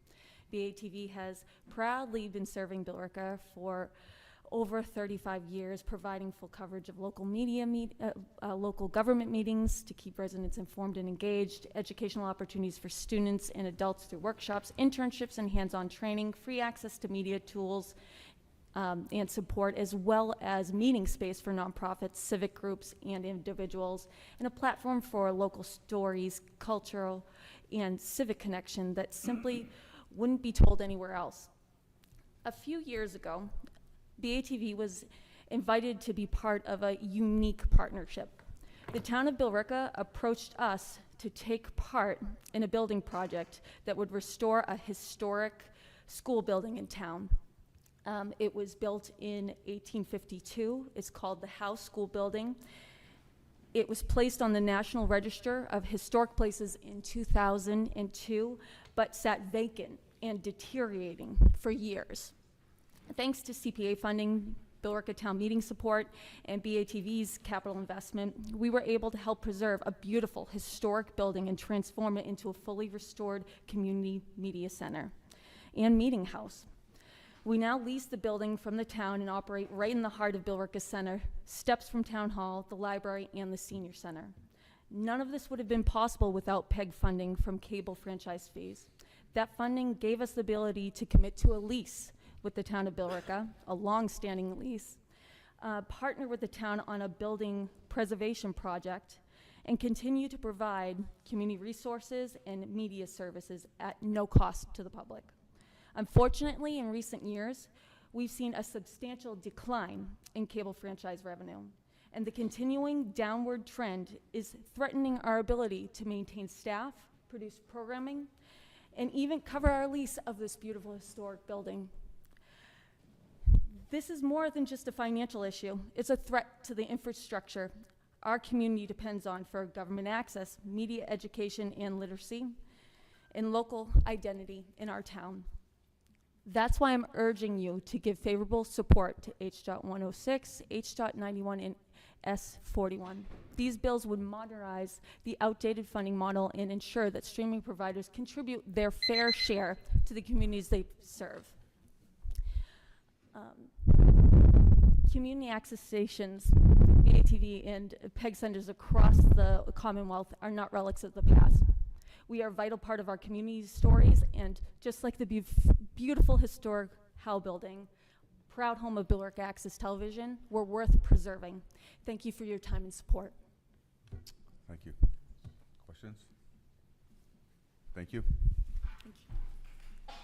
F: BATV has proudly been serving Billerica for over 35 years, providing full coverage of local local government meetings to keep residents informed and engaged, educational opportunities for students and adults through workshops, internships, and hands-on training, free access to media tools, and support, as well as meeting space for nonprofits, civic groups, and individuals, and a platform for local stories, cultural, and civic connection that simply wouldn't be told anywhere else. A few years ago, BATV was invited to be part of a unique partnership. The town of Billerica approached us to take part in a building project that would restore a historic school building in town. It was built in 1852. It's called the House School Building. It was placed on the National Register of Historic Places in 2002, but sat vacant and deteriorating for years. Thanks to CPA funding, Billerica Town Meeting support, and BATV's capital investment, we were able to help preserve a beautiful historic building and transform it into a fully restored community media center and meeting house. We now lease the building from the town and operate right in the heart of Billerica Center, steps from Town Hall, the library, and the senior center. None of this would have been possible without PEG funding from cable franchise fees. That funding gave us the ability to commit to a lease with the town of Billerica, a long-standing lease, partner with the town on a building preservation project, and continue to provide community resources and media services at no cost to the public. Unfortunately, in recent years, we've seen a substantial decline in cable franchise revenue, and the continuing downward trend is threatening our ability to maintain staff, produce programming, and even cover our lease of this beautiful historic building. This is more than just a financial issue. It's a threat to the infrastructure our community depends on for government access, media education and literacy, and local identity in our town. That's why I'm urging you to give favorable support to H.106, H.91, and S41. These bills would modernize the outdated funding model and ensure that streaming providers contribute their fair share to the communities they serve. Community access stations, WACA-TV, and PEG centers across the Commonwealth are not relics of the past. We are a vital part of our community's stories, and just like the beautiful historic Howe building, proud home of Billerica Access Television, we're worth preserving. Thank you for your time and support.
A: Thank you. Questions? Thank you.
F: Thank you.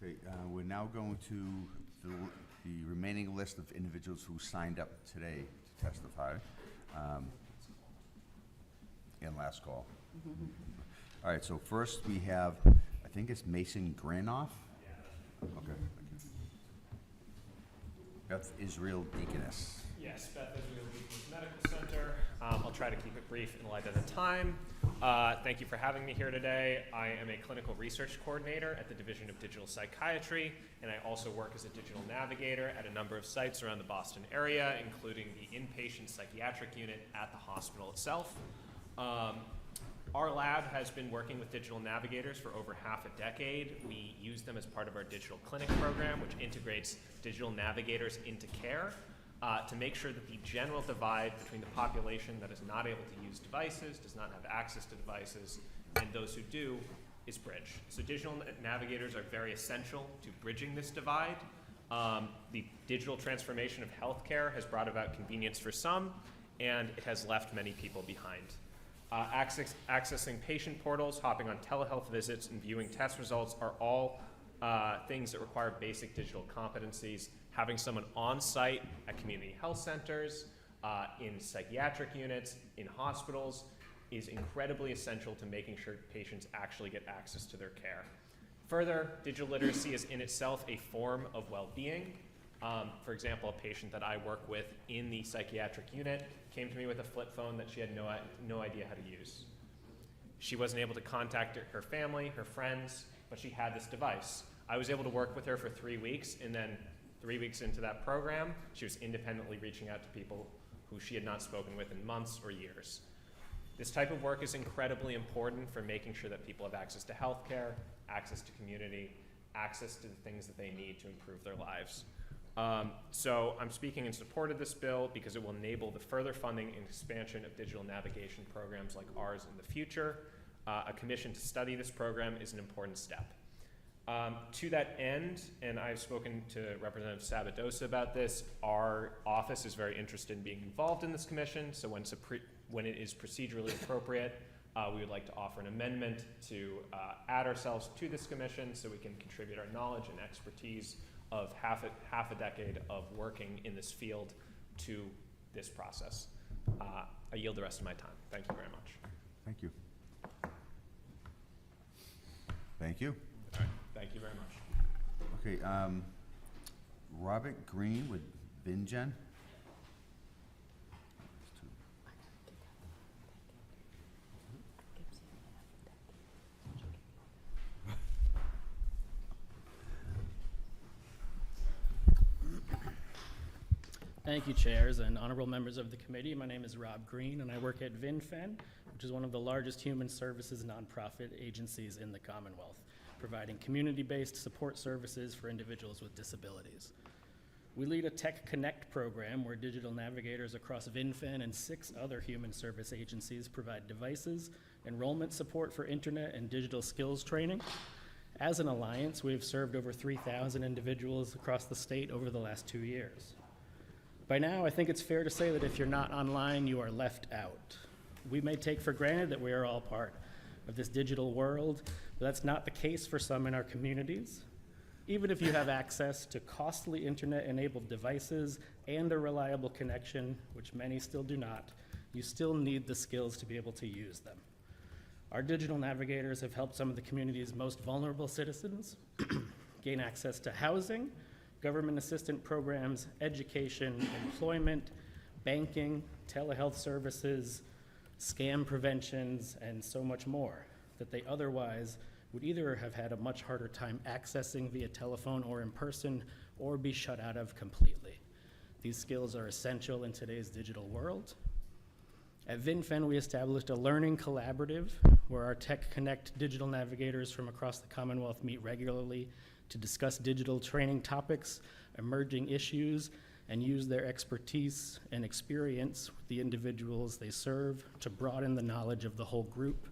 A: Okay, we're now going to the remaining list of individuals who signed up today to testify. And last call. All right, so first we have, I think it's Mason Granoff. Okay, thank you. Beth Israel Deaconess.
G: Yes, Beth Israel Deaconess Medical Center. I'll try to keep it brief in light of the time. Thank you for having me here today. I am a clinical research coordinator at the Division of Digital Psychiatry, and I also work as a digital navigator at a number of sites around the Boston area, including the inpatient psychiatric unit at the hospital itself. Our lab has been working with digital navigators for over half a decade. We use them as part of our digital clinic program, which integrates digital navigators into care to make sure that the general divide between the population that is not able to use devices, does not have access to devices, and those who do is bridged. So digital navigators are very essential to bridging this divide. The digital transformation of healthcare has brought about convenience for some, and it has left many people behind. Accessing patient portals, hopping on telehealth visits, and viewing test results are all things that require basic digital competencies. Having someone on site at community health centers, in psychiatric units, in hospitals, is incredibly essential to making sure patients actually get access to their care. Further, digital literacy is in itself a form of well-being. For example, a patient that I work with in the psychiatric unit came to me with a flip phone that she had no idea how to use. She wasn't able to contact her family, her friends, but she had this device. I was able to work with her for 3 weeks, and then 3 weeks into that program, she was independently reaching out to people who she had not spoken with in months or years. This type of work is incredibly important for making sure that people have access to healthcare, access to community, access to the things that they need to improve their lives. So I'm speaking in support of this bill because it will enable the further funding and expansion of digital navigation programs like ours in the future. A commission to study this program is an important step. To that end, and I've spoken to Representative Sabadosa about this, our office is very interested in being involved in this commission, so when it is procedurally appropriate, we would like to offer an amendment to add ourselves to this commission so we can contribute our knowledge and expertise of half a decade of working in this field to this process. I yield the rest of my time. Thank you very much.
A: Thank you. Thank you.
G: All right. Thank you very much.
A: Okay, Robert Green with VinGen.
H: Thank you, chairs and honorable members of the committee. My name is Rob Green, and I work at VinFen, which is one of the largest human services nonprofit agencies in the Commonwealth, providing community-based support services for individuals with disabilities. We lead a Tech Connect program where digital navigators across VinFen and 6 other human service agencies provide devices, enrollment support for internet and digital skills training. As an alliance, we have served over 3,000 individuals across the state over the last 2 years. By now, I think it's fair to say that if you're not online, you are left out. We may take for granted that we are all part of this digital world, but that's not the case for some in our communities. Even if you have access to costly internet-enabled devices and a reliable connection, which many still do not, you still need the skills to be able to use them. Our digital navigators have helped some of the community's most vulnerable citizens gain access to housing, government assistance programs, education, employment, banking, telehealth services, scam preventions, and so much more that they otherwise would either have had a much harder time accessing via telephone or in person, or be shut out of completely. These skills are essential in today's digital world. At VinFen, we established a learning collaborative where our Tech Connect digital navigators from across the Commonwealth meet regularly to discuss digital training topics, emerging issues, and use their expertise and experience with the individuals they serve to broaden the knowledge of the whole group.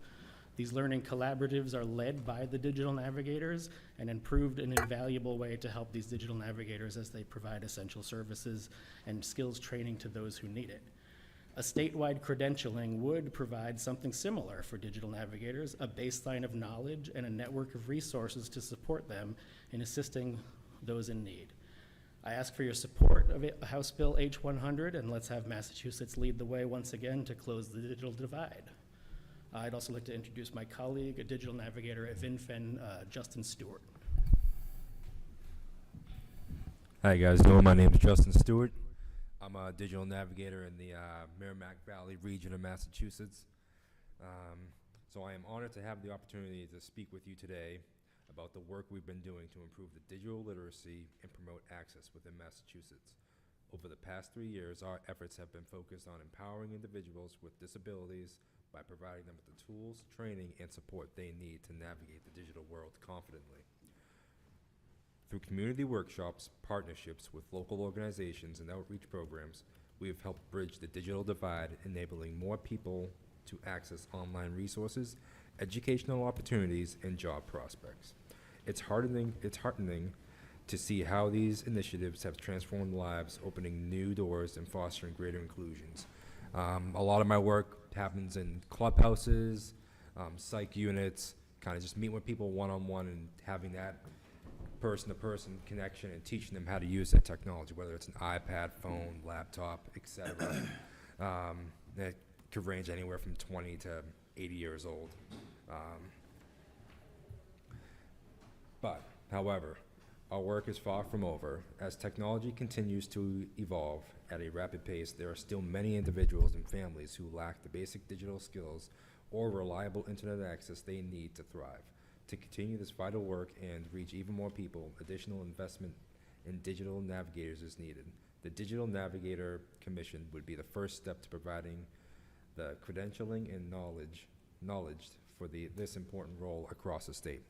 H: These learning collaboratives are led by the digital navigators and improved an invaluable way to help these digital navigators as they provide essential services and skills training to those who need it. A statewide credentialing would provide something similar for digital navigators, a baseline of knowledge and a network of resources to support them in assisting those in need. I ask for your support of House Bill H100, and let's have Massachusetts lead the way once again to close the digital divide. I'd also like to introduce my colleague, a digital navigator at VinFen, Justin Stewart.
I: Hi guys, my name is Justin Stewart. I'm a digital navigator in the Merrimack Valley region of Massachusetts. So I am honored to have the opportunity to speak with you today about the work we've been doing to improve the digital literacy and promote access within Massachusetts. Over the past 3 years, our efforts have been focused on empowering individuals with disabilities by providing them with the tools, training, and support they need to navigate the digital world confidently. Through community workshops, partnerships with local organizations, and outreach programs, we have helped bridge the digital divide, enabling more people to access online resources, educational opportunities, and job prospects. It's heartening to see how these initiatives have transformed lives, opening new doors and fostering greater inclusions. A lot of my work happens in clubhouses, psych units, kind of just meeting with people one-on-one and having that person-to-person connection and teaching them how to use that technology, whether it's an iPad, phone, laptop, etc. That could range anywhere from 20 to 80 years old. However, our work is far from over. As technology continues to evolve at a rapid pace, there are still many individuals and families who lack the basic digital skills or reliable internet access they need to thrive. To continue this vital work and reach even more people, additional investment in digital navigators is needed. The Digital Navigator Commission would be the first step to providing the credentialing and knowledge for this important role across the state.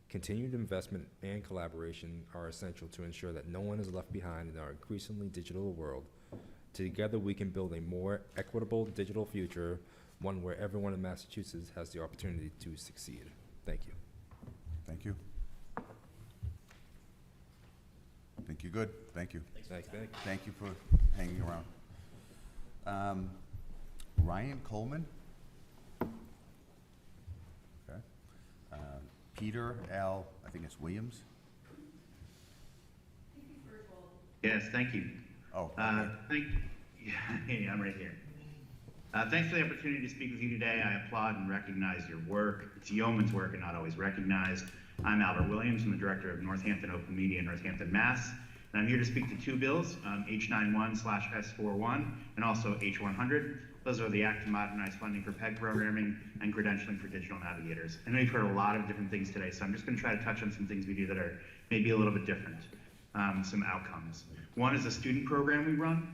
I: Continued investment and collaboration are essential to ensure that no one is left behind in our increasingly digital world. Together we can build a more equitable digital future, one where everyone in Massachusetts has the opportunity to succeed. Thank you.
A: Thank you. Think you're good. Thank you.
I: Thanks.
A: Thank you for hanging around. Ryan Coleman. Okay. Peter L. I think it's Williams.
N: Yes, thank you.
A: Oh.
N: Hey, I'm right here. Thanks for the opportunity to speak with you today. I applaud and recognize your work. It's yeoman's work and not always recognized. I'm Albert Williams. I'm the director of Northampton Open Media in Northampton, Mass. And I'm here to speak to two bills, H91/S41 and also H100. Those are the Act to Modernize funding for PEG programming and credentialing for digital navigators. I know you've heard a lot of different things today, so I'm just going to try to touch on some things we do that are maybe a little bit different, some outcomes. One is a student program we run.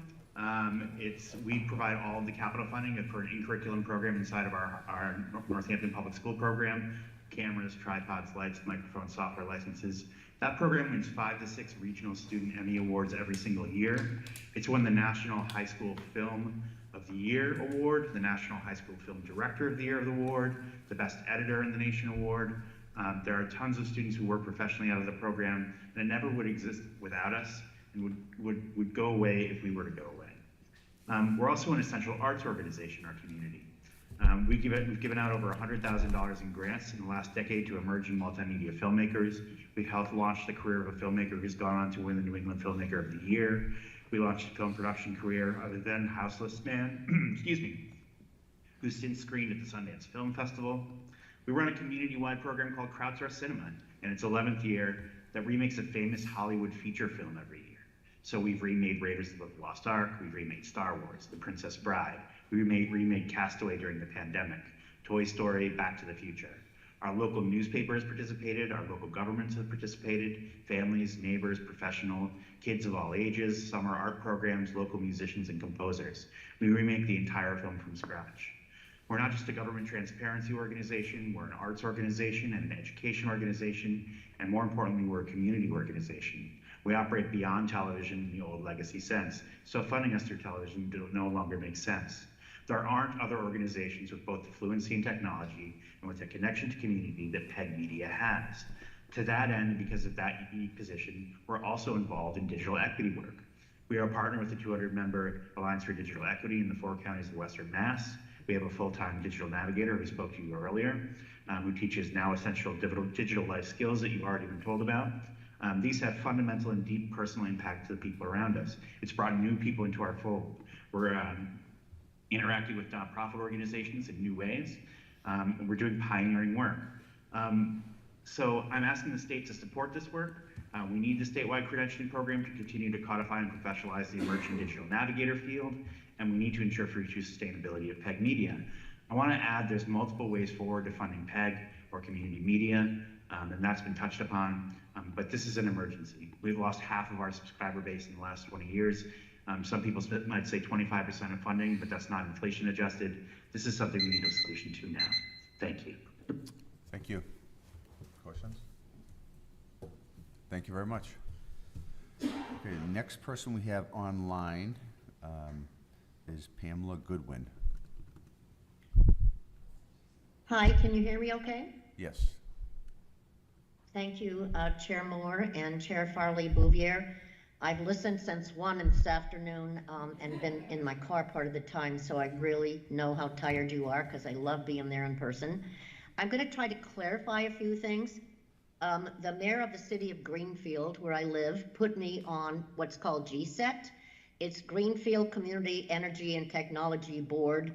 N: We provide all of the capital funding for an in-curriculum program inside of our Northampton Public School program, cameras, tripods, lights, microphones, software licenses. That program wins 5 to 6 regional student Emmy Awards every single year. It's won the National High School Film of the Year Award, the National High School Film Director of the Year Award, the Best Editor in the Nation Award. There are tons of students who work professionally out of the program, and it never would exist without us. and would go away if we were to go away. We're also an essential arts organization in our community. We've given out over $100,000 in grants in the last decade to emerging multimedia filmmakers. We've helped launch the career of a filmmaker who's gone on to win the New England Filmmaker of the Year. We launched a film production career of a then houseless man, excuse me, who's since screened at the Sundance Film Festival. We run a community-wide program called Crowdsource Cinema in its 11th year that remakes a famous Hollywood feature film every year. So we've remade Raiders of the Lost Ark, we've remade Star Wars, The Princess Bride, we remade Castaway during the pandemic, Toy Story, Back to the Future. Our local newspapers participated, our local governments have participated, families, neighbors, professional, kids of all ages, summer art programs, local musicians and composers. We remake the entire film from scratch. We're not just a government transparency organization, we're an arts organization and an education organization, and more importantly, we're a community organization. We operate beyond television in the old legacy sense, so funding us through television no longer makes sense. There aren't other organizations with both the fluency in technology and with the connection to community that PEG Media has. To that end, because of that unique position, we're also involved in digital equity work. We are a partner with the 200-member Alliance for Digital Equity in the 4 counties of Western Mass. We have a full-time digital navigator who spoke to you earlier, who teaches now essential digital life skills that you've already been told about. These have fundamental and deep personal impact to the people around us. It's brought new people into our fold. We're interacting with nonprofit organizations in new ways, and we're doing pioneering work. So I'm asking the state to support this work. We need the statewide credentialing program to continue to codify and professionalize the emerging digital navigator field, and we need to ensure future sustainability of PEG Media. I want to add there's multiple ways forward to funding PEG or community media, and that's been touched upon, but this is an emergency. We've lost half of our subscriber base in the last 20 years. Some people might say 25% of funding, but that's not inflation adjusted. This is something we need a solution to now. Thank you.
A: Thank you. Questions? Thank you very much. Okay, the next person we have online is Pamela Goodwin.
L: Hi, can you hear me okay?
A: Yes.
L: Thank you, Chair Moore and Chair Farley-Bouvier. I've listened since 1 this afternoon and been in my car part of the time, so I really know how tired you are because I love being there in person. I'm going to try to clarify a few things. The mayor of the city of Greenfield, where I live, put me on what's called GSET. It's Greenfield Community Energy and Technology Board.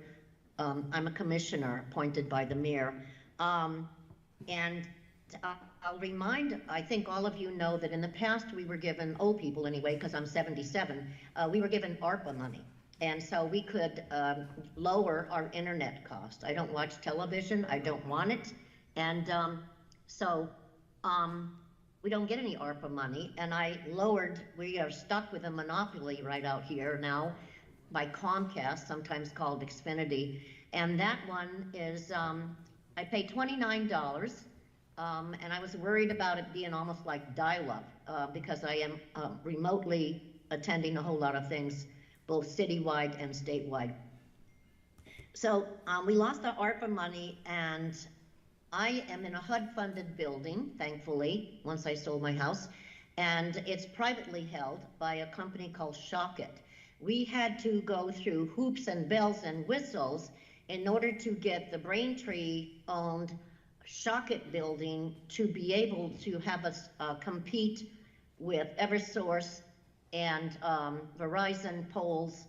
L: I'm a commissioner appointed by the mayor. And I'll remind, I think all of you know that in the past we were given, old people anyway, because I'm 77, we were given ARPA money. And so we could lower our internet cost. I don't watch television, I don't want it. And we don't get any ARPA money. And we are stuck with a monopoly right out here now by Comcast, sometimes called Xfinity. And that one is, I pay $29. And I was worried about it being almost like dial-up because I am remotely attending a whole lot of things, both citywide and statewide. So we lost our ARPA money, and I am in a HUD-funded building, thankfully, once I sold my house, and it's privately held by a company called Shockit. We had to go through hoops and bells and whistles in order to get the Braintree-owned Shockit building to be able to have us compete with Eversource and Verizon poles,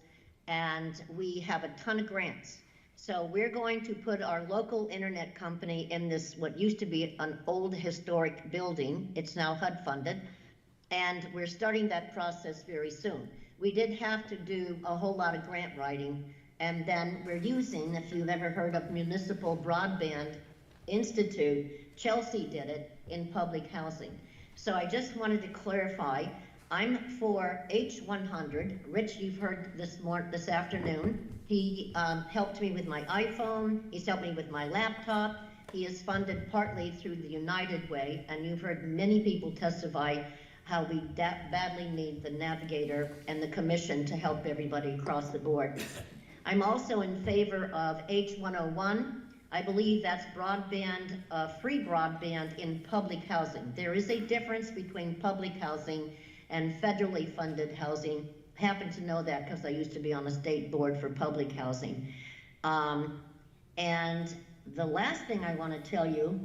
L: and we have a ton of grants. So we're going to put our local internet company in this, what used to be an old historic building. It's now HUD funded, and we're starting that process very soon. We did have to do a whole lot of grant writing, and then we're using, if you've ever heard of Municipal Broadband Institute, Chelsea did it in public housing. So I just wanted to clarify, I'm for H100. Rich, you've heard this afternoon. He helped me with my iPhone. He's helped me with my laptop. He is funded partly through the United Way, and you've heard many people testify how we badly need the navigator and the commission to help everybody across the board. I'm also in favor of H101. I believe that's broadband, free broadband in public housing. There is a difference between public housing and federally funded housing. Happen to know that because I used to be on the state board for public housing. And the last thing I want to tell you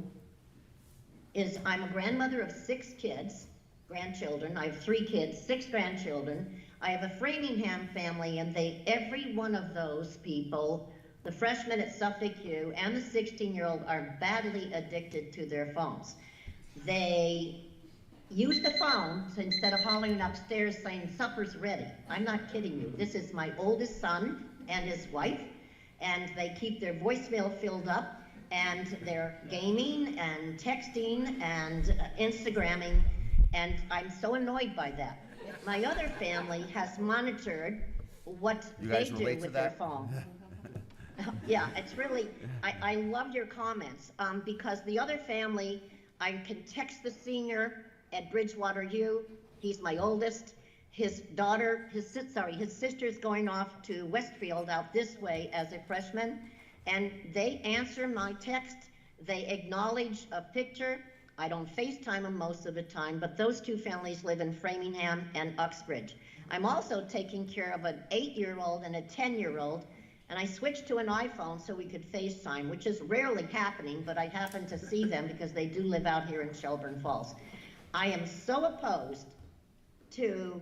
L: is I'm a grandmother of 6 kids, grandchildren. I have 3 kids, 6 grandchildren. I have a Framingham family, and every one of those people, the freshman at Suffolk U and the 16-year-old, are badly addicted to their phones. They use the phone instead of hollering upstairs saying, supper's ready. I'm not kidding you. This is my oldest son and his wife, and they keep their voicemail filled up, and they're gaming and texting and Instagramming, and I'm so annoyed by that. My other family has monitored what they do with their phone. Yeah, it's really, I love your comments, because the other family, I can text the senior at Bridgewater U, he's my oldest, his sister's going off to Westfield out this way as a freshman, and they answer my text, they acknowledge a picture. I don't FaceTime them most of the time, but those 2 families live in Framingham and Uxbridge. I'm also taking care of an 8-year-old and a 10-year-old, and I switched to an iPhone so we could FaceTime, which is rarely happening, but I happen to see them because they do live out here in Shelburne Falls. I am so opposed to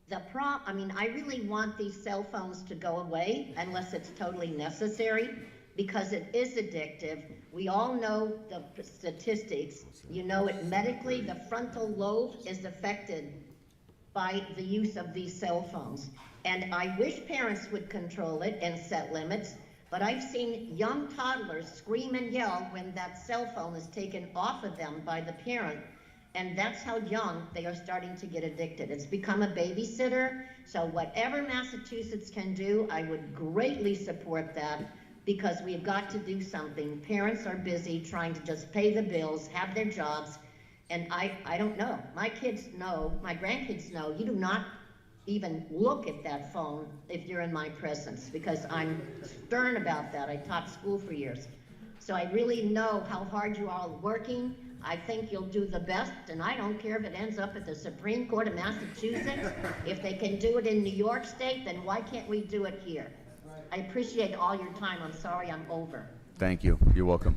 L: I really want these cell phones to go away unless it's totally necessary, because it is addictive. We all know the statistics. You know it medically, the frontal lobe is affected by the use of these cell phones. And I wish parents would control it and set limits, but I've seen young toddlers scream and yell when that cell phone is taken off of them by the parent. And that's how young they are starting to get addicted. It's become a babysitter. So whatever Massachusetts can do, I would greatly support that, because we've got to do something. Parents are busy trying to just pay the bills, have their jobs, and I don't know. My kids know, my grandkids know, you do not even look at that phone if you're in my presence, because I'm stern about that. I taught school for years. So I really know how hard you are working. I think you'll do the best, and I don't care if it ends up at the Supreme Court of Massachusetts. If they can do it in New York State, then why can't we do it here? I appreciate all your time. I'm sorry I'm over.
A: Thank you. You're welcome.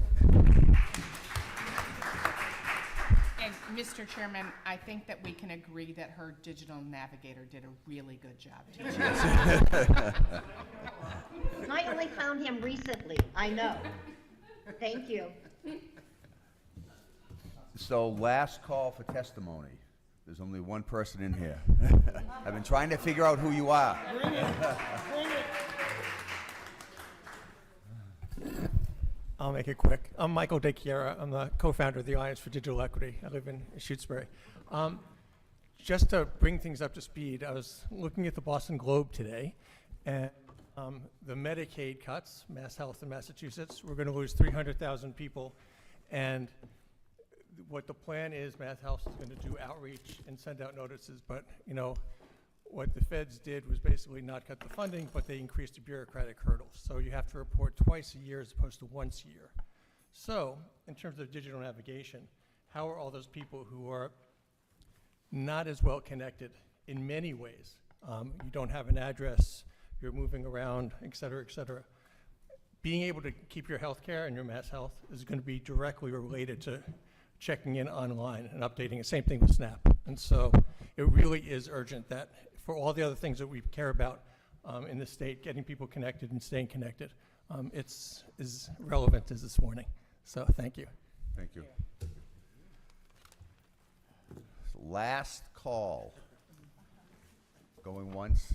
K: And Mr. Chairman, I think that we can agree that her digital navigator did a really good job teaching.
L: I only found him recently. I know. Thank you.
A: So last call for testimony. There's only one person in here. I've been trying to figure out who you are.
Q: Bring it. Bring it. I'll make it quick. I'm Michael DeChiara. I'm the co-founder of the Alliance for Digital Equity. I live in Shutesbury. Just to bring things up to speed, I was looking at the Boston Globe today, and the Medicaid cuts, Mass Health in Massachusetts, we're going to lose 300,000 people, and what the plan is, Mass Health is going to do outreach and send out notices, but what the feds did was basically not cut the funding, but they increased the bureaucratic hurdles. So you have to report twice a year as opposed to once a year. So in terms of digital navigation, how are all those people who are not as well connected in many ways? You don't have an address, you're moving around, et cetera, et cetera. Being able to keep your health care and your Mass Health is going to be directly related to checking in online and updating it. Same thing with SNAP. And so it really is urgent that for all the other things that we care about in the state, getting people connected and staying connected, it's as relevant as this morning. So thank you.
A: Thank you. Last call. Going once.